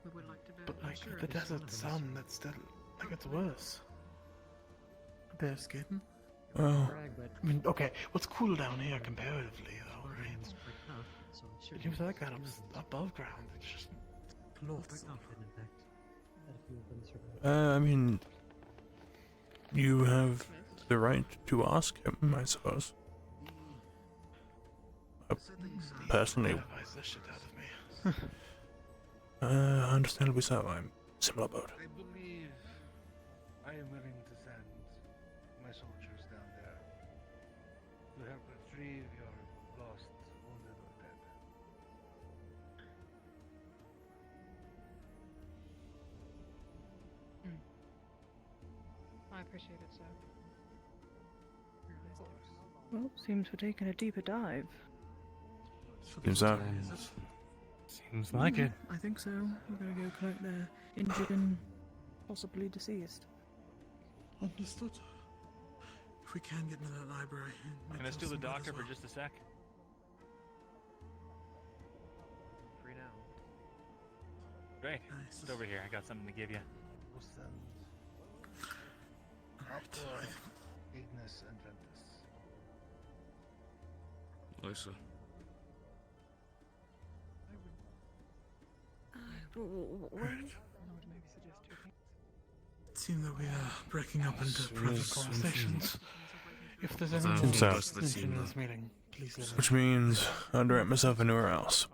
We would like to be. But like the desert sun, that's still like it's worse. Bare skin. Well, I mean, okay, what's cool down here comparatively though? I mean, it seems like that above ground. It's just close. I mean, you have the right to ask him, I suppose. Personally, Terrifies the shit out of me. understandably so. I'm similar boat. I believe I am willing to send my soldiers down there to help retrieve your lost, wounded, or dead. I appreciate it, sir. Well, seems we're taking a deeper dive. Seems so. Seems like it. I think so. We're gonna go collect their injured and possibly deceased. Understood. If we can get into that library. Can I steal the doctor for just a sec? Free now. Great. It's over here. I got something to give you. We'll send Otto, Ignis, and Ventus. Lisa. It seems that we are breaking up into private conversations. If there's any more Seems so. mention in this meeting, please let me Which means I'll direct myself anywhere else.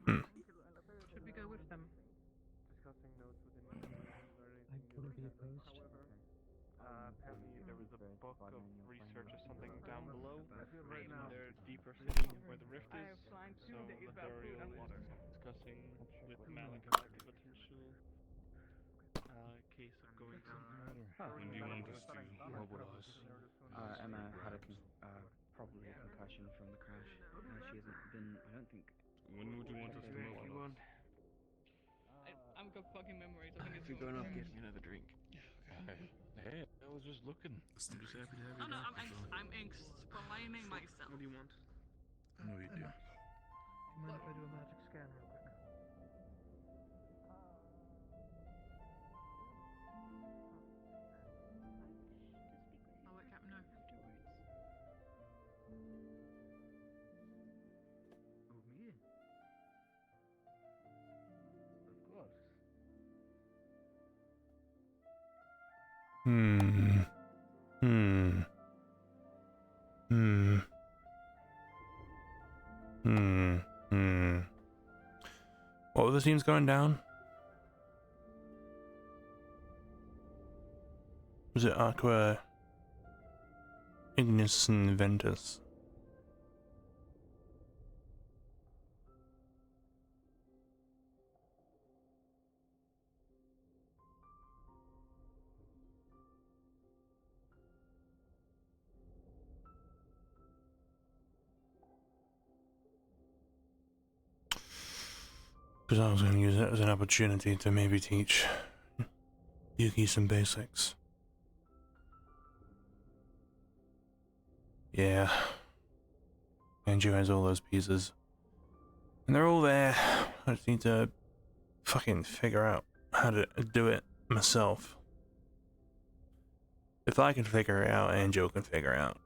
Should we go with them? Discussing notes within I wouldn't be opposed. Apparently there was a book of research or something down below in their deeper city where the rift is. So Lothario was discussing with Malik about the potential case of going to. When do you want us to mobilize? Emma had probably a concussion from the crash. She hasn't been, I don't think. When would you want us to mobilize? I'm got fucking memories. I think it's. If you're going off, get another drink. Hey, I was just looking. I'm just happy to have you back. I'm exclaiming myself. What do you want? No, you do. Do you mind if I do a magic scan real quick? I'll let Captain know. Oh, me? Of course. Hmm. Hmm. Hmm. Hmm. Hmm. What were the teams going down? Was it Aqua, Ignis, and Ventus? Because I was going to use it as an opportunity to maybe teach Yuki some basics. Yeah. Anju has all those pieces. And they're all there. I just need to fucking figure out how to do it myself. If I can figure it out, Anju can figure it out.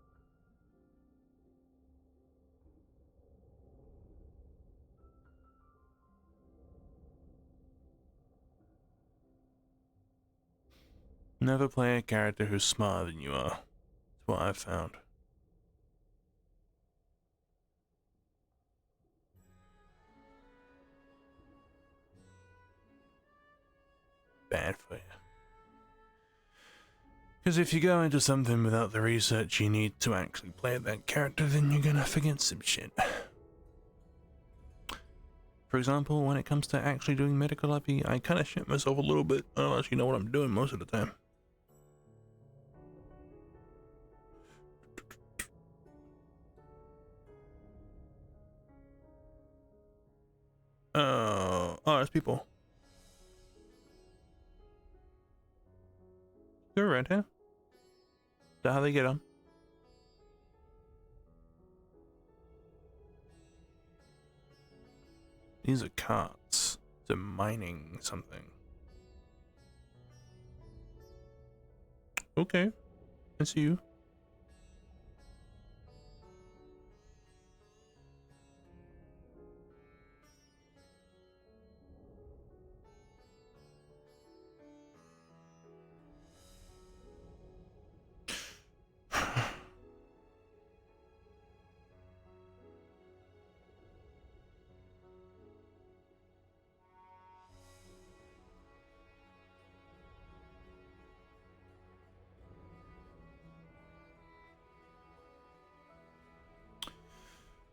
Never play a character who's smarter than you are. That's what I've found. Bad for you. Because if you go into something without the research you need to actually play that character, then you're gonna forget some shit. For example, when it comes to actually doing medical IP, I kind of shit myself a little bit. I don't actually know what I'm doing most of the time. Oh, there's people. They're red hair. Is that how they get on? These are carts. They're mining something. Okay. I see you.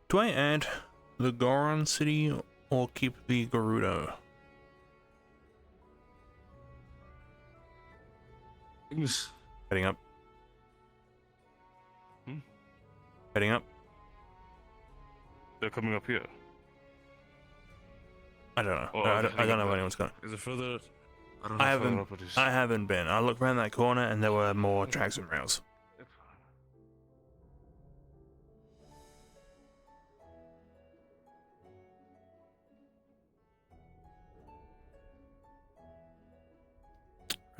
Do I add the Goron city or keep the Gerudo? Heading up. Heading up. They're coming up here. I don't know. Oh, I don't know if anyone's gone. Is it further? I don't know I how far haven't. up it is. I haven't been. I looked around that corner and there were more tracks and rails.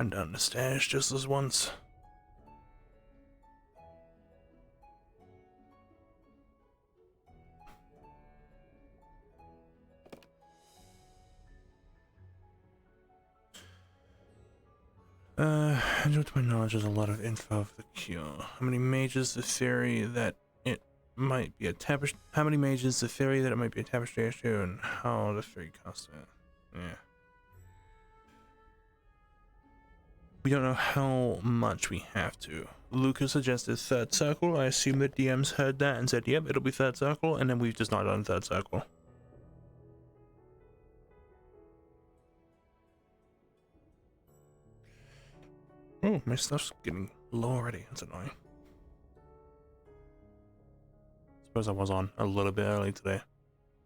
And down the stairs just as once. And to my knowledge, there's a lot of info for the cure. How many mages the theory that it might be a tapestry? How many mages the theory that it might be a tapestry issue, and how the theory costs it? Yeah. We don't know how much we have to. Lucas suggested third circle. I assume that DMs heard that and said, "Yep, it'll be third circle," and then we've just not done third circle. Oh, my stuff's getting low already. That's annoying. Suppose I was on a little bit early today.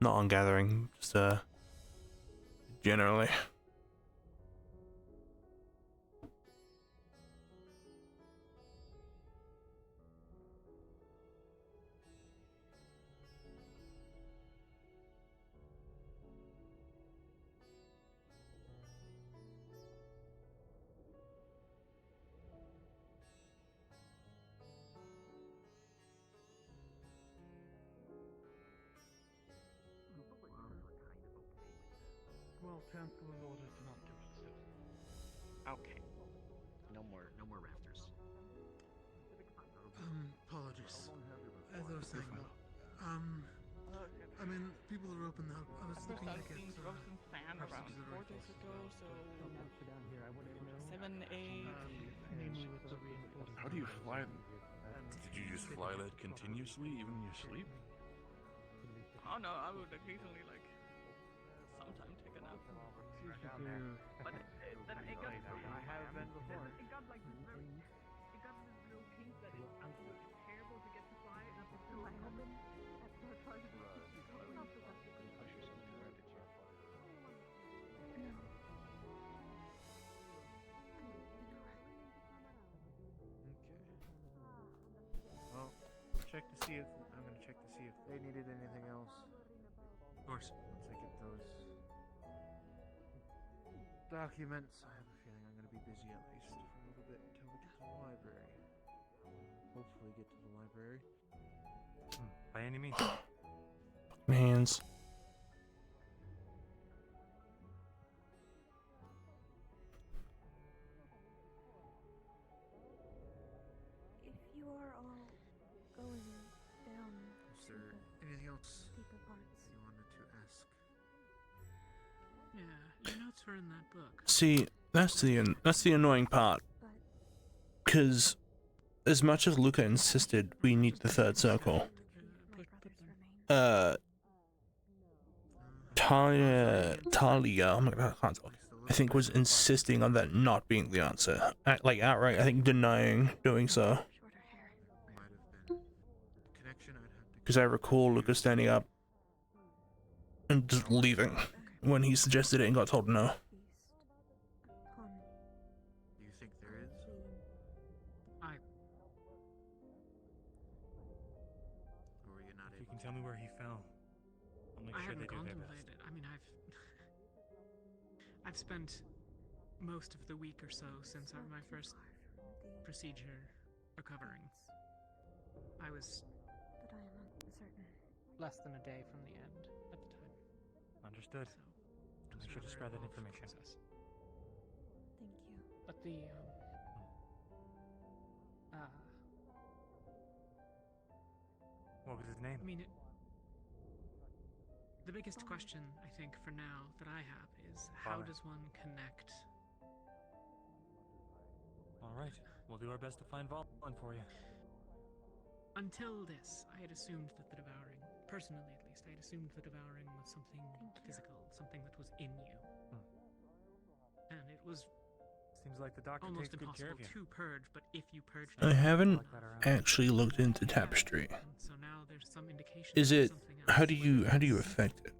Not on gathering, just generally. Council has ordered to not do it, so. Okay. No more rafters. Apologies. As I was saying, I mean, people are open now. I was looking to get frozen fan around 4 days ago, so 7, 8. mainly with the reinforcements. How do you fly them? Did you just fly that continuously, even in your sleep? Oh no, I would occasionally sometime take a nap. But then it got. I have been before. It got this little kink that it was terrible to get to fly. So I have been Well, check to see if I'm gonna check to see if they needed anything else. Of course. Once I get those documents, I have a feeling I'm gonna be busy at least for a little bit until we get to the library. Hopefully, get to the library. By any means. Hands. If you are all going down Is to there the anything else deeper parts, you wanted to ask? Yeah, your notes were in that book. See, that's the annoying part. Because as much as Luca insisted we need the third circle, Talia, oh my God, I can't talk. I think was insisting on that not being the answer. Like outright, I think denying doing so. Because I recall Luca standing up and just leaving when he suggested it and got told no. Do you think there is? Or were you not If you can tell me where he fell, I'll make I sure they haven't do their best. contemplated. I mean, I've spent most of the week or so since my first procedure recovering. I was but I am uncertain. less than a day from the end at the time. Understood. I'll make sure to spread that information. Thank you. But the What was his name? I mean, the biggest question I think for now that I have is how Father. does one connect? All right, we'll do our best to find Valen for you. Until this, I had assumed that the devouring, personally at least, I had assumed the devouring was something physical, something that was in you. And it was Seems like the doctor almost takes good care impossible of you. to purge, but if you purged I it, haven't actually looked into tapestry. so now there's some indication Is that it? something How do you affect it?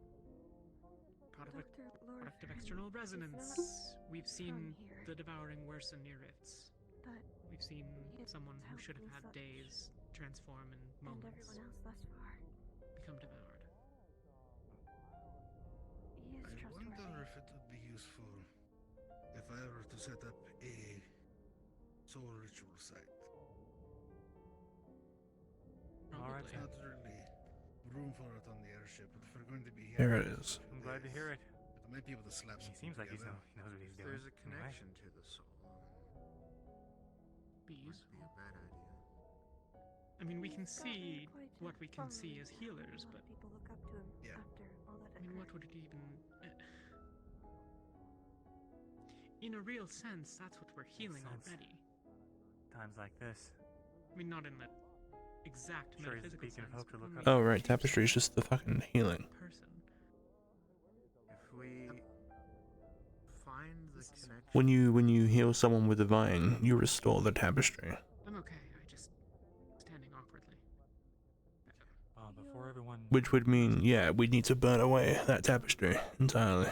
product of external resonance. We've seen the devouring worsen near rifts. We've seen someone who should have had days transform in And moments everyone else thus far. become devoured. He is I trustworthy. wonder if it would be useful if I were to set up a soul ritual site. All right, There's not really room for it on the airship, but if we're going to be here, There it is. I'm glad to hear it. I might be able to slap He something seems like he together. knows what he's doing. There's a Anyway. connection to the soul. Be Wouldn't useful. be a bad idea. I mean, we can see what we can see as healers, but People look up to him after all that I mean, what would it even? In a real sense, that's what we're healing sense. already. Times like this. I mean, not in that exact Sure, he's a metaphysical beacon of sense. hope to but look when up we Oh right, tapestry is just the fucking healing. person. If we find the connection, When you heal someone with divine, you restore the tapestry. I'm okay. I just standing awkwardly. Before everyone. Which would mean, yeah, we need to burn away that tapestry entirely.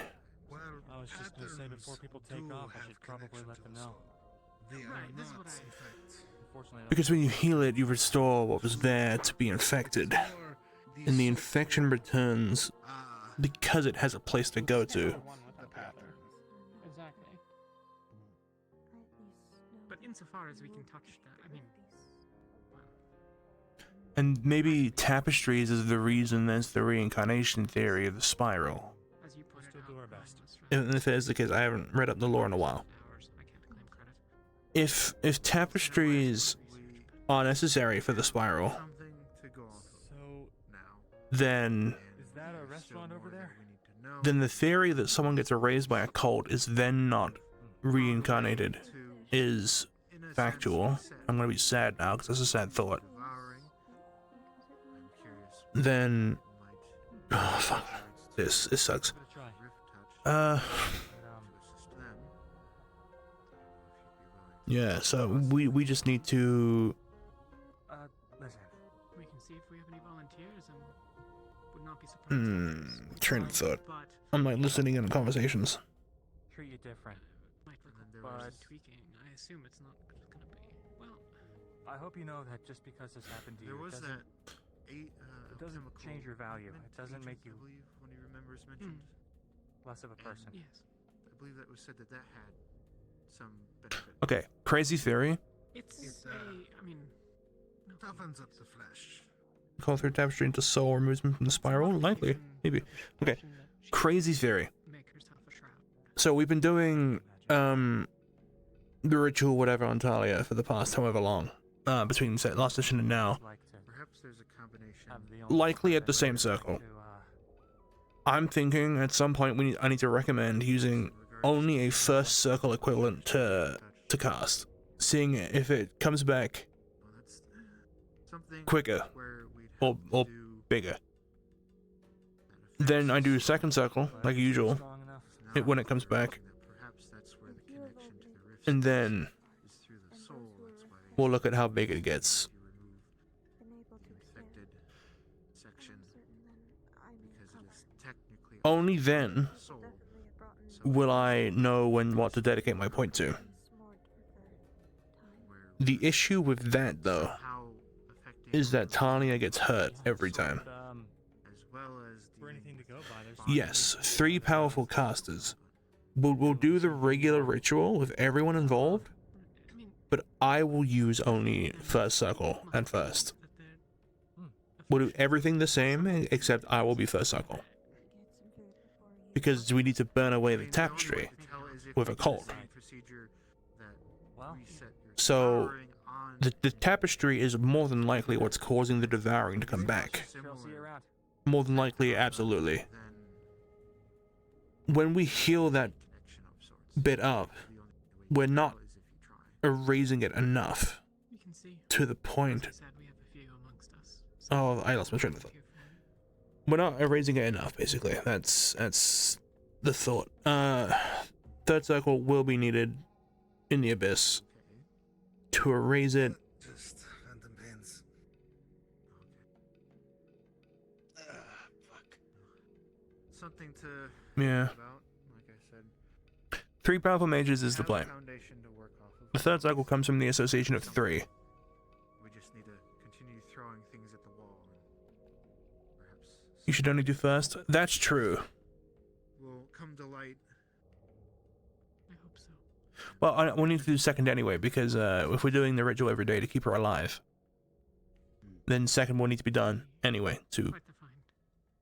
Well, I was just gonna say before people take off, I should probably let them know. They are Right, this is not, what I- in fact. Unfortunately, Because when you heal it, you restore what was there to be infected. And the infection returns because it has a place to go to. Exactly. But insofar as we can touch that, I mean, And maybe tapestries is the reason there's the reincarnation theory of the spiral. as you pointed do our out, best. if it is the case, I haven't read up the lore in a while. If tapestries are necessary for the spiral, then Is that a restaurant over there? the theory that someone gets erased by a cult is then not reincarnated is factual. I'm gonna be sad now because that's a sad thought. Then, oh fuck, this sucks. Yeah. So we just need to. Listen. We can see if we have any volunteers and would not be surprised. Train of thought. I'm like listening in conversations. Treat you different. Might require tweaking. I assume it's not gonna be. Well, I hope you know that just because this happened to you, it doesn't change your value. It doesn't make you when he remembers mentioned. less of a person. Yes. I believe that was said that had some benefit. Okay, crazy theory. It's I mean, toughens up the flesh. Call through tapestry into soul, removes him from the spiral. Likely, maybe. Okay, crazy theory. So we've been doing the ritual, whatever, on Talia for the past however long, between last session and now. Perhaps there's a combination. Likely at the same circle. I'm thinking at some point I need to recommend using only a first circle equivalent to cast, seeing if it comes back quicker or bigger. Then I do second circle like usual when it comes back, and then we'll look at how big it gets. Only then will I know what to dedicate my point to. The issue with that, though, is that Talia gets hurt every time. Yes, 3 powerful casters will do the regular ritual with everyone involved, but I will use only first circle and first. We'll do everything the same, except I will be first circle. Because we need to burn away the tapestry with a cult. So, the tapestry is more than likely what's causing the devouring to come back. More than likely, absolutely. When we heal that bit up, we're not erasing it enough to the point. Oh, I lost my train of thought. We're not erasing it enough, basically. That's the thought. Third circle will be needed in the abyss to erase it. Just phantom pains. Fuck. Something to Yeah. think about, like I said. 3 powerful mages is the play. Foundation to work off of. The third cycle comes from the association of 3. We just need to continue throwing things at the wall, and perhaps You should only do first. That's true. will come to light. I hope so. Well, we'll need to do second anyway, because if we're doing the ritual every day to keep her alive, then second will need to be done anyway to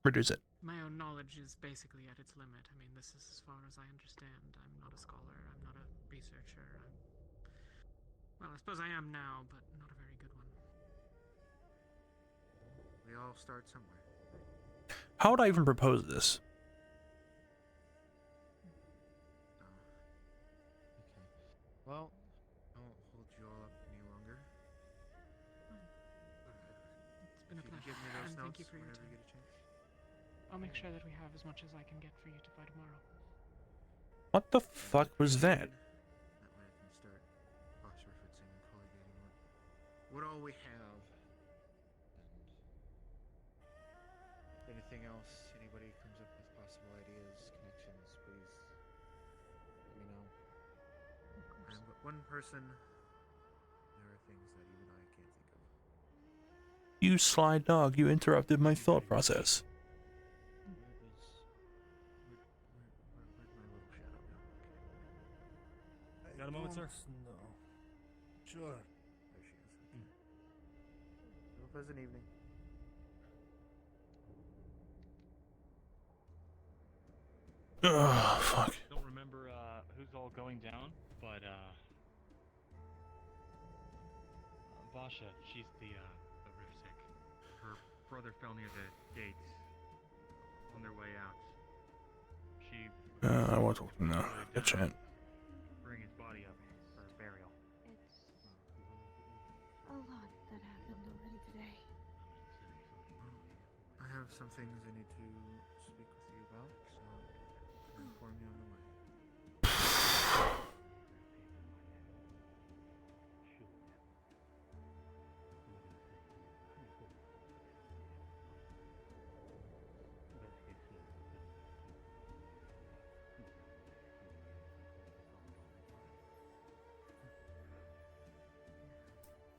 reduce it. My own knowledge is basically at its limit. I mean, this is as far as I understand. I'm not a scholar. I'm not a researcher. Well, I suppose I am now, but not a very good one. We all start somewhere. How would I even propose this? Well, I won't hold you all up any longer. It's been a If you pleasure, give me those and thank you notes for your whenever time. you get a chance. I'll make sure that we have as much as I can get for you to by tomorrow. What the fuck was that? That way I can start cross-referencing and colligating what all we have. And if anything else, anybody comes up with possible ideas, connections, please let me know. I'm but one person. There are things that even I can't think of. You sly dog, you interrupted my thought process. Got a moment, sir? No. Sure. There she is. Have a pleasant evening. Oh, fuck. Don't remember who's all going down, but Vasha, she's the horrific. Her brother fell near the gate on their way out. She I won't talk to him now. Good chat. bring his body up for burial. It's a lot that happened already today. I have some things I need to speak with you about, so I'll inform you on the way.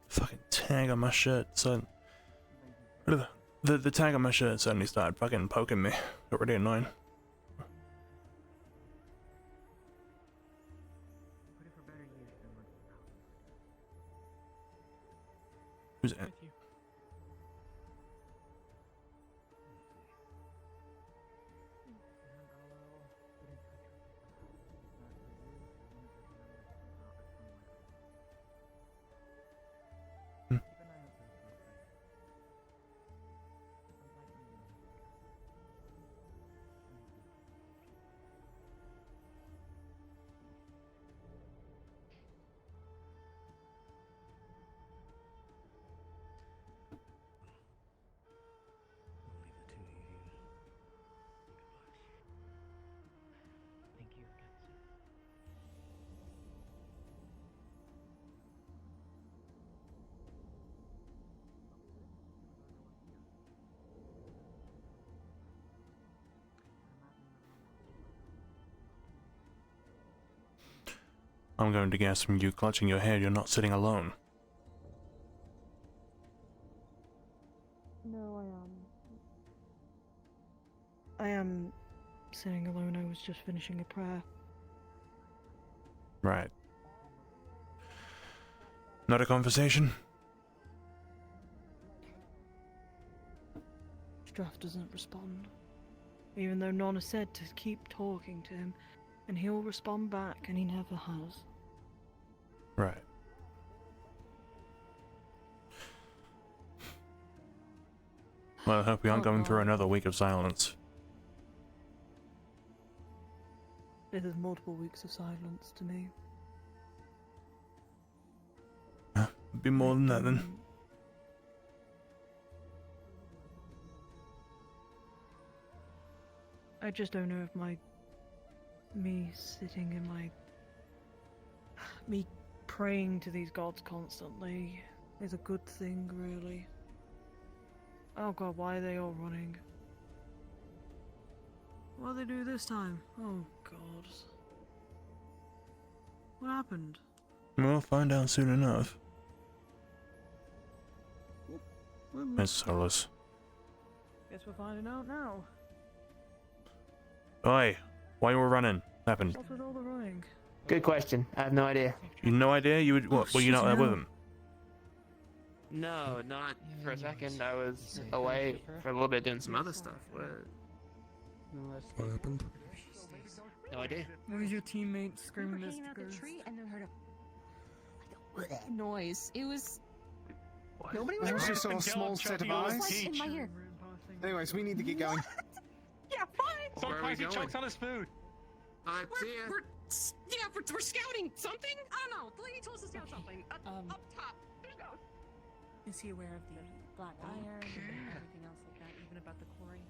Fucking tag on my shirt, son. The tag on my shirt suddenly started fucking poking me. Got really annoying. Put it for better use than what's about. Who's it? Thank you again, sir. I'm going to guess from you clutching your hair, you're not sitting alone. No, I am sitting alone. I was just finishing a prayer. Right. Not a conversation? Straff doesn't respond. Even though Nonna said to keep talking to him, and he'll respond back, and he never has. Right. Well, I hope we aren't going through another week of silence. It is multiple weeks of silence to me. Be more than that then. I just don't know if me sitting in me praying to these gods constantly is a good thing, really. Oh god, why are they all running? What did they do this time? Oh god. What happened? We'll find out soon enough. It's Solus. Guess we're finding out now. Oi, why you were running? What happened? What's with all the running? Good question. I have no idea. You no idea? You would what? Were you not there with him? No, not for a second. I was away for a little bit doing some other stuff. What happened? No idea. What was your teammate screaming We were this hanging out the ghost? tree and then heard a noise. It was. Nobody I was. also saw a small set of It was eyes. like in my ear. Anyways, we need to get going. Yeah, fine. Sometimes he chokes on his food. We're scouting something. I don't know. The lady told us to scout something up top. There's ghosts. Is he aware of the black iron and everything else like that, even about the quarry?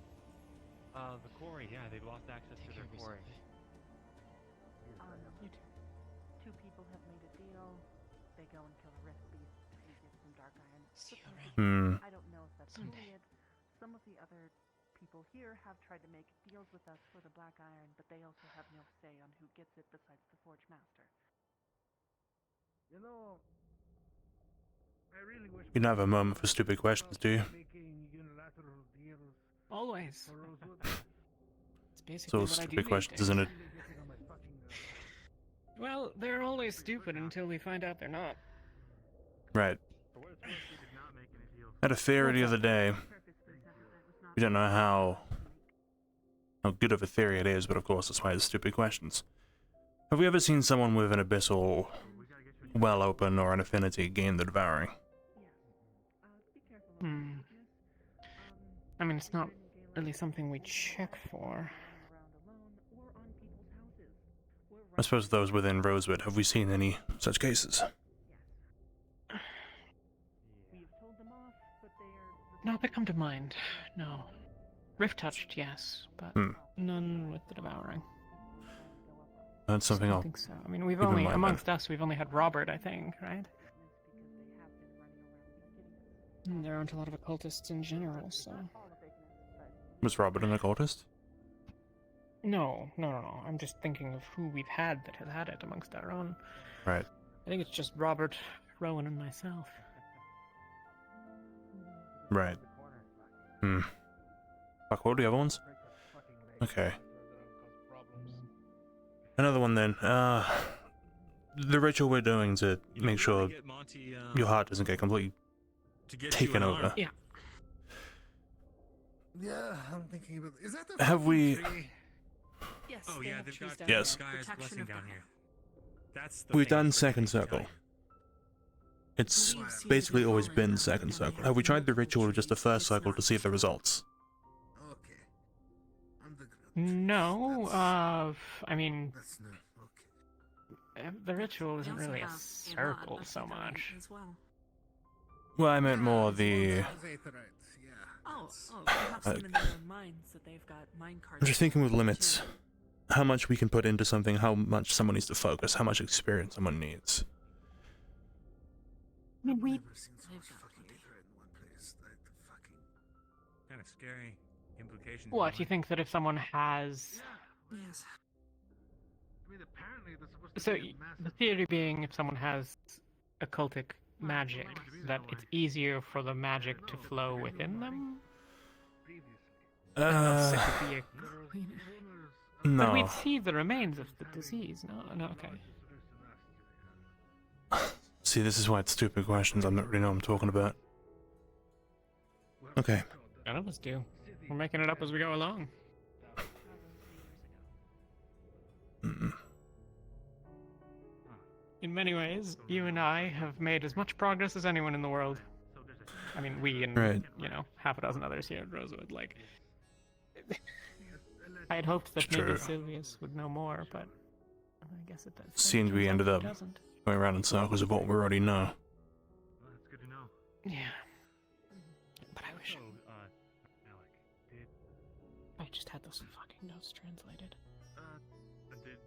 The quarry, yeah, they lost access to their quarry. Two people have made a deal. They go and kill a rift beast to get some dark iron. I don't know if that's fully it. Some of the other people here have tried to make deals with us for the black iron, but they also have no say on who gets it besides the Forge Master. You know, I really wish You don't have a moment for stupid questions, do you? making unilateral deals Always. for Rosewood. It's It's basically all what I do stupid these questions, days. isn't it? Well, they're always stupid until we find out they're not. Right. I had a theory the other day. We don't know how how good of a theory it is, but of course that's why it's stupid questions. Have we ever seen someone with an abyssal well open or an affinity gain the devouring? I mean, it's not really something we check for. I suppose those within Rosewood, have we seen any such cases? Not that come to mind, no. Rift touched, yes, but none with the devouring. That's something I I'll don't think so. I mean, we've keep in only, mind amongst us, we've only had Robert, I think, right? And there aren't a lot of occultists in general, so... Was Robert an occultist? No. I'm just thinking of who we've had that has had it amongst our own. Right. I think it's just Robert, Rowan, and myself. Right. Fuck, what are the other ones? Okay. Another one then. The ritual we're doing to make sure your heart doesn't get completely taken over. Yeah. Yeah, I'm thinking about. Is that the Have we? Yes. Oh yeah, they've got Yes. Gaia's blessing down here. That's the We've thing done that's second freaking circle. It's basically always been second circle. Have we tried the ritual of just the first circle to see the results? No, I mean... The ritual isn't really a circle so much. Well, I meant more the... Perhaps even in their own minds that they've got mind cards. I'm just thinking with limits. How much we can put into something, how much someone needs to focus, how much experience someone needs. I mean, we... Kind of scary implications. What, you think that if someone has... Yes. So, the theory being if someone has occultic magic, that it's easier for the magic to flow within them? No. But we'd see the remains of the disease, no, okay. See, this is why it's stupid questions. I don't really know what I'm talking about. Okay. None of us do. We're making it up as we go along. In many ways, you and I have made as much progress as anyone in the world. I mean, we and, you know, half a dozen others here at Rosewood, like... I had hoped that maybe Sylvius would know more, but I guess it does. Seemed we ended up going around in circles of what we already know. Well, that's good to know. Yeah. But I wish... I just had those fucking notes translated. Did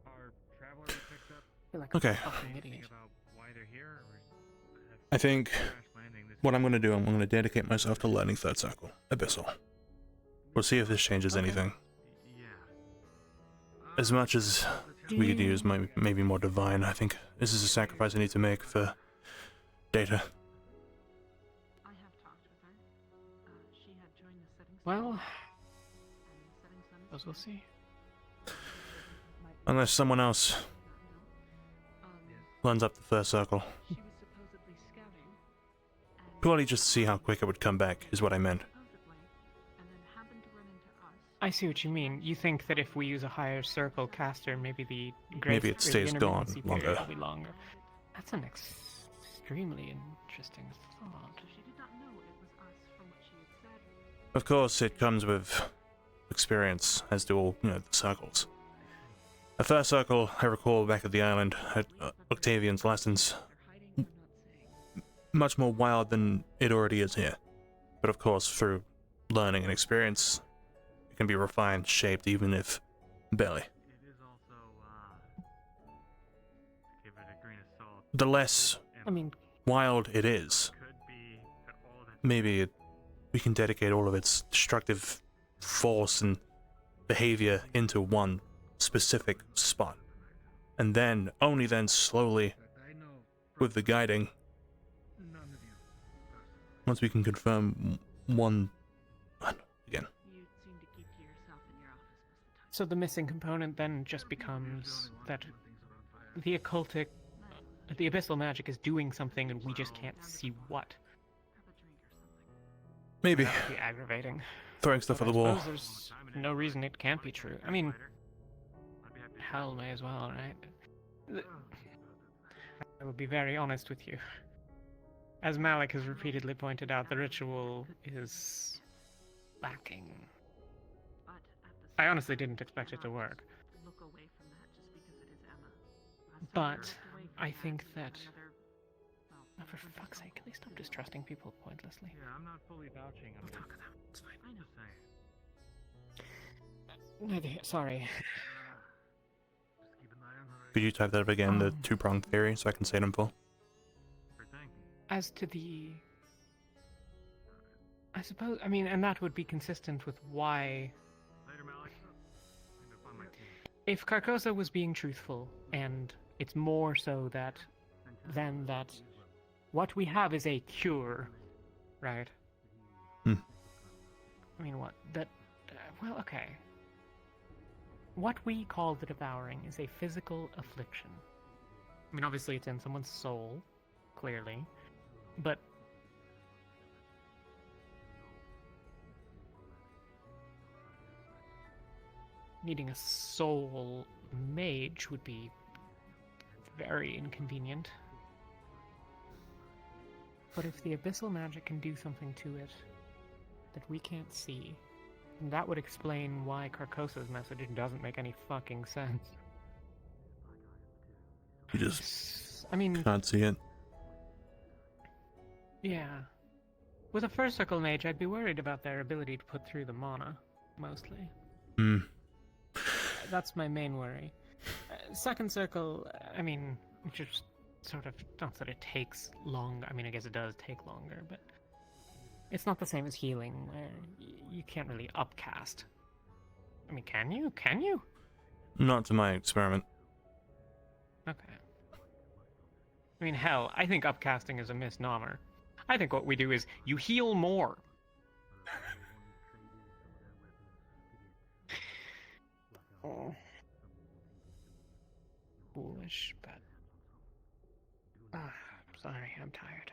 our traveler we picked up... Like Okay. About why they're here, or I think what I'm going to do, I'm going to dedicate myself to learning third circle, Abyssal. We'll see if this changes anything. As much as we could use maybe more divine, I think this is a sacrifice I need to make for data. Well, as we'll see. Unless someone else runs up the first circle. Purely just to see how quick it would come back, is what I meant. I see what you mean. You think that if we use a higher circle caster, maybe the grace, Maybe it stays gone intermittency longer. period will be longer. That's an extremely interesting thought. Of course, it comes with experience, as do all, the circles. The first circle, I recall back at the island, at Octavian's lessons, much more wild than it already is here. But of course, through learning and experience, it can be refined, shaped, even if barely. The less wild it is, maybe we can dedicate all of its destructive force and behavior into one specific spot. And then, only then, slowly, with the guiding, once we can confirm one again. So the missing component then just becomes that the occultic, the abyssal magic is doing something and we just can't see what. Maybe. That would be aggravating. Throwing stuff But at the I wall. suppose there's no reason it can't be true. I mean, hell may as well, right? I will be very honest with you. As Malik has repeatedly pointed out, the ritual is lacking. I honestly didn't expect it to work. But I think that... Oh, for fuck's sake, at least stop distrusting people pointlessly. Yeah, I'm not fully vouching. We'll talk about it. It's fine. Sorry. Could you type that up again, the two-pronged theory, so I can say it in full? As to the... I suppose, I mean, and that would be consistent with why... If Carcosa was being truthful, and it's more so that... than that... What we have is a cure, right? I mean, what? That... well, okay. What we call the devouring is a physical affliction. I mean, obviously it's in someone's soul, clearly, but... needing a soul mage would be very inconvenient. But if the abyssal magic can do something to it that we can't see, that would explain why Carcosa's message doesn't make any fucking sense. You just I mean, can't see it. Yeah. With a first circle mage, I'd be worried about their ability to put through the mana, mostly. That's my main worry. Second circle, I mean, just sort of, not that it takes long, I mean, I guess it does take longer, but it's not the same as healing, where you can't really upcast. I mean, can you? Can you? Not to my experiment. Okay. I mean, hell, I think upcasting is a misnomer. I think what we do is, you heal more. Oh. Foolish, but... sorry, I'm tired.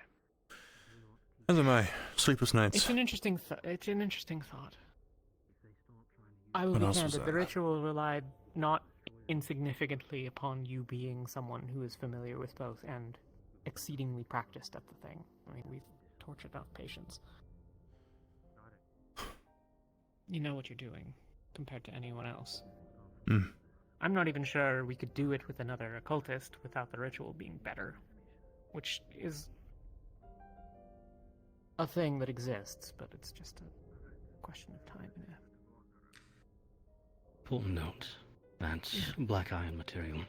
As am I. Sleepless nights. It's an interesting thought. I will What be else was candid. there? The ritual relied not insignificantly upon you being someone who is familiar with both and exceedingly practiced at the thing. I mean, we've tortured enough patients. You know what you're doing, compared to anyone else. I'm not even sure we could do it with another occultist without the ritual being better. Which is a thing that exists, but it's just a question of time. Yeah. Important note, that's black iron material.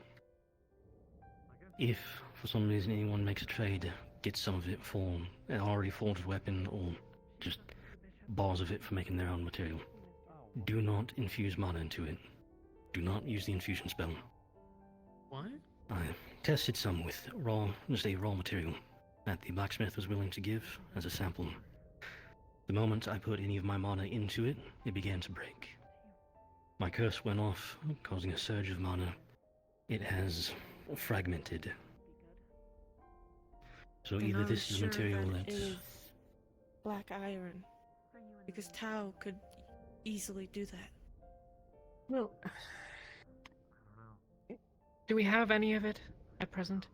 If, for some reason, anyone makes a trade, gets some of it for an already forged weapon, or just bars of it for making their own material, do not infuse mana into it. Do not use the infusion spell. Why? I tested some with just a raw material that the blacksmith was willing to give as a sample. The moment I put any of my mana into it, it began to break. My curse went off, causing a surge of mana. It has fragmented. So Then either I'm this is sure material that that's... it is black iron, because Tao could easily do that. Well, do we have any of it at present?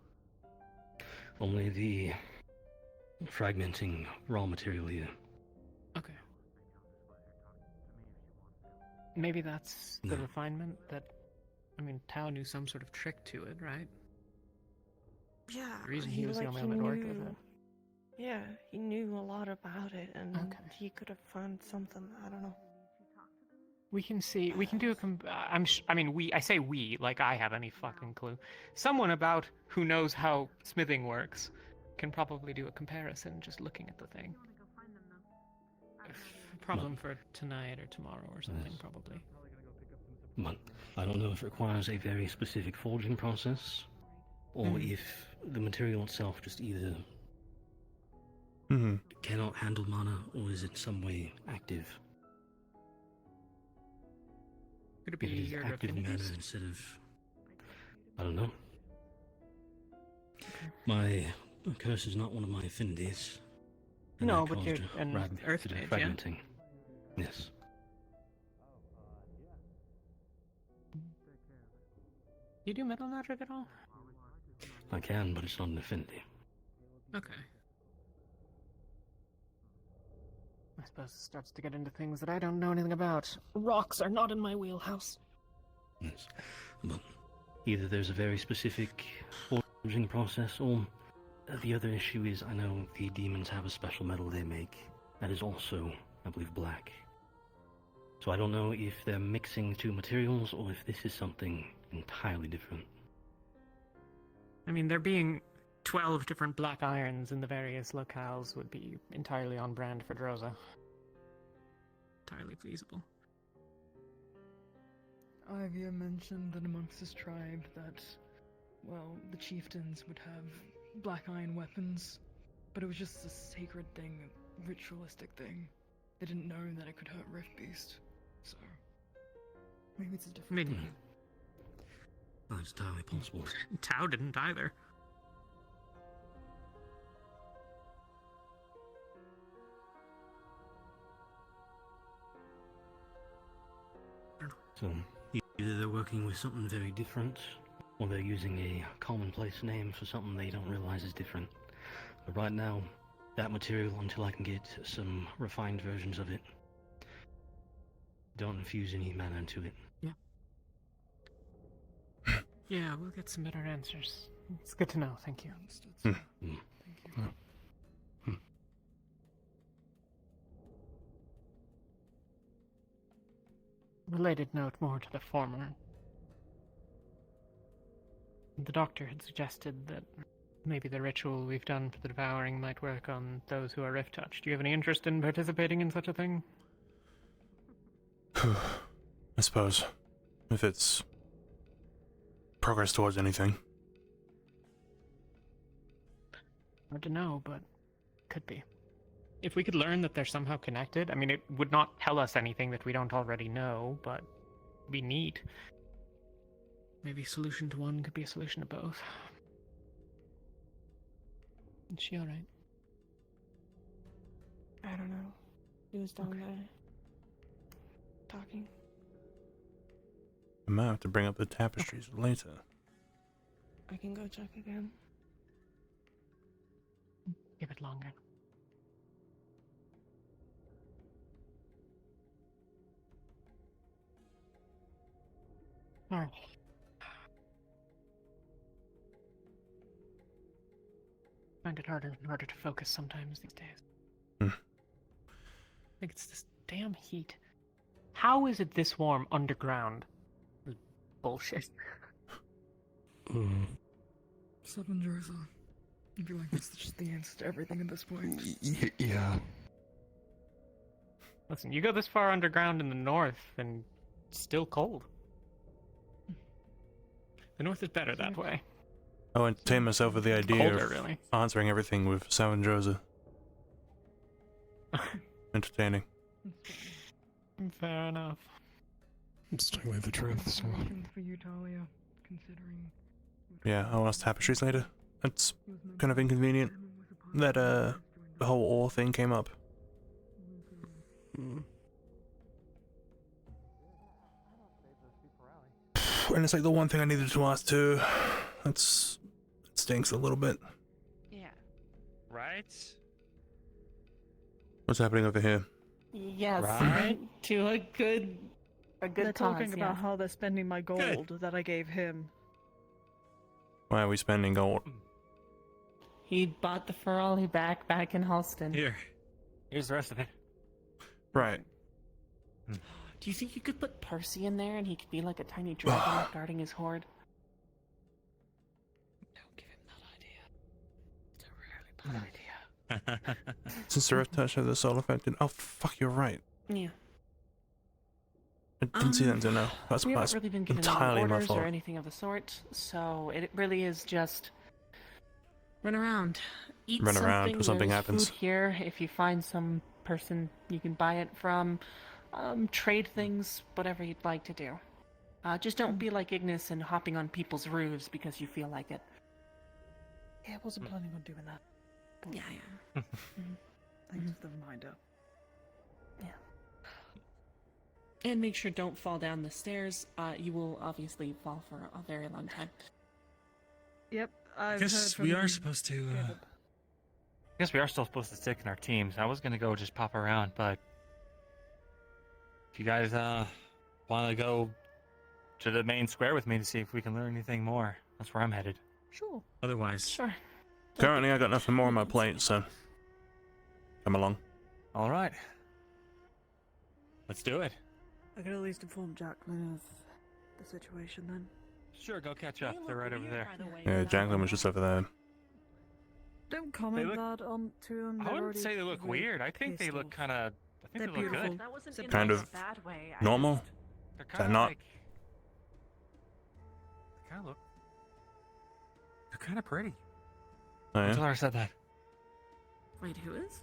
Only the fragmenting raw material here. Okay. Maybe that's the refinement that... I mean, Tao knew some sort of trick to it, right? Yeah, The reason he was the only one that worked with it. Yeah, he knew a lot about it, and he could have found something. I don't know. We can see. We can do a. I mean, we. I say we, like I have any fucking clue. Someone about who knows how smithing works can probably do a comparison just looking at the thing. Problem for tonight or tomorrow or something, probably. But I don't know if it requires a very specific forging process, or if the material itself just either cannot handle mana, or is it some way active. Could it be If it is your active mana affinities? instead of... I don't know. My curse is not one of my affinities, And No, that but caused you're an earth mage, yeah? fragmenting. Yes. You do metal magic at all? I can, but it's not an affinity. Okay. I suppose it starts to get into things that I don't know anything about. Rocks are not in my wheelhouse. Yes. But either there's a very specific forging process, or the other issue is I know the demons have a special metal they make that is also, I believe, black. So I don't know if they're mixing two materials or if this is something entirely different. I mean, there being 12 different black irons in the various locales would be entirely on brand for Droza. Entirely feasible. Ivia mentioned that amongst his tribe that, well, the chieftains would have black iron weapons, but it was just a sacred thing, a ritualistic thing. They didn't know that it could hurt Rift Beast, so maybe it's a different Maybe. thing. Oh, it's entirely possible. Tau didn't either. So either they're working with something very different, or they're using a commonplace name for something they don't realize is different. But right now, that material, until I can get some refined versions of it, don't infuse any mana into it. Yeah, we'll get some better answers. It's good to know, thank you. Hmm. Thank you. Related note more to the former. The doctor had suggested that maybe the ritual we've done for the devouring might work on those who are rift touched. Do you have any interest in participating in such a thing? I suppose. If it's progress towards anything. Hard to know, but could be. If we could learn that they're somehow connected, I mean, it would not tell us anything that we don't already know, but it'd be neat. Maybe a solution to one could be a solution to both. Is she alright? I don't know. He was down there talking. I might have to bring up the tapestries later. I can go check again. Give it longer. Alright. Find it harder and harder to focus sometimes these days. I think it's this damn heat. How is it this warm underground? Bullshit. Seven Droza. I feel like that's just the answer to everything at this point. Yeah. Listen, you go this far underground in the north, and it's still cold. The north is better that way. I entertain myself with the idea Colder, of really. answering everything with Savandrosa. Entertaining. Fair enough. It's totally the truth, so. For you, Talia, considering Yeah, I'll ask tapestries later. It's kind of inconvenient that the whole ore thing came up. And it's like the one thing I needed to ask too. It stinks a little bit. Yeah. Right? What's happening over here? Yes, Right? to a good They're talking cause, about yes. how they're spending my gold that I gave him. Why are we spending gold? He bought the Ferrari back in Halston. Here's the rest of it. Right. Do you think you could put Percy in there and he could be like a tiny dragon guarding his hoard? Don't give him that idea. It's a really bad idea. Since the rift touch of the soul affected. Oh fuck, you're right. Yeah. I didn't see that until now. That's, We that's haven't really been given entirely any my orders fault. or anything of the sort, so it really is just run around, eat Run something. around till something There's happens. Food here, if you find some person you can buy it from, trade things, whatever you'd like to do. Just don't be like Ignis and hopping on people's roofs because you feel like it. Yeah, I wasn't planning on doing that. Yeah. Thanks for the reminder. And make sure don't fall down the stairs. You will obviously fall for a very long time. Yep, I I've guess we are supposed to. I guess we are still supposed to stick in our teams. I was gonna go just pop around, but if you guys want to go to the main square with me to see if we can learn anything more, that's where I'm headed. Sure. Otherwise, Sure. Currently, I got nothing more on my plate, so come along. All right. Let's do it. I could at least inform Jacqueline of the situation then. Sure, go catch up. They're right over there. Yeah, Jacqueline was just over there. Don't comment look- that on to them. I wouldn't say they look weird. I think they look kind of. I think They're they look beautiful. good. That wasn't Kind of normal. They're Is kind that of not? like. They kind of look. They're kind of pretty. Oh, yeah? Until I said that. Wait, who is?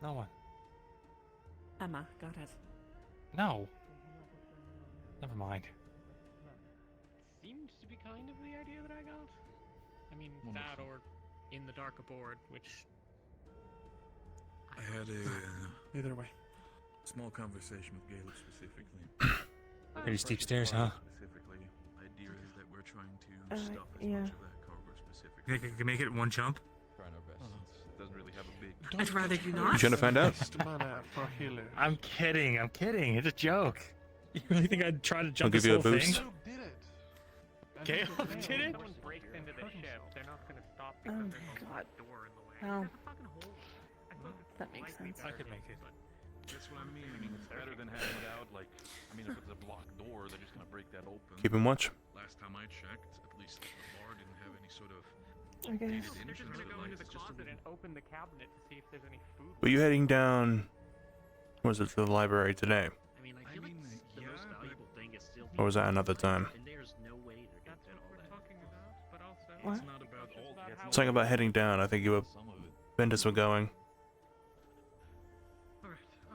No one. Emma, got it. No. Never mind. Seemed to be kind of the idea that I got. I mean, that or in the dark aboard, which. I had a Either way. small conversation with Gaelic specifically. Pretty steep stairs, huh? Specifically, idea is that we're trying to stuff as yeah. much of that cargo specifically. You think I can make it in one jump? Trying our best. It doesn't really have a big. I'd rather you not. You trying to find out? I'm kidding. I'm kidding. It's a joke. You really think I'd try to I'll jump give this you a whole boost. thing? Caleb did it? Someone breaks into the ship, they're not going to stop Oh because my there's a god. door in the way. Oh. That makes sense. I could make it. That's what I mean. I mean, it's better than having it out. Like, I mean, if it's a blocked door, they're just gonna break that open. Keep him watch. Last time I checked, at least the bar didn't have any sort of. I guess. They're just going to go into the closet and open the cabinet to see if there's any food. Were you heading down? Was it to the library today, I mean, I feel like the most valuable thing is still. or was that another time? And there's no way they're gonna get all that. Talking about, but also. What? It's not about all. Something about heading down. I think you were. Bendis were going.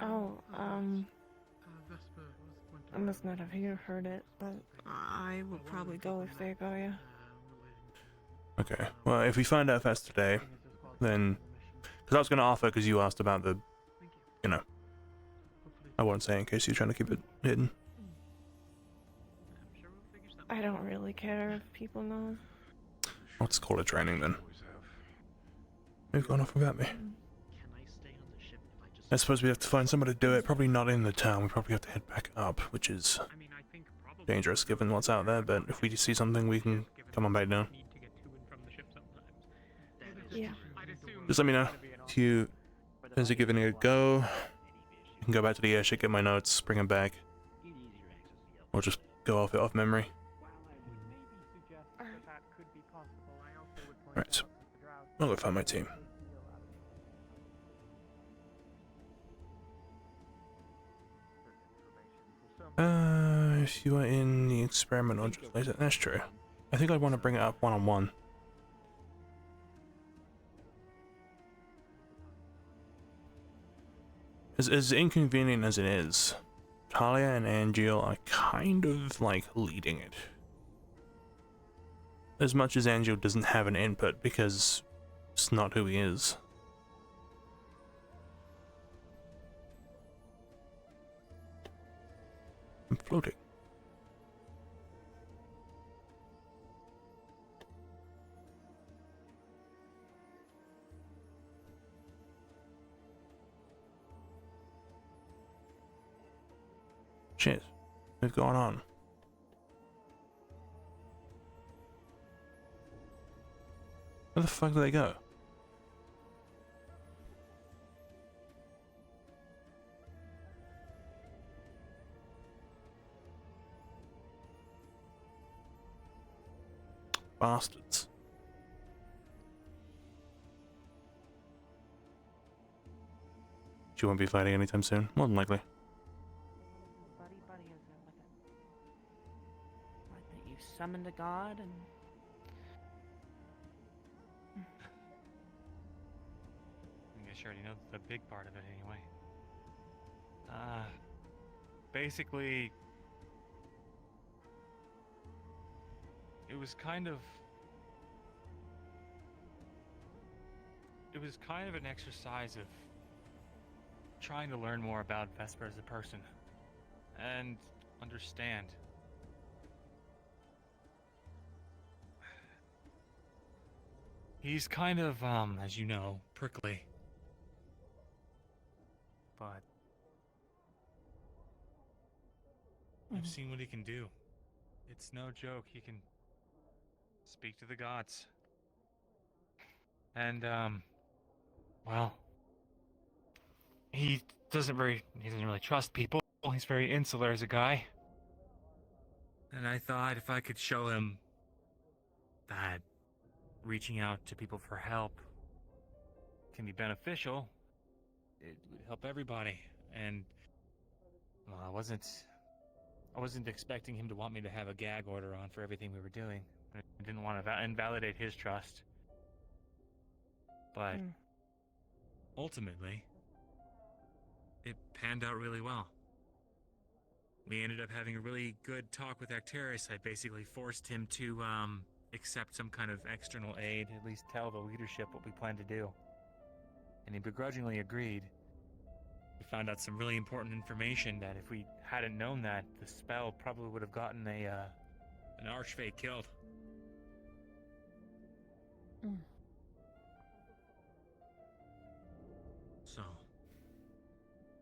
Oh, I must not have heard it, but I will probably go if they go, yeah. Okay. Well, if we find out fast today, then because I was going to offer because you asked about the, you know, I won't say in case you're trying to keep it hidden. I don't really care if people know. Let's call it training then. You've gone off without me. I suppose we have to find somebody to do it. Probably not in the town. We probably have to head back up, which is dangerous given what's out there. But if we see something, we can come on back down. Yeah. Just let me know if you fancy giving it a go. You can go back to the airship, get my notes, bring them back, or just go off it off memory. Right. I'll go find my team. If you are in the experiment or just later, that's true. I think I'd want to bring it up one-on-one. As inconvenient as it is, Talia and Angel are kind of like leading it. As much as Angel doesn't have an input because it's not who he is. I'm floating. Shit. What's going on? Where the fuck do they go? Bastards. She won't be fighting anytime soon, more than likely. Buddy, is it with it? What, that you summoned a god and... I guess you already know the big part of it anyway. Basically, it was kind of an exercise of trying to learn more about Vesper as a person and understand. He's kind of, as you know, prickly. But I've seen what he can do. It's no joke. He can speak to the gods. And, well, he doesn't really trust people. He's very insular as a guy. And I thought if I could show him that reaching out to people for help can be beneficial, it would help everybody. And well, I wasn't expecting him to want me to have a gag order on for everything we were doing. I didn't want to invalidate his trust. But ultimately, it panned out really well. We ended up having a really good talk with Acteris. I basically forced him to accept some kind of external aid, at least tell the leadership what we planned to do. And he begrudgingly agreed. We found out some really important information that if we hadn't known that, the spell probably would have gotten an archfey killed. So,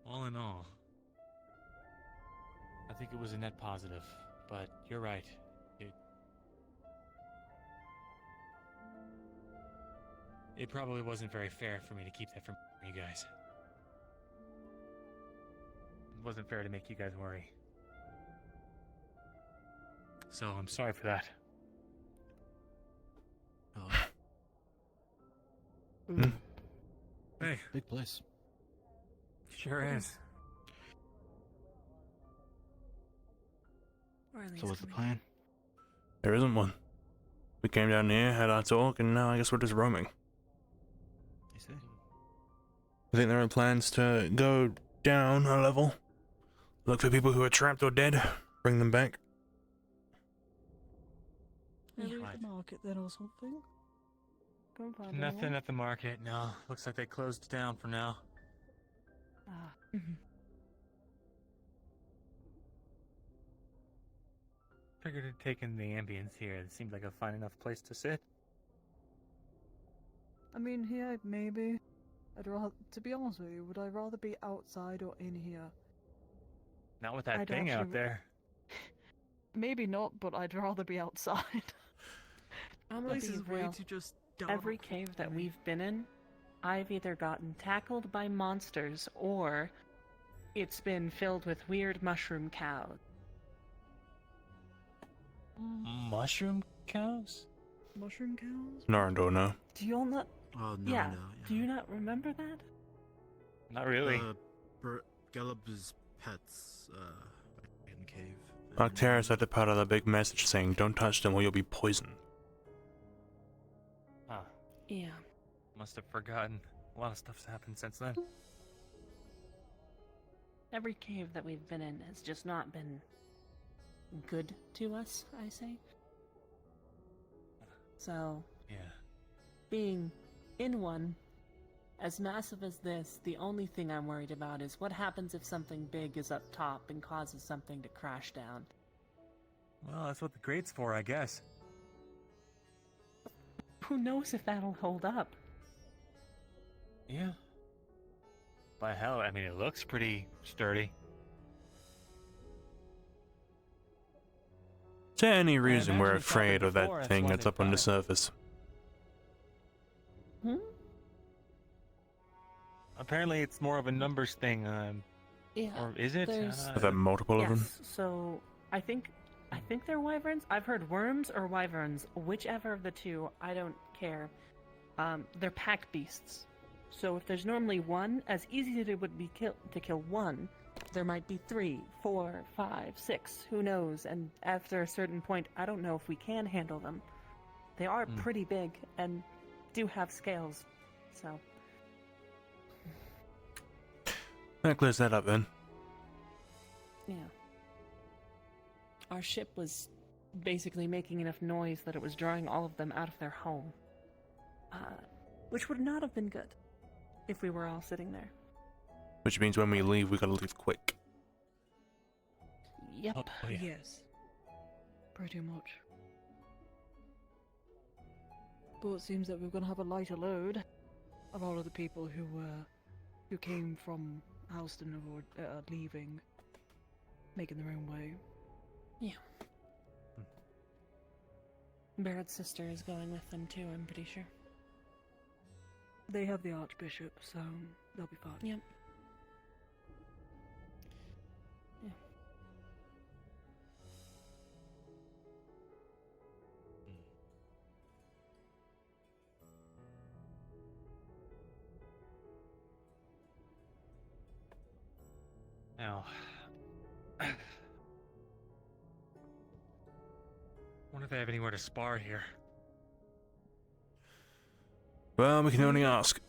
all in all, I think it was a net positive, but you're right. It probably wasn't very fair for me to keep that from you guys. It wasn't fair to make you guys worry. So I'm sorry for that. Hey. Big place. Sure is. So what's the plan? There isn't one. We came down here, had our talk, and now I guess we're just roaming. I see. I think there are plans to go down a level, look for people who are trapped or dead, bring them back. Maybe at the market then or something? Nothing at the market, no. Looks like they closed down for now. Figured it'd taken the ambience here. It seemed like a fine enough place to sit. I mean, here, maybe. To be honest with you, would I rather be outside or in here? Not with that thing out there. Maybe not, but I'd rather be outside. This is way real. to just Every cave that we've been in, I've either gotten tackled by monsters or it's been filled with weird mushroom cows. Mushroom cows? Mushroom cows? Narendor, no. Do you all not? Oh, no, yeah. no. Do you not remember that? Not really. Gelub's pets, in cave. Arcturus had to put out a big message saying, "Don't touch them or you'll be poisoned." Huh. Yeah. Must have forgotten. A lot of stuff's happened since then. Every cave that we've been in has just not been good to us, I say. So, yeah. Being in one as massive as this, the only thing I'm worried about is what happens if something big is up top and causes something to crash down. Well, that's what the grate's for, I guess. Who knows if that'll hold up? Yeah. By hell, I mean, it looks pretty sturdy. Is there any reason we're imagine it's happened afraid of before, that that's thing why that's they've up on got the it. surface? Apparently, it's more of a numbers thing. Yeah. Or is it? There's- Are there multiple of them? Yes, so I think they're wyverns. I've heard worms or wyverns, whichever of the two, I don't care. They're pack beasts. So if there's normally one, as easy as it would be to kill one, there might be 3, 4, 5, 6, who knows? And after a certain point, I don't know if we can handle them. They are pretty big and do have scales, so. That clears that up then. Yeah. Our ship was basically making enough noise that it was drawing all of them out of their home. Which would not have been good if we were all sitting there. Which means when we leave, we gotta leave quick. Yep. Oh, yeah. Yes. Pretty much. But it seems that we're gonna have a lighter load. A lot of the people who came from Houston are leaving, making their own way. Yeah. Barrett's sister is going with them too, I'm pretty sure. They have the Archbishop, so they'll be fine. Yep. Yeah. Now, wonder if they have anywhere to spar here. Well, we can only ask.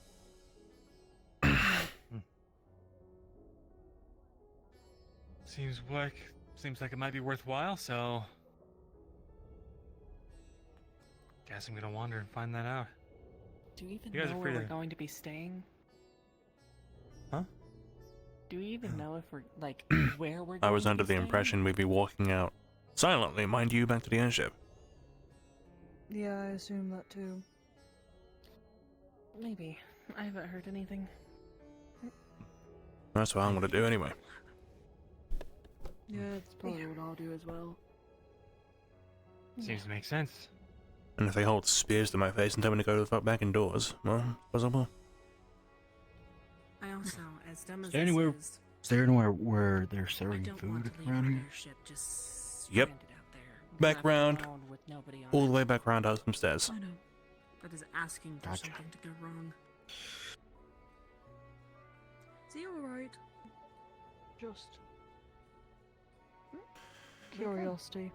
Seems like it might be worthwhile, so guess I'm gonna wander and find that out. Do you even You guys know are where free we're to- going to be staying? Huh? Do we even know if we're, like, where we're going I was to under be the staying? impression we'd be walking out silently, mind you, back to the airship. Yeah, I assume that too. Maybe. I haven't heard anything. That's what I'm gonna do anyway. Yeah, that's probably what I'll do as well. Seems to make sense. And if they hold spears to my face and tell me to go the fuck back indoors, well, possible. I also, as dumb as Is there this anywhere? is, Is there anywhere where they're I serving don't want food to leave around our here? airship just Yep. stranded out there. Back left round. alone with nobody on All it. the way back round up some stairs. I know. That is asking for Gotcha. something to go wrong. Is he alright? Just curiosity.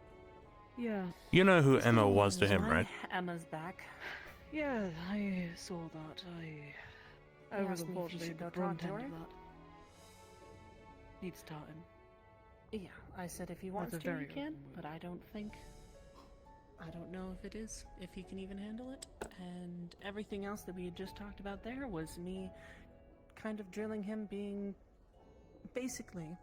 Yeah. You know who Emma was to him, Why right? Emma's back. Yeah, I saw that. I was asked me if you unfortunately should the go talk brunt to end her. of that. Needs time. Yeah, I said if he wants That's a to, he very can, open but I don't think. I don't know if it is, if he can even handle it. And everything else that we had just talked about there was me kind of drilling him being. Basically,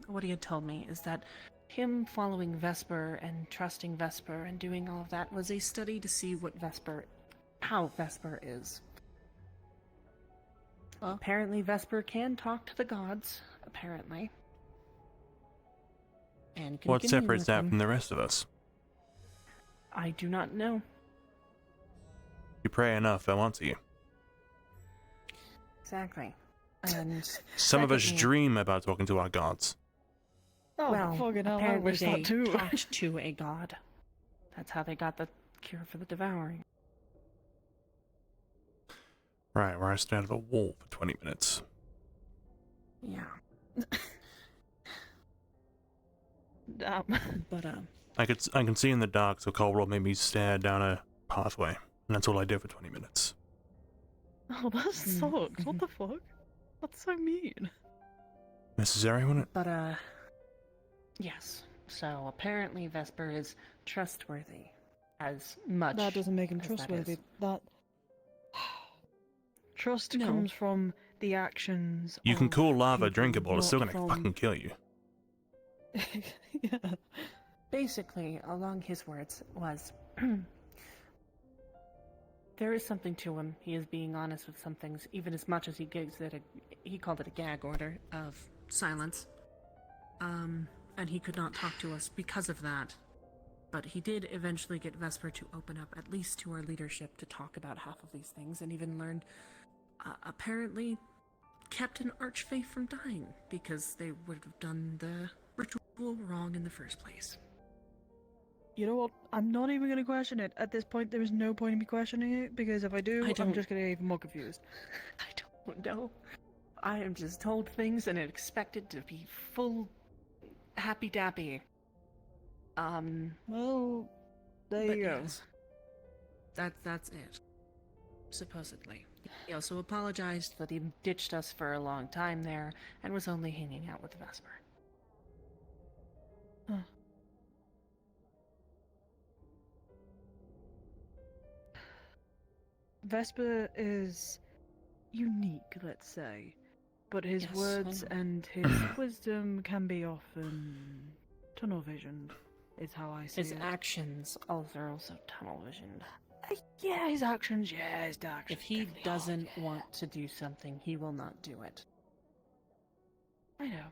what he had told me is that him following Vesper and trusting Vesper and doing all of that was a study to see how Vesper is. Apparently, Vesper can talk to the gods, apparently. And can What commune separates with that them. from the rest of us? I do not know. You pray enough, they'll answer you. Exactly. And Some of us secondly- dream about talking to our gods. Oh, well, fucking hell, I apparently wish they that too. talked to a god. That's how they got the cure for the devouring. Right, where I stand at a wall for 20 minutes. Yeah. Damn. But I can see in the dark, so Colwell made me stare down a pathway, and that's all I did for 20 minutes. Oh, that sucks. What the fuck? That's so mean. Necessary, wasn't it? But yes. So apparently Vesper is trustworthy, as much. That doesn't make him as that trustworthy. is. That trust No. comes from the actions. You can of call lava people, drinkable, it's still not gonna from- fucking kill you. Yeah. Basically, along his words was, there is something to him. He is being honest with some things, even as much as he gives it he called it a gag order of silence. And he could not talk to us because of that. But he did eventually get Vesper to open up, at least to our leadership, to talk about half of these things, and even learned, apparently, kept an archfey from dying, because they would have done the ritual wrong in the first place. You know what? I'm not even going to question it. At this point, there is no point in me questioning it, because if I do, I'm don't- just going to get even more confused. I don't know. I am just told things and expected to be full happy-dappy. Well, there but you go. yes. That's it. Supposedly. He also apologized that he ditched us for a long time there and was only hanging out with Vesper. Huh. Vesper is unique, let's say. But his Yes, I words know. and his wisdom can be often tunnel visioned, is how I see His it. actions are also tunnel visioned. Yeah, his actions, yeah, his actions. If he doesn't want to do something, he will not do it. I know.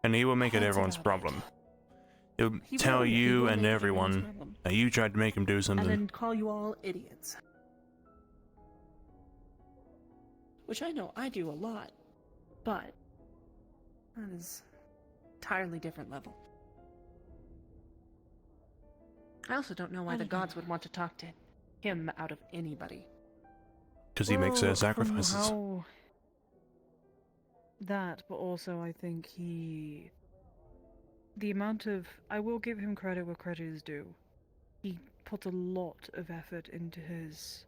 And he will make it That's everyone's about problem. He'll He tell will you and make it everyone's everyone problem. that you tried to make him do something. And then call you all idiots. Which I know I do a lot, but that is entirely different level. I also don't know why the gods would want to talk to him out of anybody. Because he makes Well, sacrifices. from how that, but also I think the amount of, I will give him credit where credit is due. He put a lot of effort into his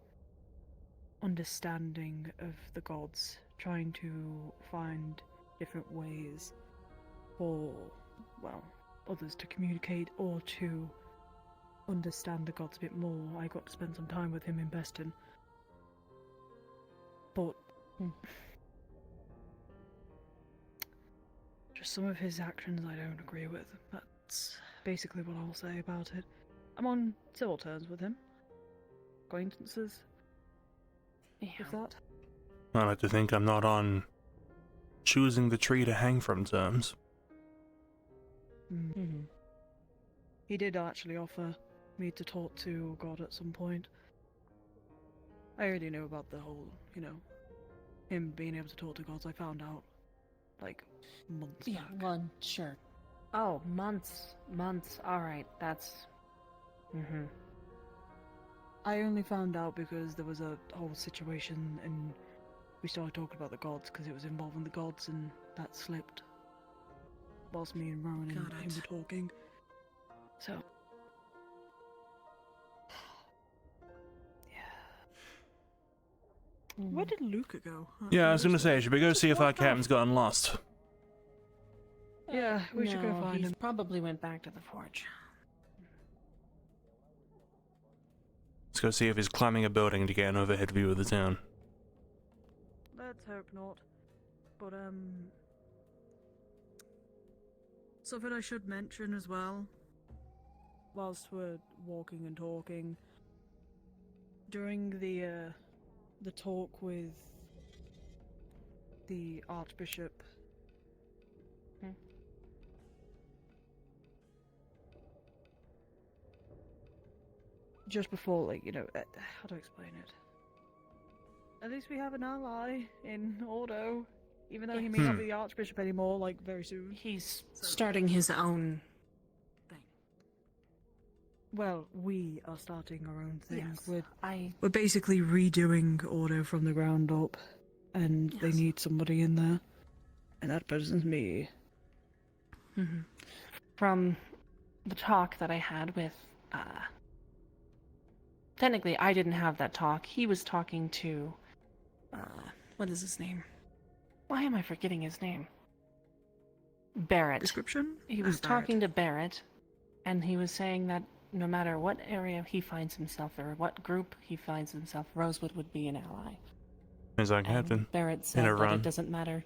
understanding of the gods, trying to find different ways for, well, others to communicate or to understand the gods a bit more. I got to spend some time with him in Beston. But just some of his actions I don't agree with. That's basically what I'll say about it. I'm on civil terms with him. Acquaintances. With that. I like to think I'm not on choosing the tree to hang from terms. Mm-hmm. He did actually offer me to talk to God at some point. I already knew about the whole, him being able to talk to gods. I found out, like, months back. Well, sure. Oh, months. Alright, that's... I only found out because there was a whole situation and we started talking about the gods because it was involving the gods and that slipped whilst me and Rowan and him were talking. So... Where did Luca go? Yeah, I was gonna say, should we go see if our captain's gotten lost? Yeah, we should go No, find he him. probably went back to the forge. Let's go see if he's climbing a building to get an overhead view of the town. Let's hope not. But, something I should mention as well, whilst we're walking and talking, during the talk with the Archbishop, just before, how do I explain it? At least we have an ally in Ordo, even though he may not be the Archbishop anymore, very soon. He's starting his own thing. Well, we are starting our own thing. Yes, We're basically redoing Ordo from the ground up, and they need somebody in there, and that person's me. From the talk that I had with, technically I didn't have that talk. He was talking to, what is his name? Why am I forgetting his name? Barrett. Description? He was talking to Barrett, and he was saying that no matter what area he finds himself or what group he finds himself, Rosewood would be an ally. As our captain. Barrett said in a that run. it doesn't matter.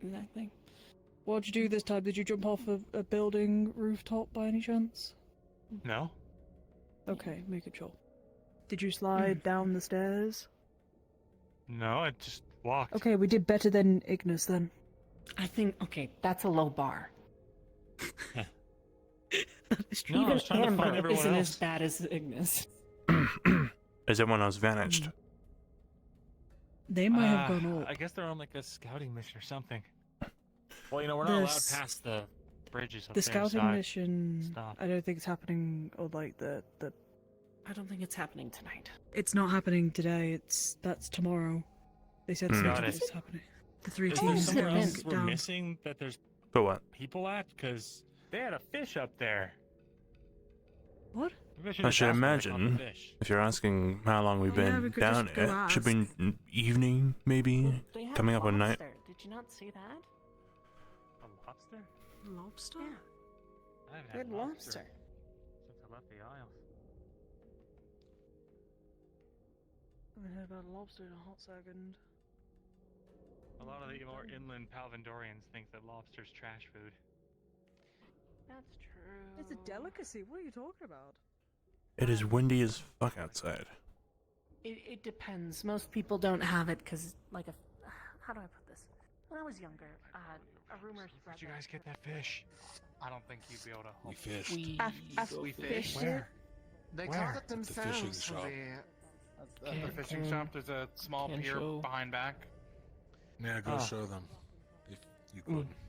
Exactly. What'd you do this time? Did you jump off a building rooftop by any chance? No. Okay, making sure. Did you slide down the stairs? No, I just walked. Okay, we did better than Ignis then. I think, okay, that's a low bar. No, I was trying to find Amber everyone isn't else. as bad as Ignis. As everyone else vanished. They might have gone up. I guess they're on like a scouting mission or something. Well, we're not allowed past the bridges up The there, scouting so I mission, stopped. I don't think it's happening, or the... I don't think it's happening tonight. It's not happening today, that's tomorrow. They said Got it's it. happening. The three Is there teams somewhere going else we're down. missing that there's For what? people at? Because they had a fish up there. What? Maybe I just should ask them if they caught the imagine, fish. if you're asking how long we've yeah, been we could down just go here, should be evening, maybe? They had Coming up on night. lobster. Did you not see that? A lobster? Lobster? Yeah. I haven't They had had lobster. since I left the Isles. haven't heard about a lobster in a hot second. A lot of the more inland Palvindorians think that lobster's trash food. That's true. It's a delicacy. What are you talking about? It is windy as fuck outside. It depends. Most people don't have it because, like, how do I put this? When I was younger, a rumor spread. Where'd you guys get that fish? I don't think you'd be able to. We fished. We fished. Where? They Where? caught it At the themselves. fishing shop. At the fishing shop, there's a small pier behind back. Yeah, go show them. If you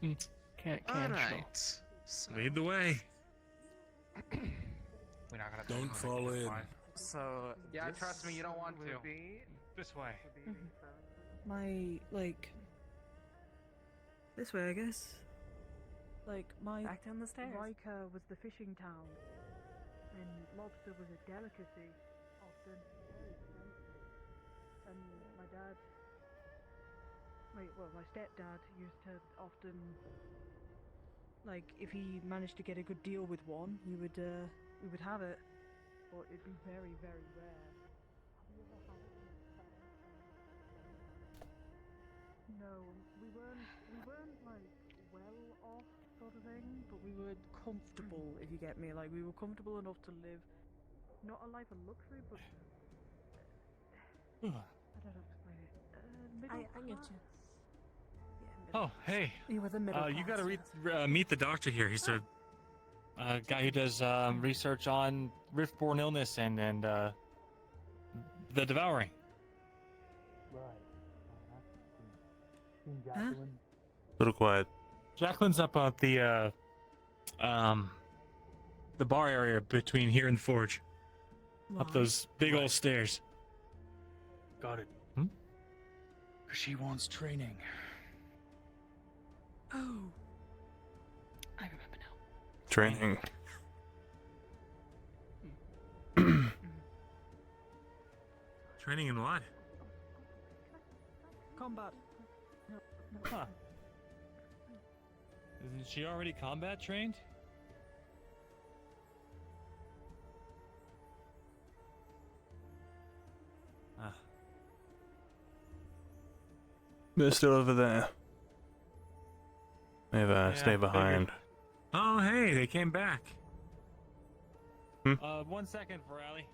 could. Can't All show. right. Lead the way. We're not gonna. Don't fall in. So Yeah, trust me, you don't want to. This way. My, like... This way, I guess. Like, my... Back down the stairs. Riker was the fishing town. And lobster was a delicacy, often. Very expensive. And my dad... my stepdad used to often... Like, if he managed to get a good deal with one, we would have it. But it'd be very, very rare. No, we weren't like well off sort of thing, but we were comfortable, if you get me. Like, we were comfortable enough to live not a life of luxury, but I don't know how to explain it. Middle I get class. you. Oh, hey. You were the middle You class, gotta meet the doctor here. He's a guy who does research on rift-borne illness and the devouring. Huh? Little quiet. Jacqueline's up at the bar area between here and the forge. Up Right. those big old stairs. Got it. Hmm? She wants training. Oh. I remember now. Training. Training in what? Combat. Huh. Isn't she already combat trained? Ah. They're still over there. They've stay behind. Oh, hey, they came back. Hmm? 1 second for Allie.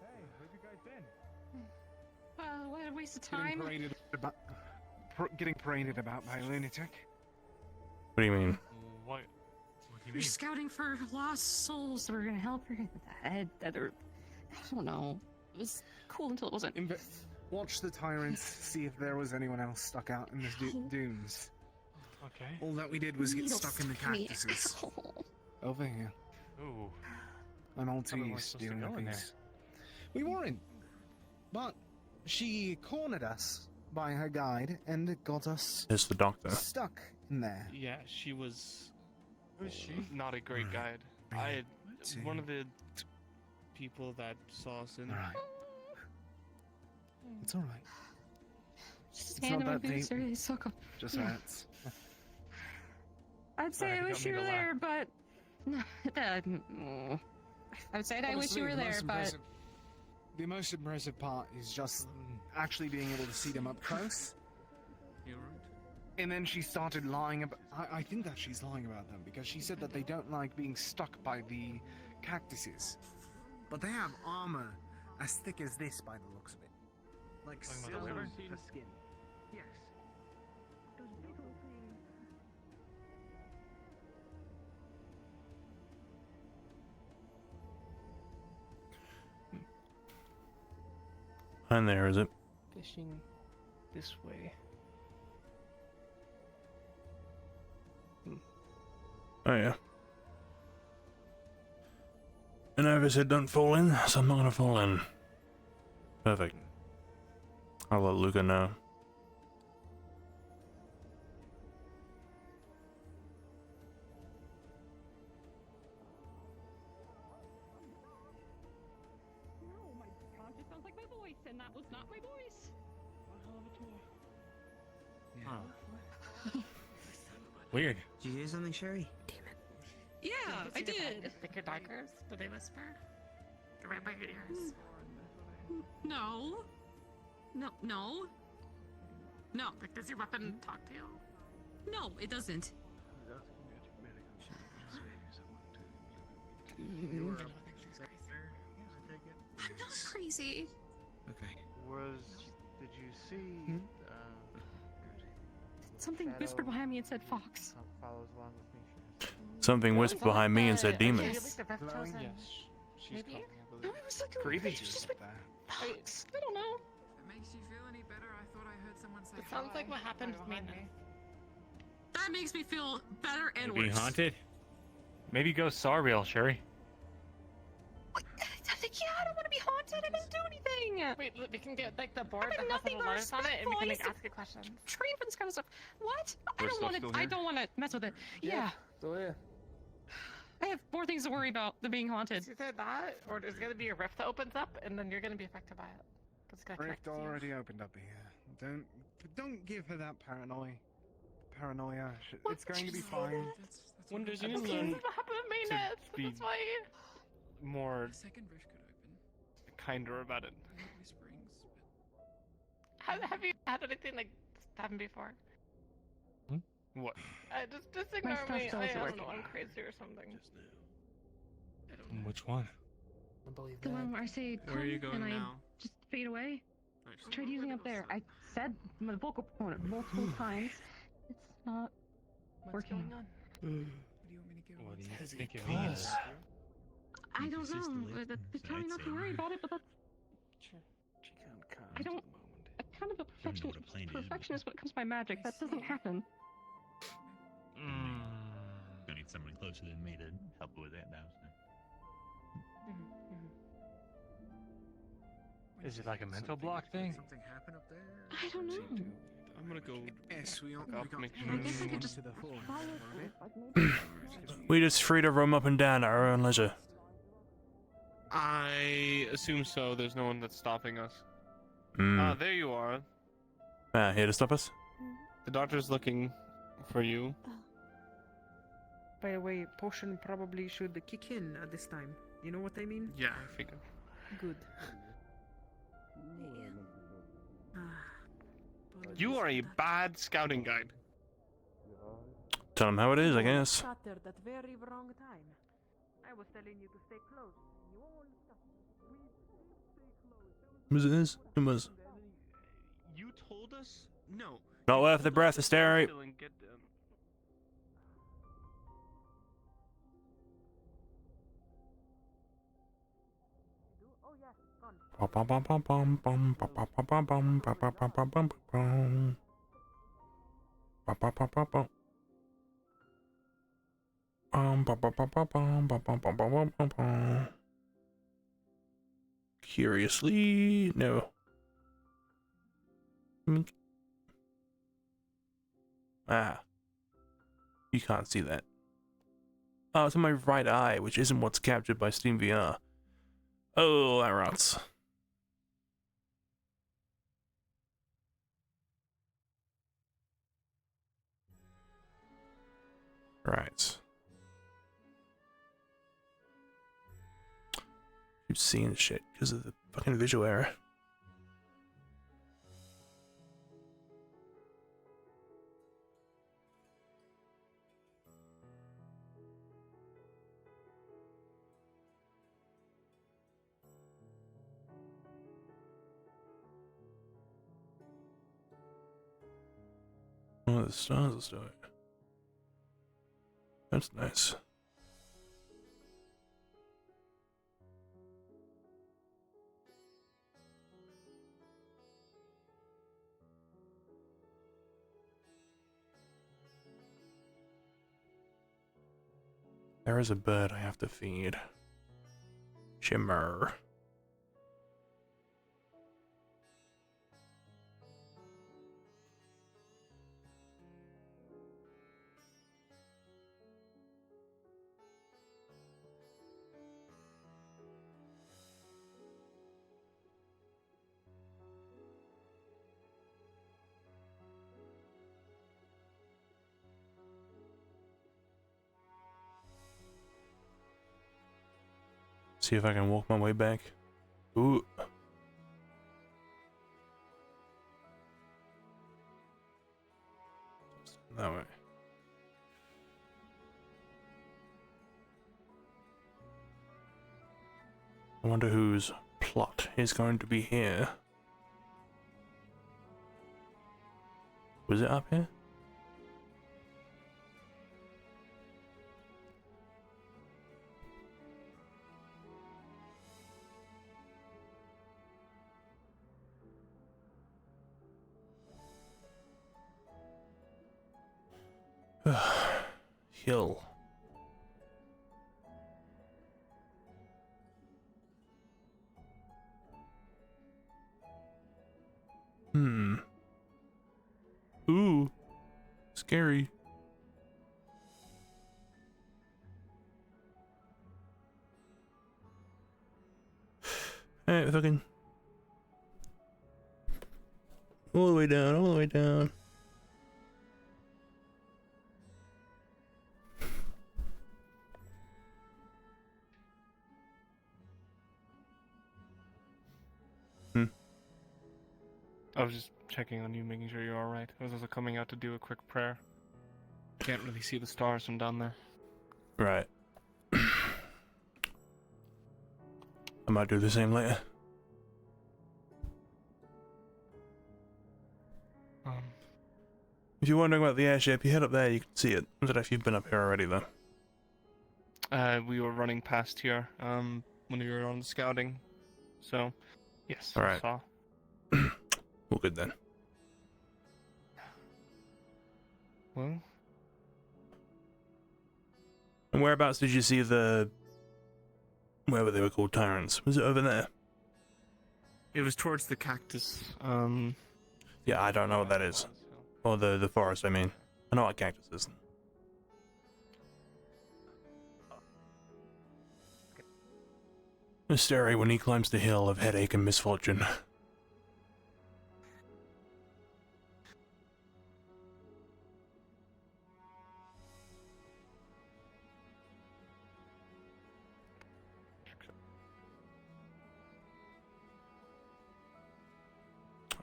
Hey, where've you guys been? What a waste of Getting time. getting paraded about by a lunatic. What do you mean? What do you We're mean? scouting for lost souls that were gonna help her get the head that are. I don't know. It was cool until it wasn't. Watch the tyrants, see if there was anyone else stuck out in the dunes. Okay. All that we did was get Needle stuck in the stuck me. cactuses. Over here. Ooh. I'm all too How am I used to supposed to dealing go with in there? these. We weren't. But she cornered us by her guide and got us It's the doctor. stuck in there. Yeah, she was. Who's she? Not a great Right. guide. Right. One of the people that saw us in. Alright. It's alright. Just It's hand not my that boots deep. or suck up. Just Yeah. hurts. I'd say Sorry, I you wish don't you mean were to laugh. there, but no, I would say I wish you were there, but The most impressive part is just actually being able to see them up close. You're right. And then she started lying about. I think that she's lying about them because she said that they don't like being stuck by the cactuses. But they have armor as thick as this by the looks of it. Like Talking about the silver wyvern? for skin. Yes. Behind there, is it? Fishing this way. Oh yeah. And Ivy said don't fall in, so I'm not gonna fall in. Perfect. I'll let Luca know. no, my conscience sounds like my voice, and that was not my voice. Weird. Did you hear something, Sherry? Yeah, I did. The Darkers? Did they whisper? right by your ears. No. No, no. No. Like, does your weapon talk to you? No, it doesn't. You were I'm not crazy. Okay. Did you see, Something Shadow whispered behind me and said fox. follows along with me? Something whispered behind me and said demon. Yes, she's Maybe? coming, I No, believe. it was like a Creepy. It was just like fox. I don't know. If it makes you feel any better, I thought I heard someone say It sounds like what happened with me. That makes me feel better and Being worse. haunted? Maybe ghosts are real, Sherry. Yeah, I don't want to be haunted. I didn't do anything. Wait, we can get like the board I that mean, has nothing the but letters on it, and we can like respectful. ask you questions. Train for this kind of stuff. What? We're I don't still want to. here? I don't want to mess with it. Yeah. Still here. I have more things to worry about than being haunted. It's either that, or there's gonna be a rift that opens up, and then you're gonna be affected by it. It's gonna Rift connect to you. already opened up here. Don't give her that paranoia. It's going to be fine. Wonders you That's didn't learn what happened with me, to Ned. be That's why. more second rift could open. kinder about it. Whisperings. Have you had anything like this happen before? What? Just ignore stuff me. does I don't work. know. I'm crazy or something. Which one? I believe The one where I say Where are you come going and I now? just fade away. Tried using up there. I said my vocal component multiple times. It's not working. Going on? What do you think it means? I don't know. They're telling me not to worry about it, but that's. I don't. I'm kind of a perfectionist when it comes to my magic. That doesn't happen. Gonna need someone closer than me to help with that now. Is it like a mental block thing? Something happened up there? I don't know. I'm gonna go. Yes, we all Up, got make I guess I could just to the floor. We just free to roam up and down at our own leisure. I assume so. There's no one that's stopping us. Hmm. There you are. Here to stop us? The doctor's looking for you. By the way, potion probably should kick in at this time. You know what I mean? Yeah, I figure. Good. You are a bad scouting guide. Tell them how it is, I guess. Scattered at very wrong time. I was telling you to stay close. You all Was this? It was. You told us? No. Not worth the breath of staring. Curiously, no. You can't see that. Oh, it's in my right eye, which isn't what's captured by Steam VR. Oh, that rots. Right. Keep seeing shit because of the fucking visual error. Oh, the stars will do it. That's nice. There is a bird I have to feed. Shimmer. See if I can walk my way back. Ooh. That way. I wonder whose plot is going to be here. Was it up here? Hill. Ooh. Scary. Alright, fucking. All the way down, all the way down. I was just checking on you, making sure you're alright. I was also coming out to do a quick prayer. Can't really see the stars from down there. Right. I might do the same later. If you're wondering about the airship, you head up there, you can see it. I don't know if you've been up here already, though. We were running past here, when we were on the scouting. So, yes, All right. I saw. All good then. Well. And whereabouts did you see the... whatever they were called, tyrants? Was it over there? It was towards the cactus, Yeah, I don't know what that is. Or the forest, I mean. I know what cactus is. Mystery when he climbs the hill of headache and misfortune.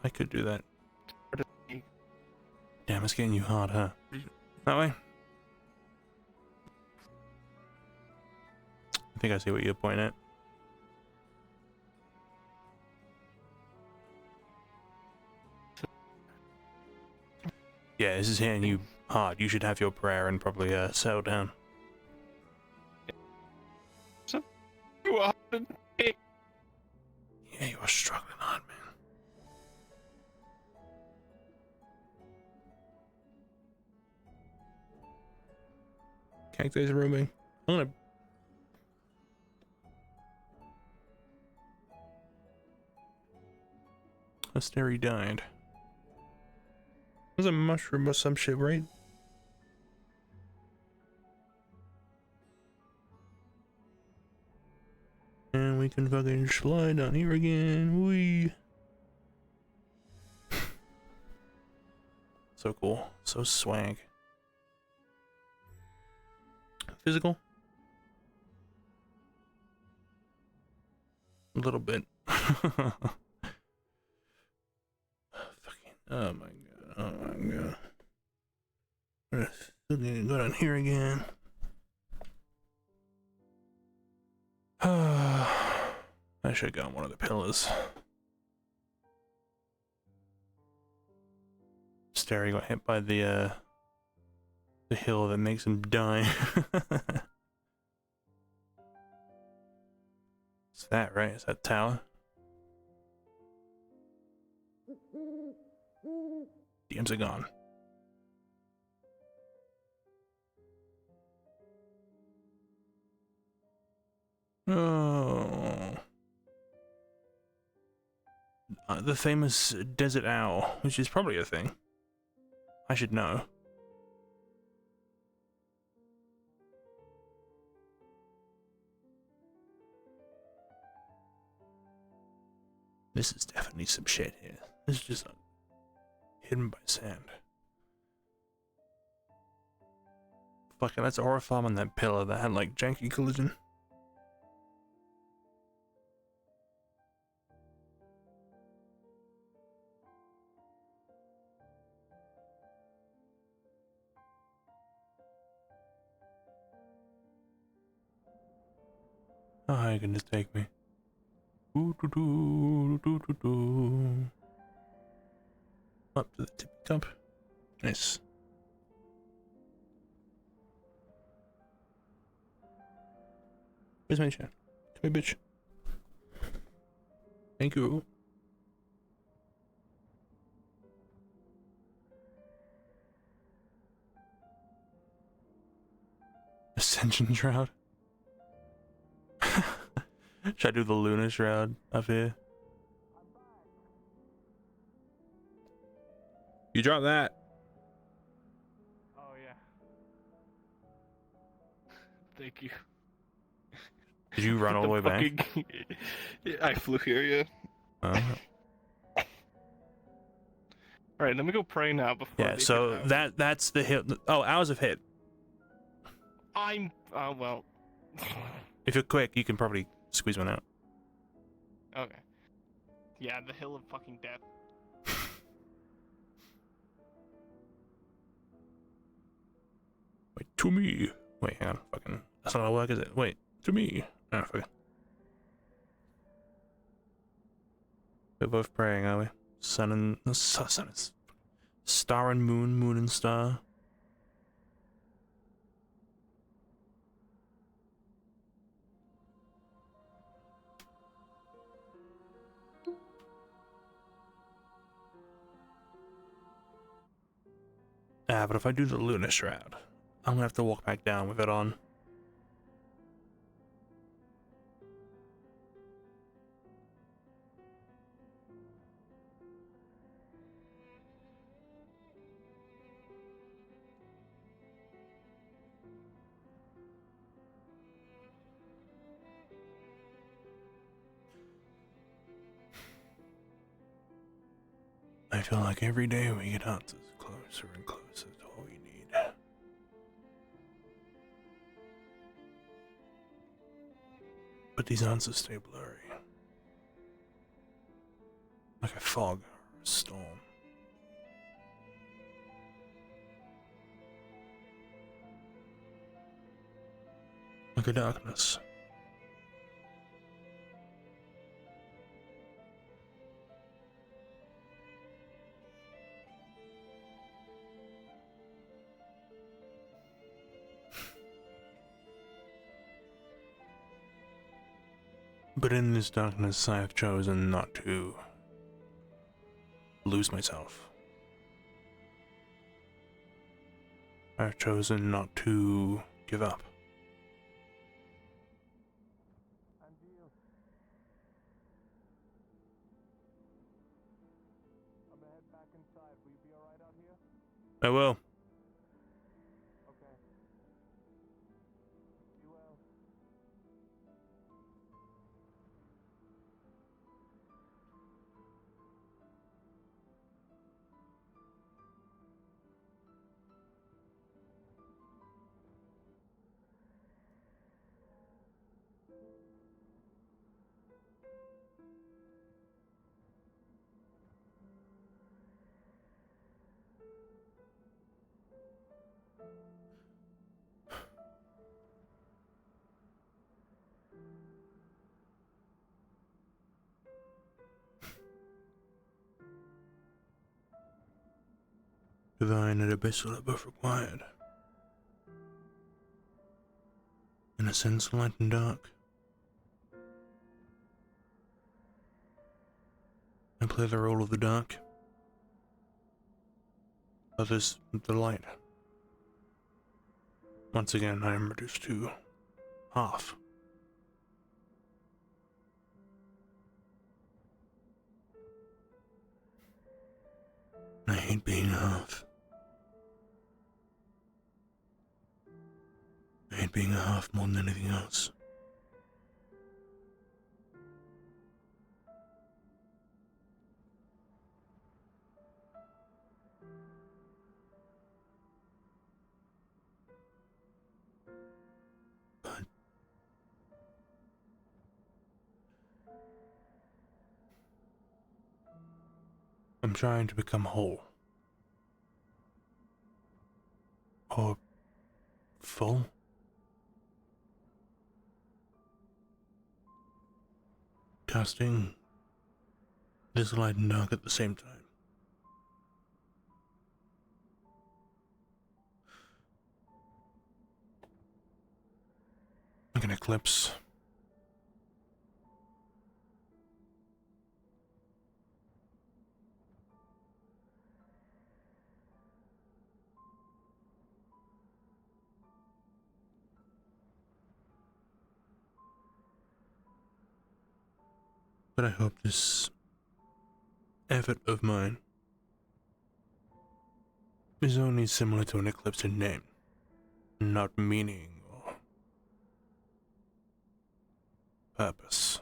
I could do that. Damn, it's getting you hard, huh? That way? I think I see what you're pointing at. Yeah, this is hitting you hard. You should have your prayer and probably settle down. Yeah, you are struggling hard, man. Cactus roaming. I'm gonna... Asteri died. There's a mushroom or some shit, right? And we can fucking slide down here again. Wee. So cool. So swag. Physical? A little bit. Fucking, oh my god. Oh my god. We're gonna go down here again. I should go on one of the pillars. Stary got hit by the hill that makes him die. It's that, right? It's that tower. DMs are gone. Oh. The famous desert owl, which is probably a thing. I should know. This is definitely some shit here. This is just hidden by sand. Fucking, that's Oriflam on that pillar that had like janky collision. How high can this take me? Doo, doo, doo, doo, doo, doo. Up to the tippy top. Nice. Where's my chat? Come here, bitch. Thank you. Ascension Shroud. Should I do the Lunar Shroud up here? You drop that. Oh yeah. Thank you. Did you run all the way back? Yeah, I flew here, yeah. Alright, let me go pray now before Yeah, they so hit out. that's the hit. Oh, hours of hit. I'm well. If you're quick, you can probably squeeze one out. Okay. Yeah, the hill of fucking death. Wait, to me. Wait, hang on. Fucking. That's not how it works, is it? Wait, to me. Oh, fuck it. We're both praying, are we? Sun and star and moon, moon and star. Ah, but if I do the Lunar Shroud, I'm gonna have to walk back down with it on. I feel like every day we get answers closer and closer to what we need. But these answers stay blurry. Like a fog or a storm. Like a darkness. But in this darkness, I have chosen not to lose myself. I have chosen not to give up. I will. Divine and abyssal are both required. In a sense, light and dark. I play the role of the dark. Others, the light. Once again, I am reduced to half. I hate being half. I hate being a half more than anything else. But I'm trying to become whole. Or full? casting this light and dark at the same time. Like an eclipse. But I hope this effort of mine is only similar to an eclipse in name, not meaning or purpose.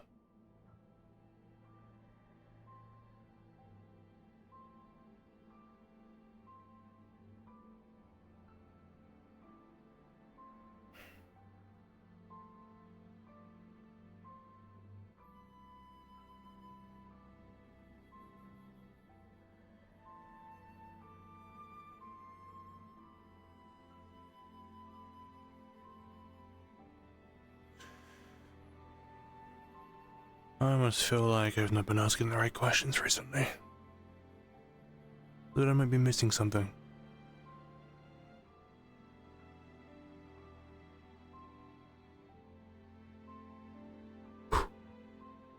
I almost feel like I've not been asking the right questions recently. That I might be missing something.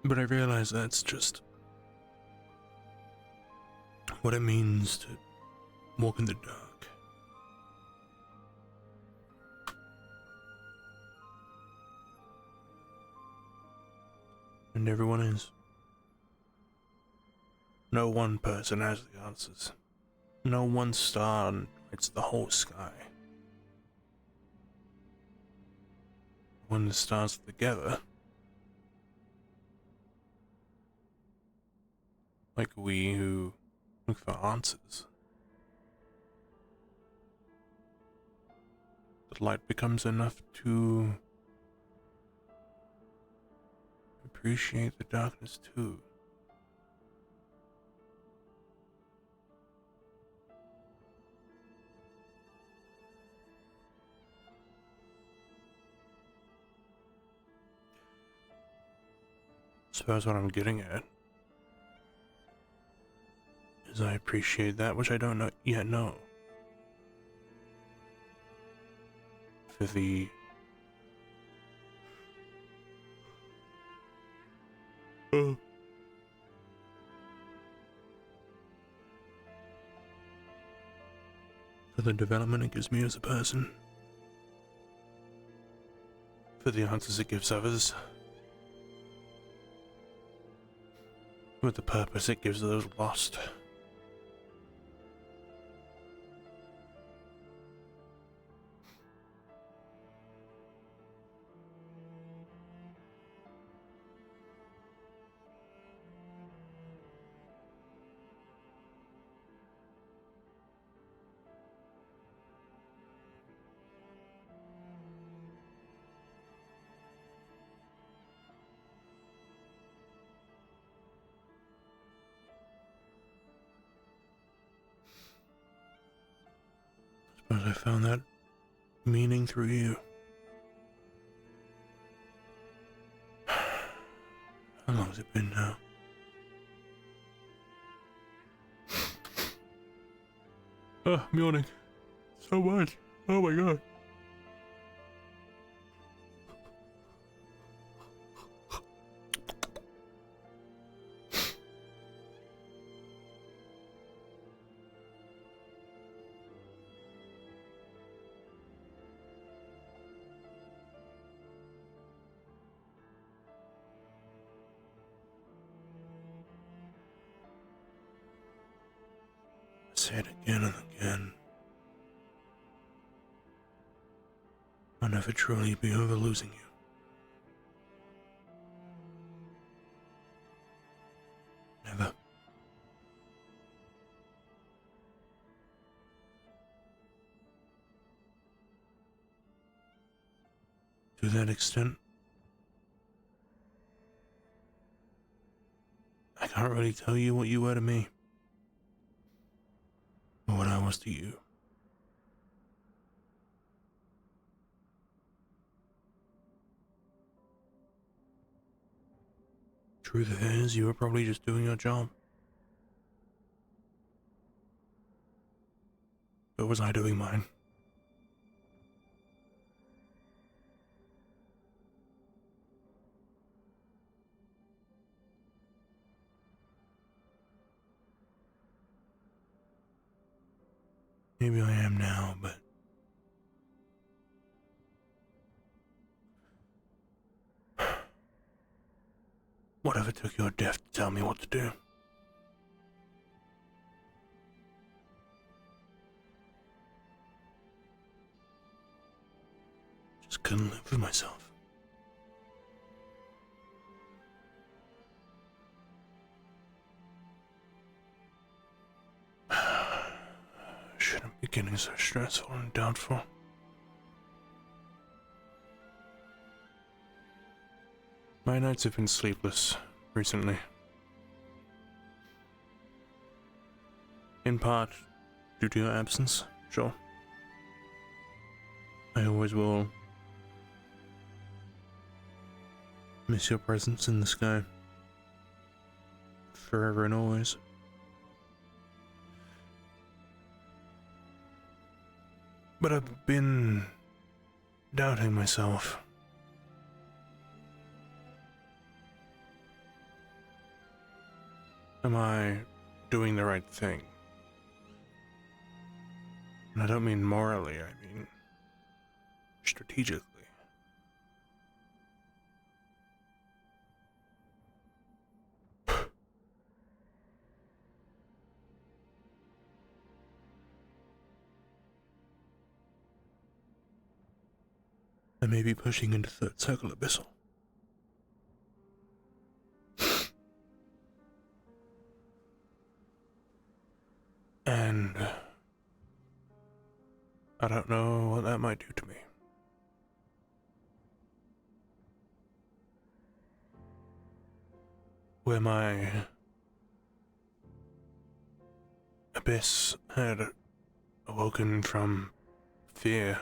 But I realize that's just what it means to walk in the dark. And everyone is. No one person has the answers. No one star lights the whole sky. When the stars are together, like we who look for answers, the light becomes enough to appreciate the darkness too. Suppose what I'm getting at is I appreciate that which I don't yet know. For the for the development it gives me as a person, for the answers it gives others, with the purpose it gives those lost. Suppose I found that meaning through you. How long has it been now? Oh, I'm yawning. So much. Oh my god. Say it again and again. I'll never truly be over losing you. Never. To that extent, I can't really tell you what you were to me, or what I was to you. Truth is, you were probably just doing your job. Or was I doing mine? Maybe I am now, but whatever took your death to tell me what to do. Just couldn't live with myself. Shouldn't be getting so stressful and doubtful. My nights have been sleepless recently. In part due to your absence, sure. I always will miss your presence in the sky. Forever and always. But I've been doubting myself. Am I doing the right thing? And I don't mean morally, I mean strategically. I may be pushing into third circle abyssal. And I don't know what that might do to me. Where my abyss had awoken from fear,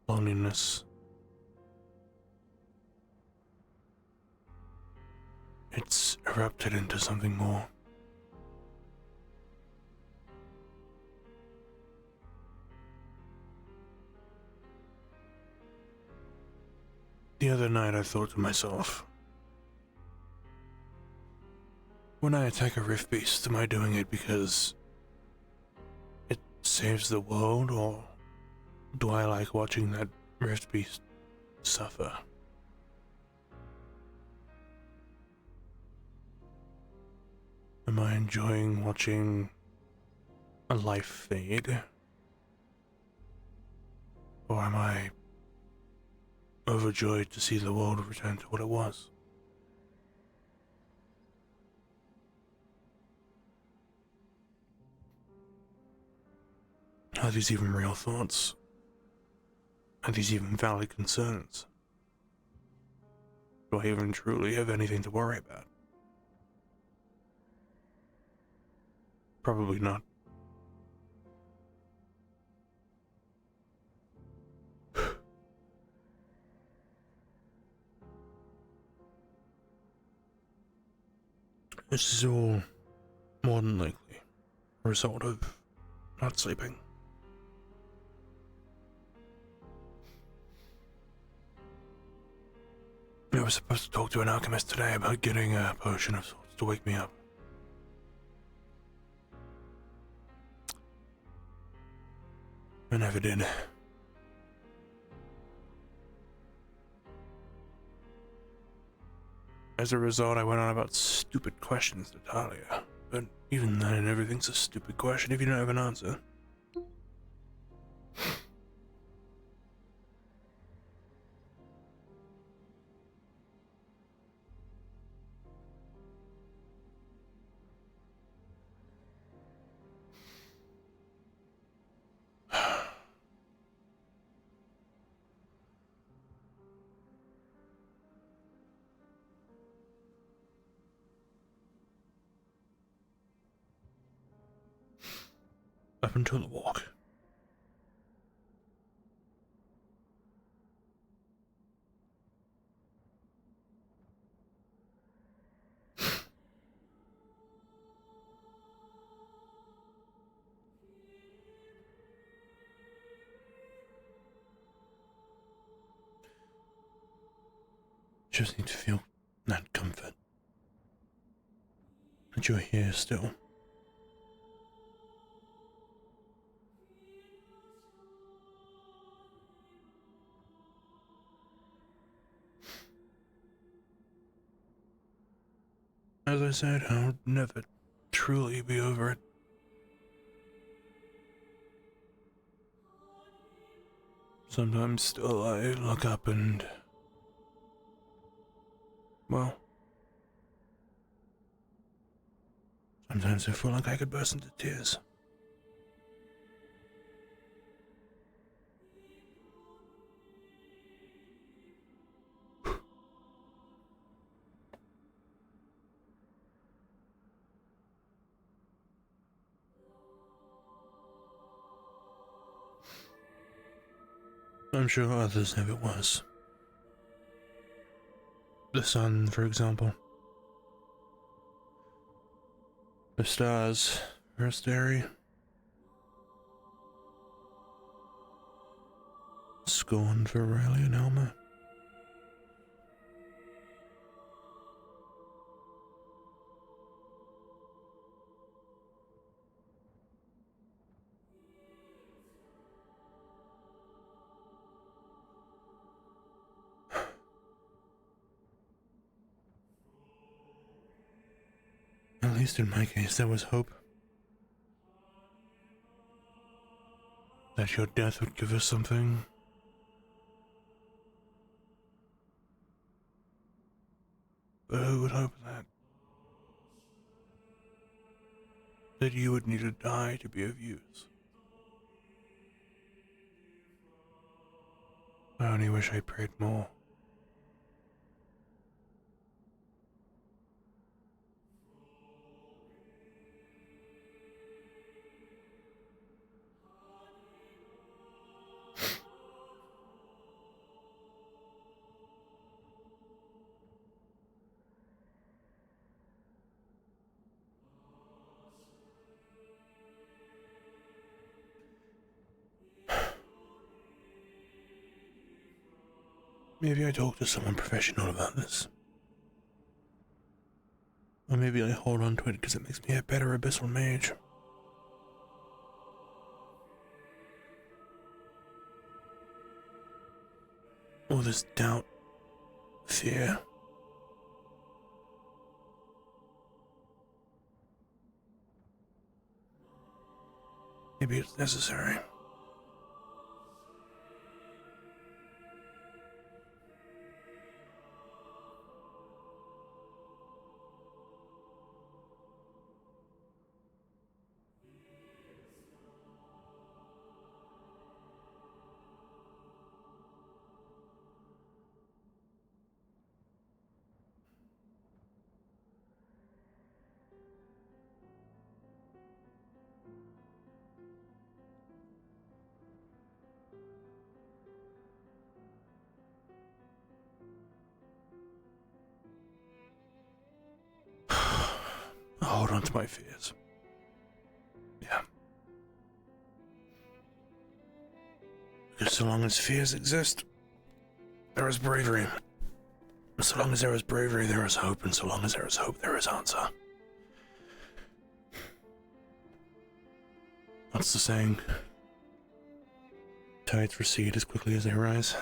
loneliness. It's erupted into something more. The other night I thought to myself, when I attack a rift beast, am I doing it because it saves the world, or do I like watching that rift beast suffer? Am I enjoying watching a life fade? Or am I overjoyed to see the world return to what it was? Are these even real thoughts? Are these even valid concerns? Do I even truly have anything to worry about? Probably not. This is all more than likely a result of not sleeping. I was supposed to talk to an alchemist today about getting a potion of sorts to wake me up. I never did. As a result, I went on about stupid questions to Talia. But even then, everything's a stupid question if you don't have an answer. Up until the walk. Just need to feel that comfort. That you're here still. As I said, I'll never truly be over it. Sometimes still I look up and, well, sometimes I feel like I could burst into tears. I'm sure others have it worse. The sun, for example. The stars are starry. Scorn for Riley and Alma. At least in my case, there was hope. That your death would give us something. But who would hope that? That you would need to die to be of use. I only wish I prayed more. Maybe I talk to someone professional about this. Or maybe I hold on to it because it makes me a better abyssal mage. All this doubt, fear. Maybe it's necessary. I'll hold on to my fears. Yeah. Because so long as fears exist, there is bravery. And so long as there is bravery, there is hope. And so long as there is hope, there is answer. What's the saying? Tides recede as quickly as they rise.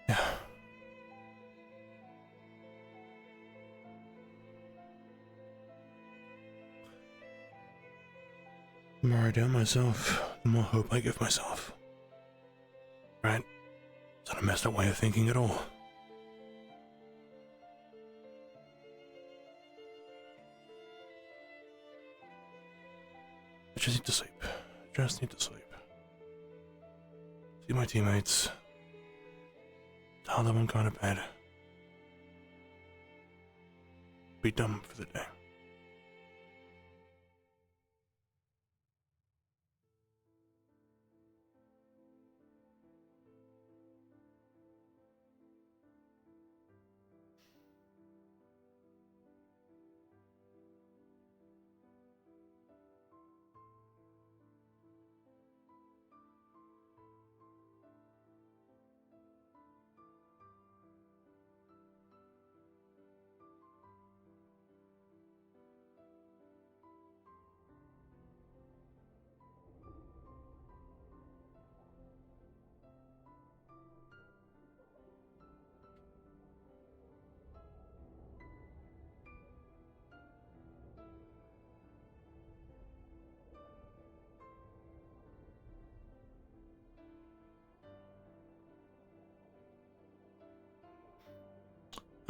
Yeah. The more I doubt myself, the more hope I give myself. Right? It's not a messed up way of thinking at all. I just need to sleep. Just need to sleep. See my teammates. Tell them I'm going to bed. Be done for the day.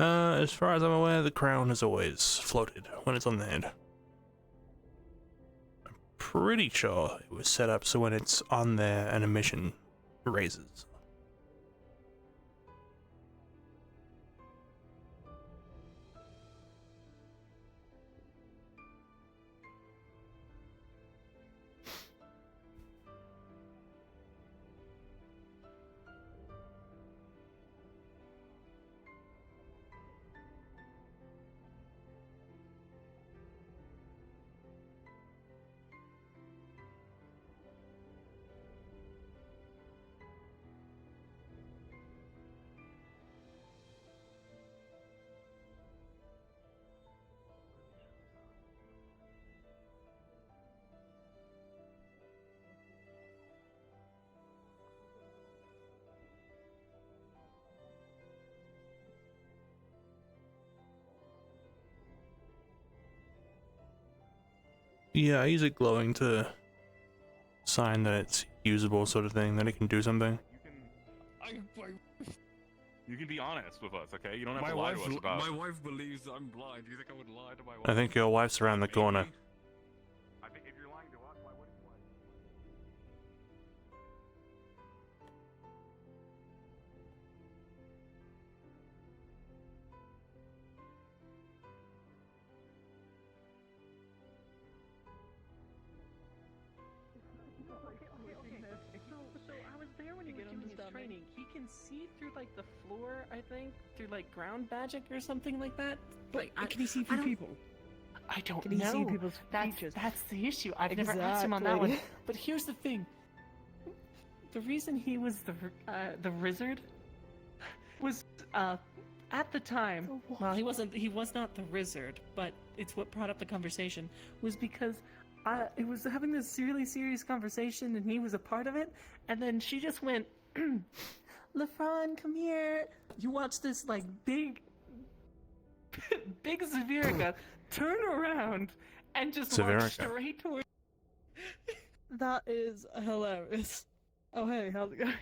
As far as I'm aware, the crown is always floated when it's on the head. I'm pretty sure it was set up so when it's on there, an emission raises. Yeah, I use it glowing to sign that it's usable, sort of thing, that it can do something. You can be honest with us, okay? You don't have My to lie wife, to us about. my wife believes I'm blind. Do you think I would lie to my wife? I think your wife's around the corner. I think if you're lying to us, why wouldn't you lie? So I was there when he was doing his training. He can see through like the floor, I think, through like ground magic or something like that. But Can he see through people? I don't Can he know. see people's features? That's the issue. I've never asked him on that one. Exactly. But here's the thing. The reason he was the wizard was at the time. Well, he wasn't. He was not the wizard, but it's what brought up the conversation. Was because it was having this really serious conversation, and he was a part of it. And then she just went, "LeFron, come here." You watch this like big Severica turn around and just walk Severica. straight towards. That is hilarious. Oh hey, how's it going?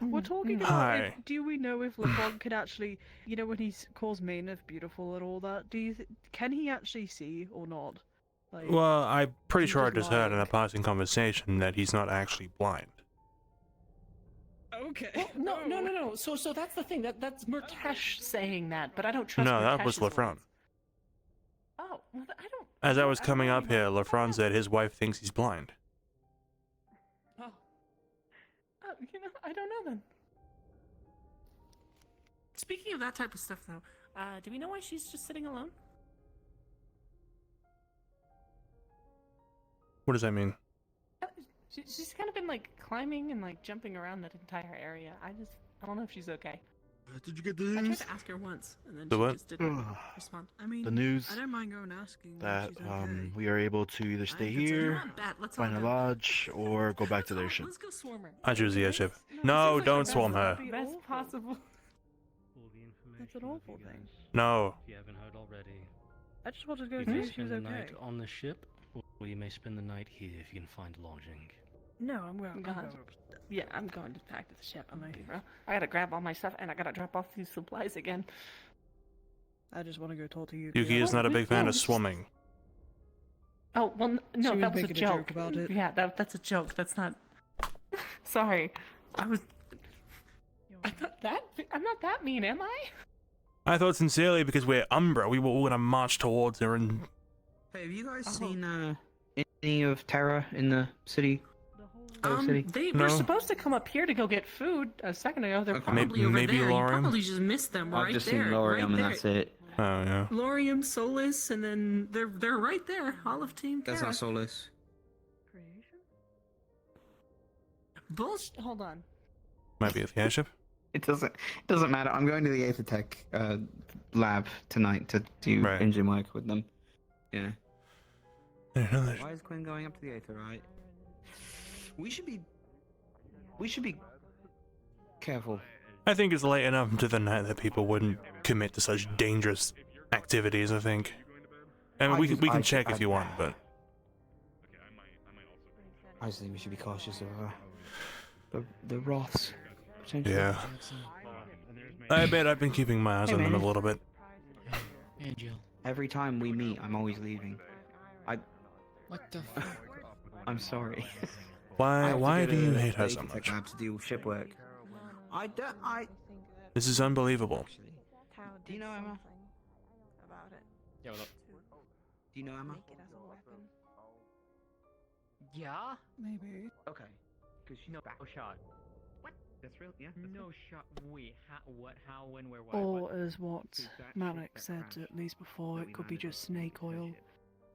We're talking Hi. about do we know if LeBron could actually, you know, when he calls Maynard beautiful and all that, can he actually see or not? Like, Well, I'm pretty he sure I just just heard in a lying? passing conversation that he's not actually blind. Okay. Well, no. So that's the thing. That's Murtash saying that, but I don't trust. No, that was Murtash's LeFron. words. Oh, well, I don't. As I was coming up here, LeFron said his wife thinks he's blind. Oh, I don't know then. Speaking of that type of stuff, though, do we know why she's just sitting alone? What does that mean? She's kind of been like climbing and like jumping around that entire area. I don't know if she's okay. Did you get the I tried news? to ask her once, and then The she what? just didn't respond. I mean, The news I don't mind going asking that if she's okay. we are able to either stay It's a here, not bad. Let's all find a go. lodge, or go back to their ship. Let's go swarm her. I choose the airship. No, don't swarm her. Best possible. That's an awful thing. No. If you haven't heard already, I just wanted to go you see may if she spend was the okay. night on the ship, or you may spend the night here if you can find lodging. No, I'm going. Yeah, I'm going back to the ship. I gotta grab all my stuff and I gotta drop off these supplies again. I just want to go talk to you. Yuki is not a big fan of swamming. Oh well, no, She was that was a making a joke. joke about it. Yeah, that's a joke. That's not. Sorry, I'm not that mean, am I? I thought sincerely because we're Umbra, we were all gonna march towards her and... Hey, have you guys seen any of Terra in the city? City? They No. were supposed to come up here to go get food a second ago. They're Okay. probably over Maybe there. Laurium? You probably just missed them I've right just there. seen Laurium right and there. that's it. Oh, yeah. Laurium, Solus, and then they're right there. All of Team That's Terra. not Solus. Bullshit. Hold on. Might be at the airship. It doesn't matter. I'm going to the Aethertech lab tonight to do engine work with them. Yeah. Why is Quinn going up to the Aether, right? We should be careful. I think it's late enough into the night that people wouldn't commit to such dangerous activities, I think. I mean, we can check if you want, but... I just think we should be cautious of the Roths. Potentially. Yeah. I bet I've been keeping my eyes on them a little bit. Every time we meet, I'm always leaving. What the fuck? I'm sorry. Why do you hate her so much? much? I have to do ship work. I don't. This is unbelievable. Do you know Emma? About it. Yeah, what up? Do you know Emma? Make it as a weapon. Yeah? Maybe. Okay. Because she's no shot. What? That's real? Yeah. No shot. Wait, what? How? When? Where? Why? Or what? as what Malik said at least before, it could be just snake oil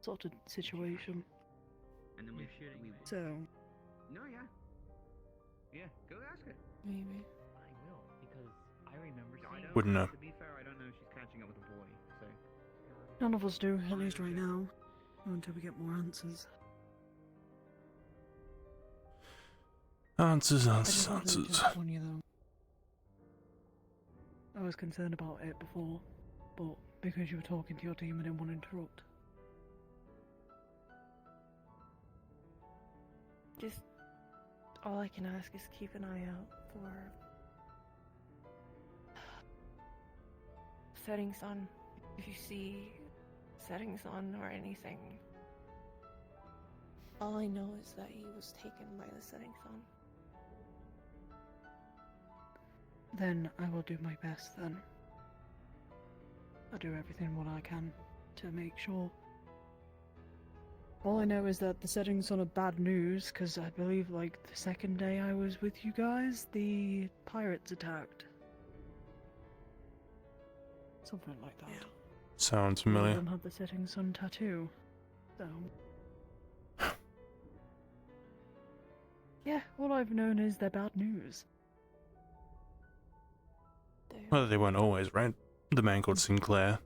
sort of situation. And then we So, No, yeah. Yeah, go ask her. maybe. I will, because I remember seeing her. Wouldn't know. To be fair, I don't know if she's catching up with the boy, so. None of us do, at least right now. Until we get more answers. Answers. I just wanted to jump on you though. I was concerned about it before, but because you were talking to your team, I didn't want to interrupt. Just all I can ask is keep an eye out for setting sun. If you see setting sun or anything, all I know is that he was taken by the setting sun. Then I will do my best then. I'll do everything what I can to make sure. All I know is that the setting sun are bad news, because I believe like the second day I was with you guys, the pirates attacked. Something like that. Sounds One of familiar. them had the setting sun tattoo. So. Yeah, all I've known is they're bad news. Well, they weren't always, right? The man called Sinclair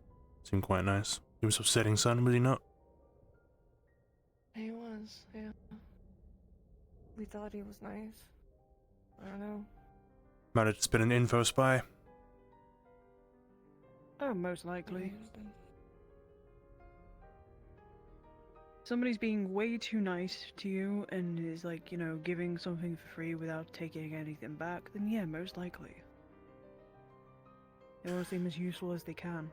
seemed quite nice. He was of setting sun, was he not? He was, yeah. We thought he was nice. I don't know. Might have just been an info spy. Oh, most likely. Somebody's being way too nice to you and is like, you know, giving something for free without taking anything back, then yeah, most likely. They want to seem as useful as they can.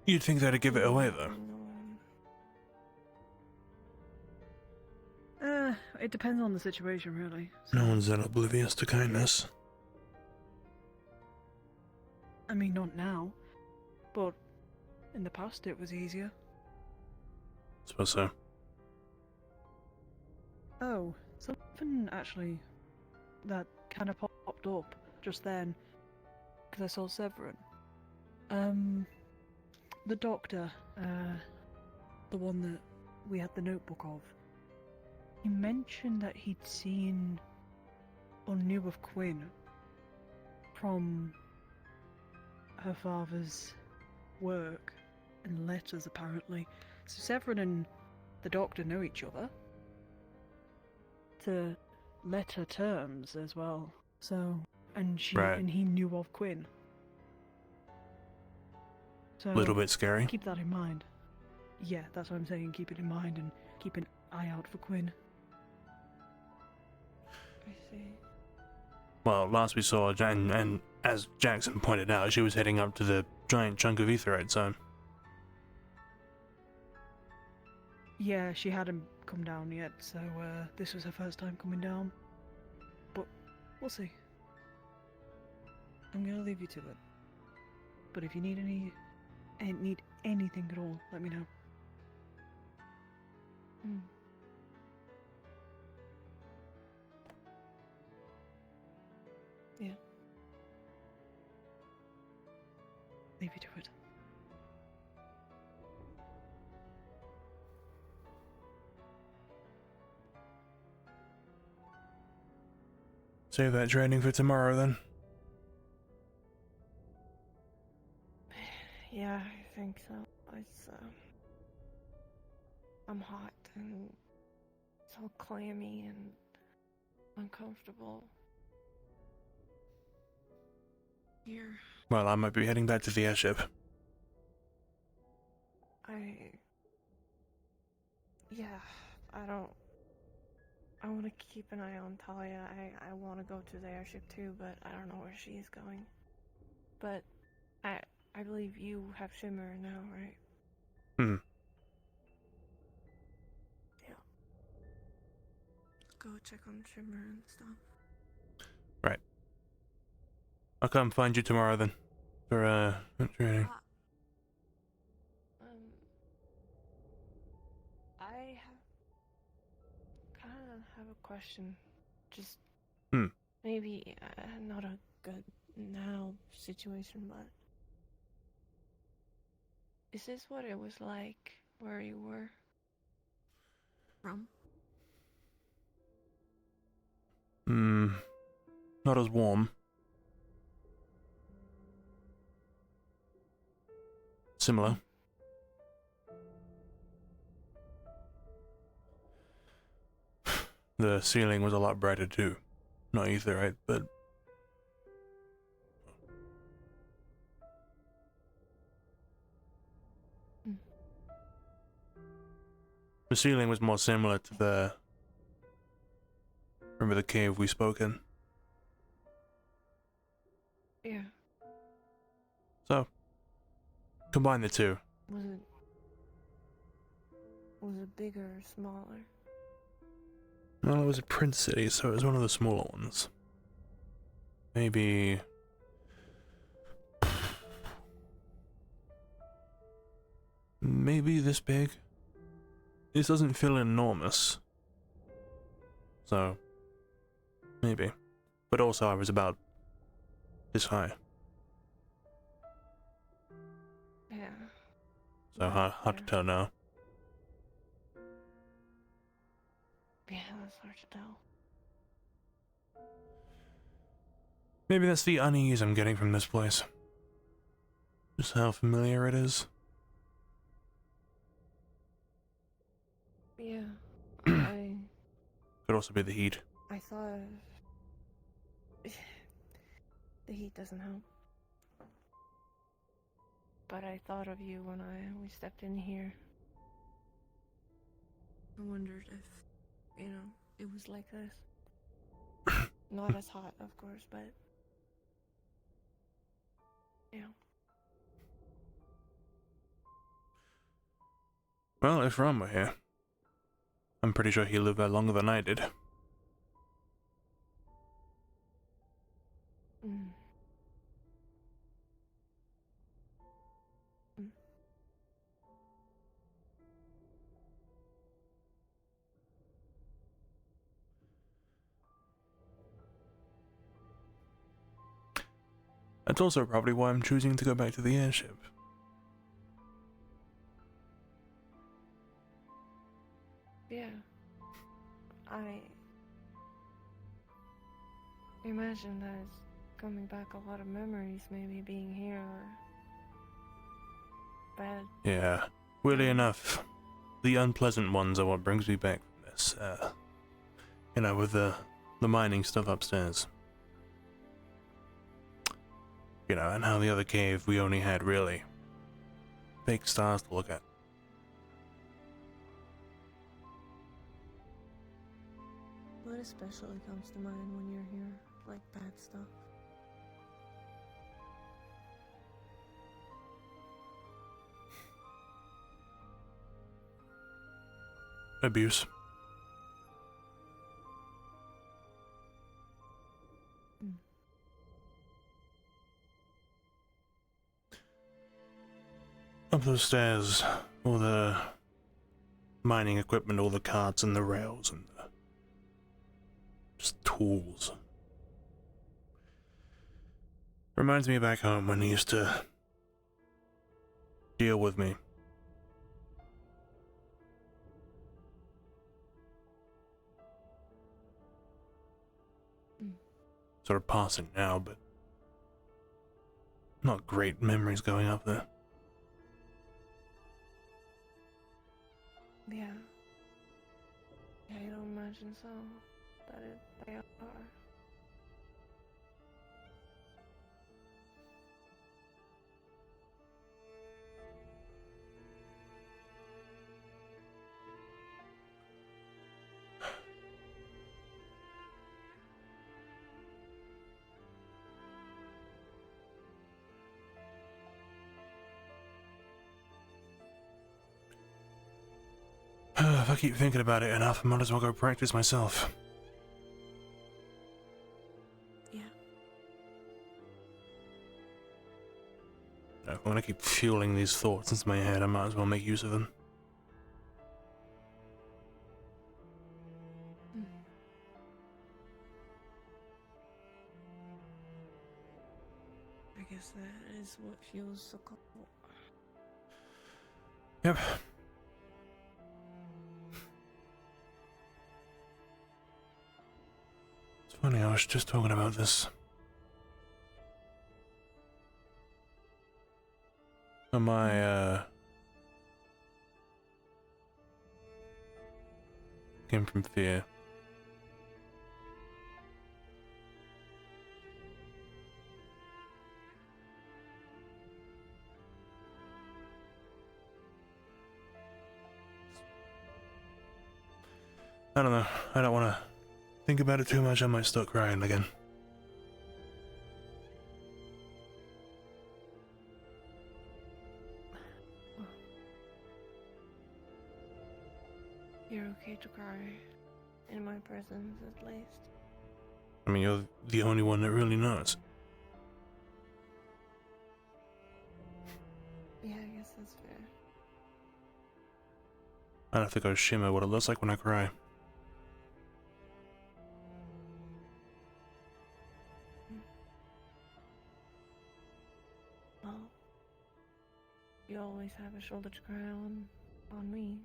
You'd think they'd give it away, though. It depends on the situation, really. No one's that oblivious to kindness. I mean, not now, but in the past it was easier. Suppose so. Oh, something actually that kind of popped up just then, because I saw Severin. The doctor, the one that we had the notebook of, he mentioned that he'd seen or knew of Quinn from her father's work and letters, apparently. So Severin and the doctor know each other. To letter terms as well. So, and she and he knew of Quinn. So Little bit scary. Keep that in mind. Yeah, that's what I'm saying. Keep it in mind and keep an eye out for Quinn. I see. Well, last we saw, and as Jackson pointed out, she was heading up to the giant chunk of etherite zone. Yeah, she hadn't come down yet, so this was her first time coming down. But we'll see. I'm gonna leave you to it. But if you need anything at all, let me know. Yeah. Leave you to it. Save that training for tomorrow, then. Yeah, I think so. It's, I'm hot and it's all clammy and uncomfortable. Here. Well, I might be heading back to the airship. Yeah, I want to keep an eye on Talia. I want to go to the airship too, but I don't know where she is going. But I believe you have Shimmer now, right? Hmm. Yeah. Go check on Shimmer and stuff. Right. I'll come find you tomorrow then. For training. I kind of have a question. Just maybe not a good now situation, but is this what it was like where you were from? Not as warm. Similar. The ceiling was a lot brighter too. Not etherite, but the ceiling was more similar to the... Remember the cave we spoke in? Yeah. So, combine the two. Was it bigger or smaller? Well, it was a prince city, so it was one of the smaller ones. Maybe... Maybe this big? This doesn't feel enormous. So, maybe. But also I was about this high. Yeah. So hard to tell now. Yeah, that's hard to tell. Maybe that's the unease I'm getting from this place. Just how familiar it is. Yeah. Could also be the heat. I thought the heat doesn't help. But I thought of you when we stepped in here. I wondered if, it was like this. Not as hot, of course, but Well, if Ron were here, I'm pretty sure he lived there longer than I did. That's also probably why I'm choosing to go back to the airship. yeah. I imagine that it's coming back a lot of memories, maybe being here or bad. Yeah, weirdly enough, the unpleasant ones are what brings me back from this. With the mining stuff upstairs. And how the other cave we only had really fake stars to look at. What especially comes to mind when you're here? Like bad stuff? Abuse. Up those stairs, all the mining equipment, all the carts and the rails and just tools. Reminds me back home when he used to deal with me. Sort of passing now, but not great memories going up there. Yeah. Yeah, I don't imagine so. They are. I keep thinking about it enough, I might as well go practice myself. Yeah. If I'm gonna keep fueling these thoughts into my head, I might as well make use of them. I guess that is what fuels the cult. Yep. It's funny, I was just talking about this. My, came from fear. I don't know. I don't want to think about it too much. I might start crying again. You're okay to cry. In my presence, at least. I mean, you're the only one that really knows. Yeah, I guess that's fair. I don't think I shimmer what it looks like when I cry. Well, you always have a shoulder to cry on me.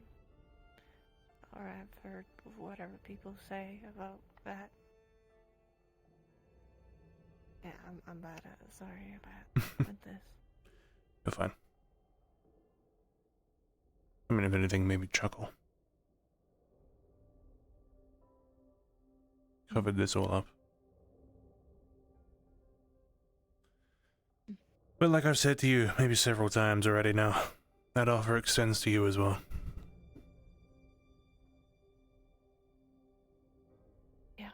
Or I've heard of whatever people say about that. Yeah, I'm bad at it. Sorry about this. You're fine. I mean, if anything, maybe chuckle. Covered this all up. But like I've said to you maybe several times already now, that offer extends to you as well. Yeah.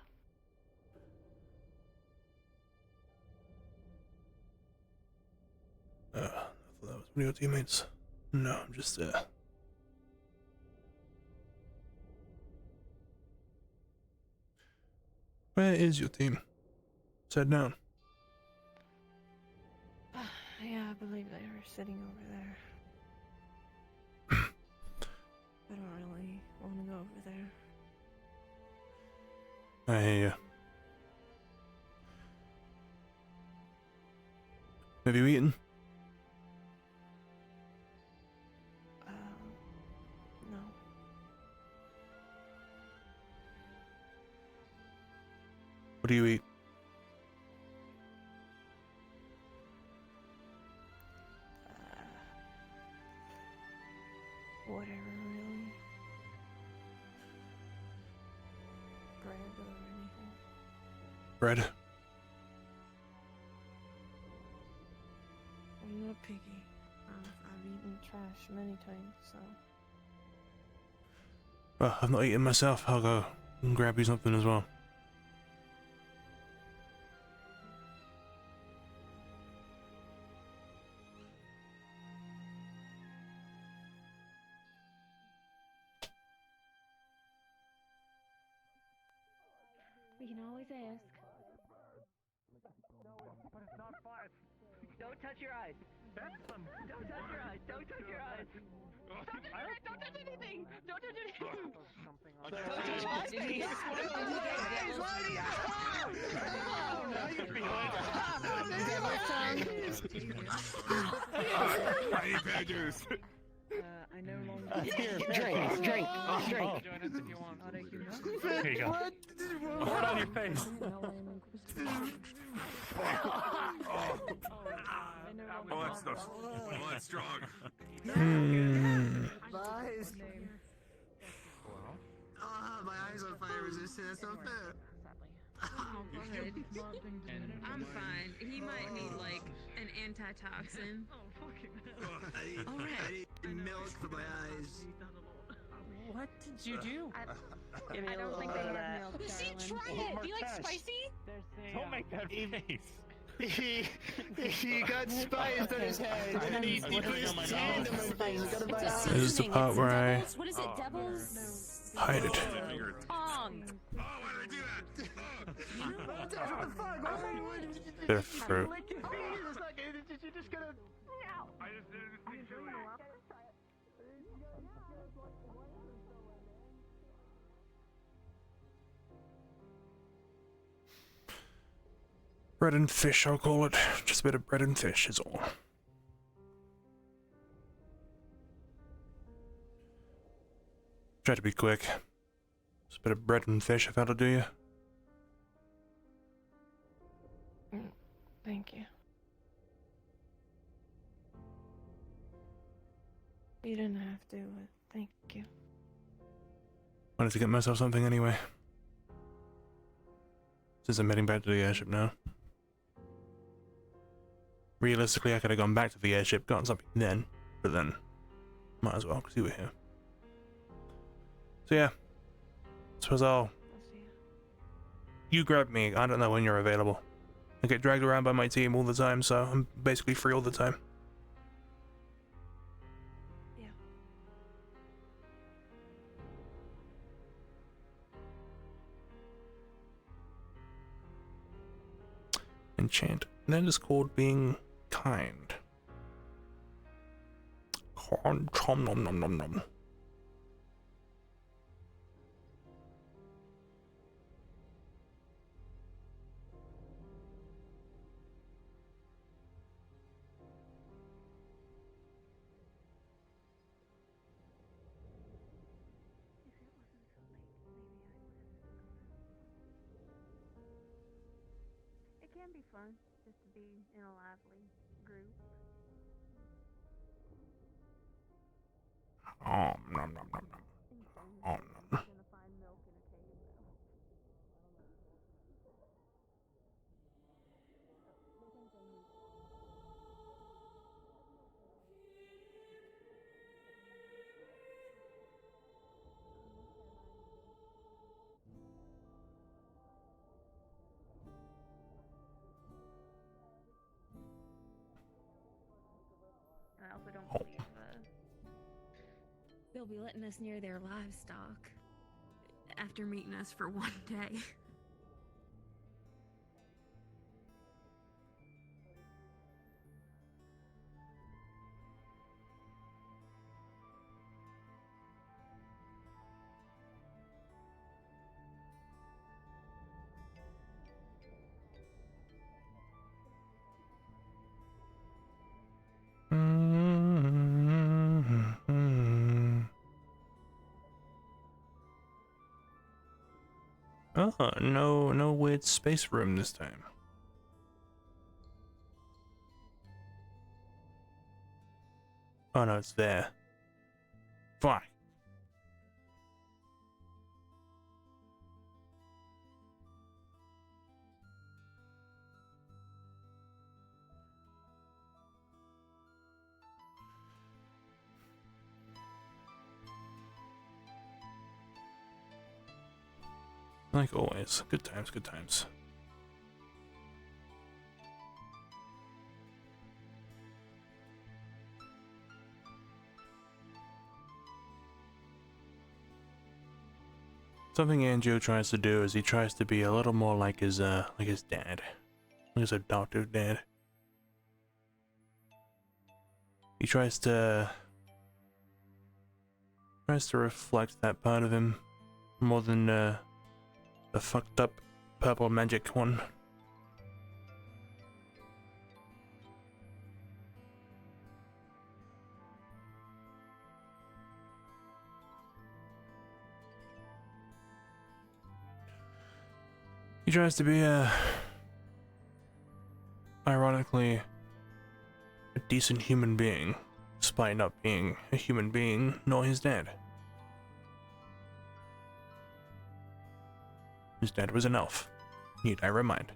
I thought that was one of your teammates. No, I'm just, Where is your team? Sit down. Yeah, I believe they were sitting over there. I don't really want to go over there. I hear you. Have you eaten? No. What do you eat? Whatever, really. Bread or anything. Bread? I'm not picky. I've eaten trash many times, so. Well, I've not eaten myself. I'll go and grab you something as well. We can always ask. But it's not fun. Don't touch your eyes. Don't touch your eyes. Don't touch your eyes. Don't touch your eyes. Don't touch anything. Don't touch anything. Don't touch your eyes. Oh, now you feel it. I need bad news. I no longer. Here, drink. Join us if you want. Here you go. Pour it on your face. Oh, that stuff's strong. Eyes. Ah, my eyes on fire resistant. That's not fair. Oh, good. I'm fine. He might need like an antitoxin. I need milk for my eyes. What did you do? I don't think they have milk, See, darling. try it. Do you like spicy? Don't make that face. He got spiced on his head, and he put his hand on my face. This is the part where I What is it, devil's? hide it. Tongue. Bit of fruit. Bread and fish, I'll call it. Just a bit of bread and fish is all. Try to be quick. Just a bit of bread and fish if that'll do you. Thank you. You didn't have to, but thank you. Wanted to get myself something anyway. Since I'm heading back to the airship now. Realistically, I could have gone back to the airship, gotten something then, but then might as well, because you were here. So yeah, suppose I'll see you. You grab me. I don't know when you're available. I get dragged around by my team all the time, so I'm basically free all the time. Yeah. Enchant. And then it's called being kind. Chom nom nom nom nom. It can be fun just to be in a lively group. Nom nom nom nom nom. Nom nom. I also don't believe They'll be letting us near their livestock after meeting us for one day. Oh, no weird space room this time. Oh no, it's there. Fuck. Like always, good times, good times. Something Andrew tries to do is he tries to be a little more like his dad, like his adoptive dad. He tries to reflect that part of him more than the fucked up purple magic one. He tries to be ironically, a decent human being, despite not being a human being nor his dad. His dad was an elf, need I remind.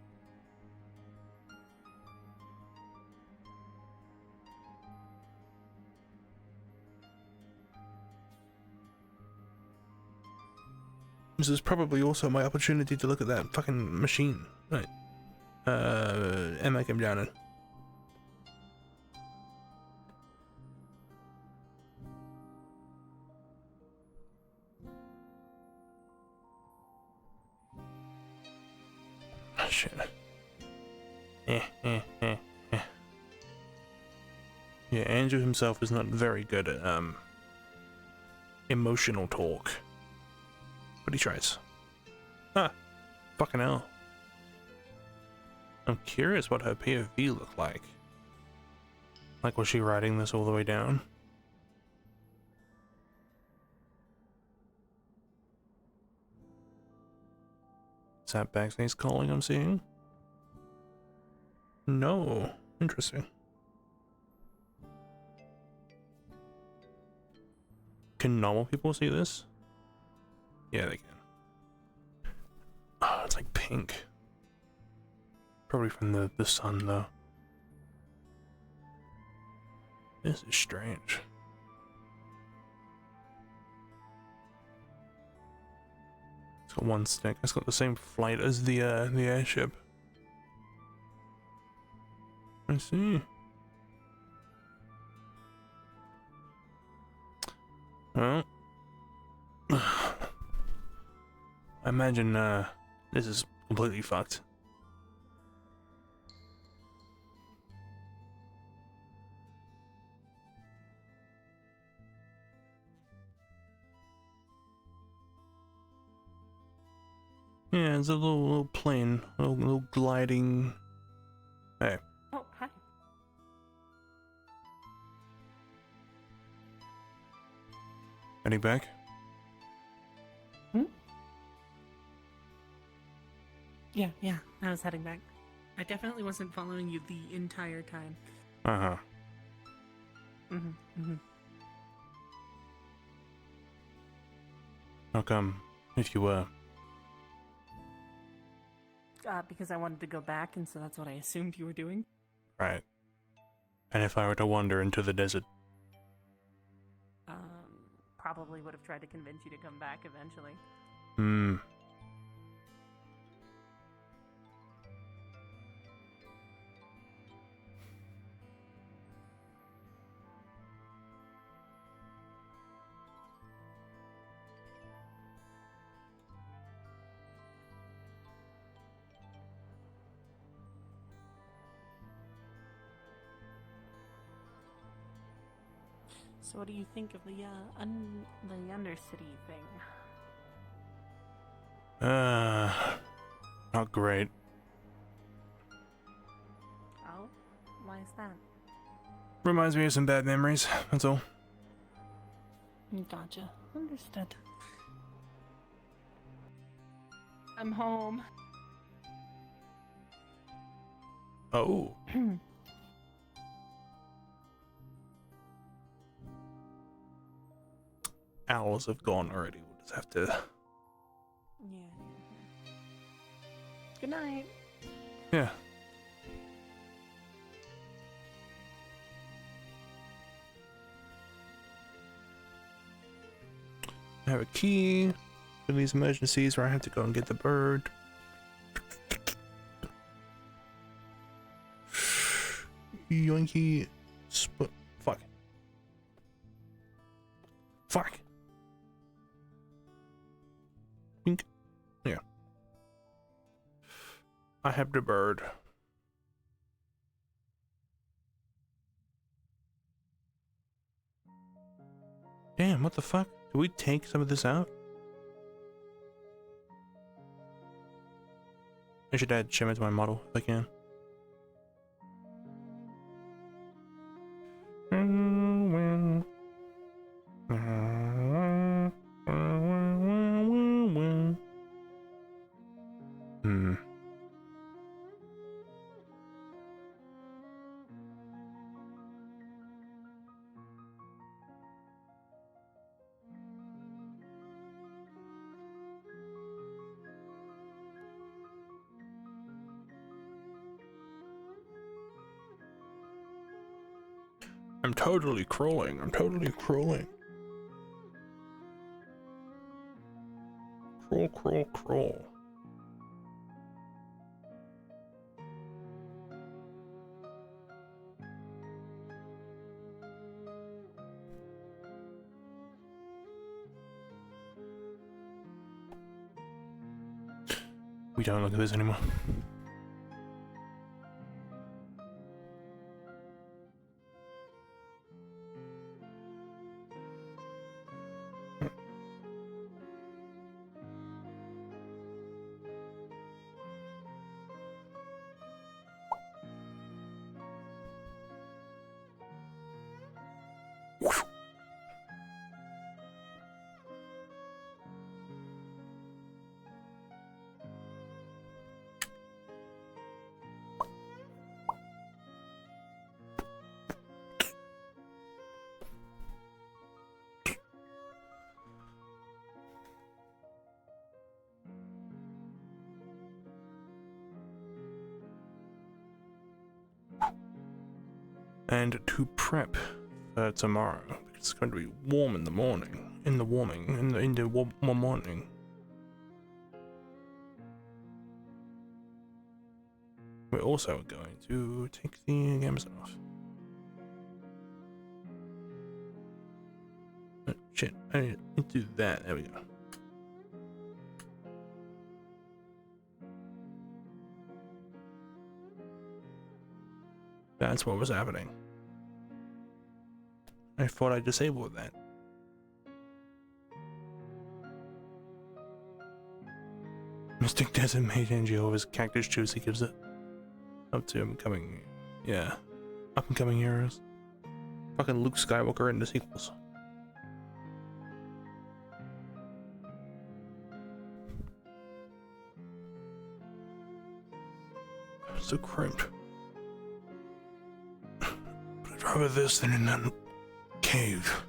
This is probably also my opportunity to look at that fucking machine. Right. Emma came down in. Oh, shit. Yeah, Andrew himself is not very good at, emotional talk. But he tries. Ah, fucking hell. I'm curious what her POV looked like. Like, was she writing this all the way down? Is that Bagsnade's calling I'm seeing? No. Interesting. Can normal people see this? Yeah, they can. Oh, it's like pink. Probably from the sun, though. This is strange. It's got one stick. It's got the same flight as the airship. I see. Well, I imagine this is completely fucked. Yeah, it's a little plane, little gliding. Hey. Oh, hi. Heading back? Yeah, I was heading back. I definitely wasn't following you the entire time. Uh-huh. How come, if you were? Because I wanted to go back, and so that's what I assumed you were doing. Right. And if I were to wander into the desert? Probably would have tried to convince you to come back eventually. Hmm. So what do you think of the Undercity thing? Not great. Oh? Why is that? Reminds me of some bad memories, that's all. Gotcha. Understood. I'm home. Oh. Owls have gone already. We'll just have to... Yeah. Good night. Yeah. I have a key for these emergencies where I have to go and get the bird. Yoinky. Fuck. Fuck. Wink. Yeah. I have the bird. Damn, what the fuck? Did we take some of this out? I should add shimmer to my model if I can. I'm totally crawling. I'm totally crawling. Crawl, crawl, crawl. we don't look at this anymore. And to prep for tomorrow, it's going to be warm in the morning. In the warm morning. We're also going to take the Amazon off. Oh, shit, I need to do that. There we go. That's what was happening. I thought I disabled that. Mystic doesn't make Angie over his cactus juice he gives it up to him coming, yeah, up and coming heroes. Fucking Luke Skywalker in the sequels. So crimped. But I'd rather this than in that cave.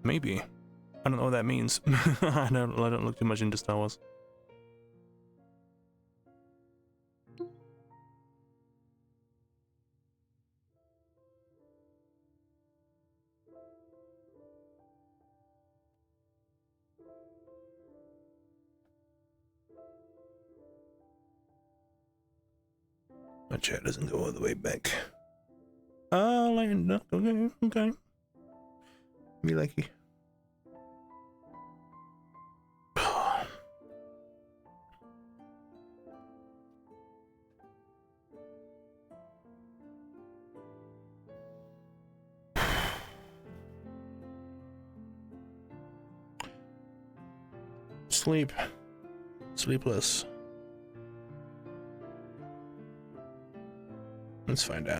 Maybe. I don't know what that means. I don't look too much into Star Wars. My chat doesn't go all the way back. Oh, land. Okay, okay. Me likey. Sleep. Sleepless. Let's find out.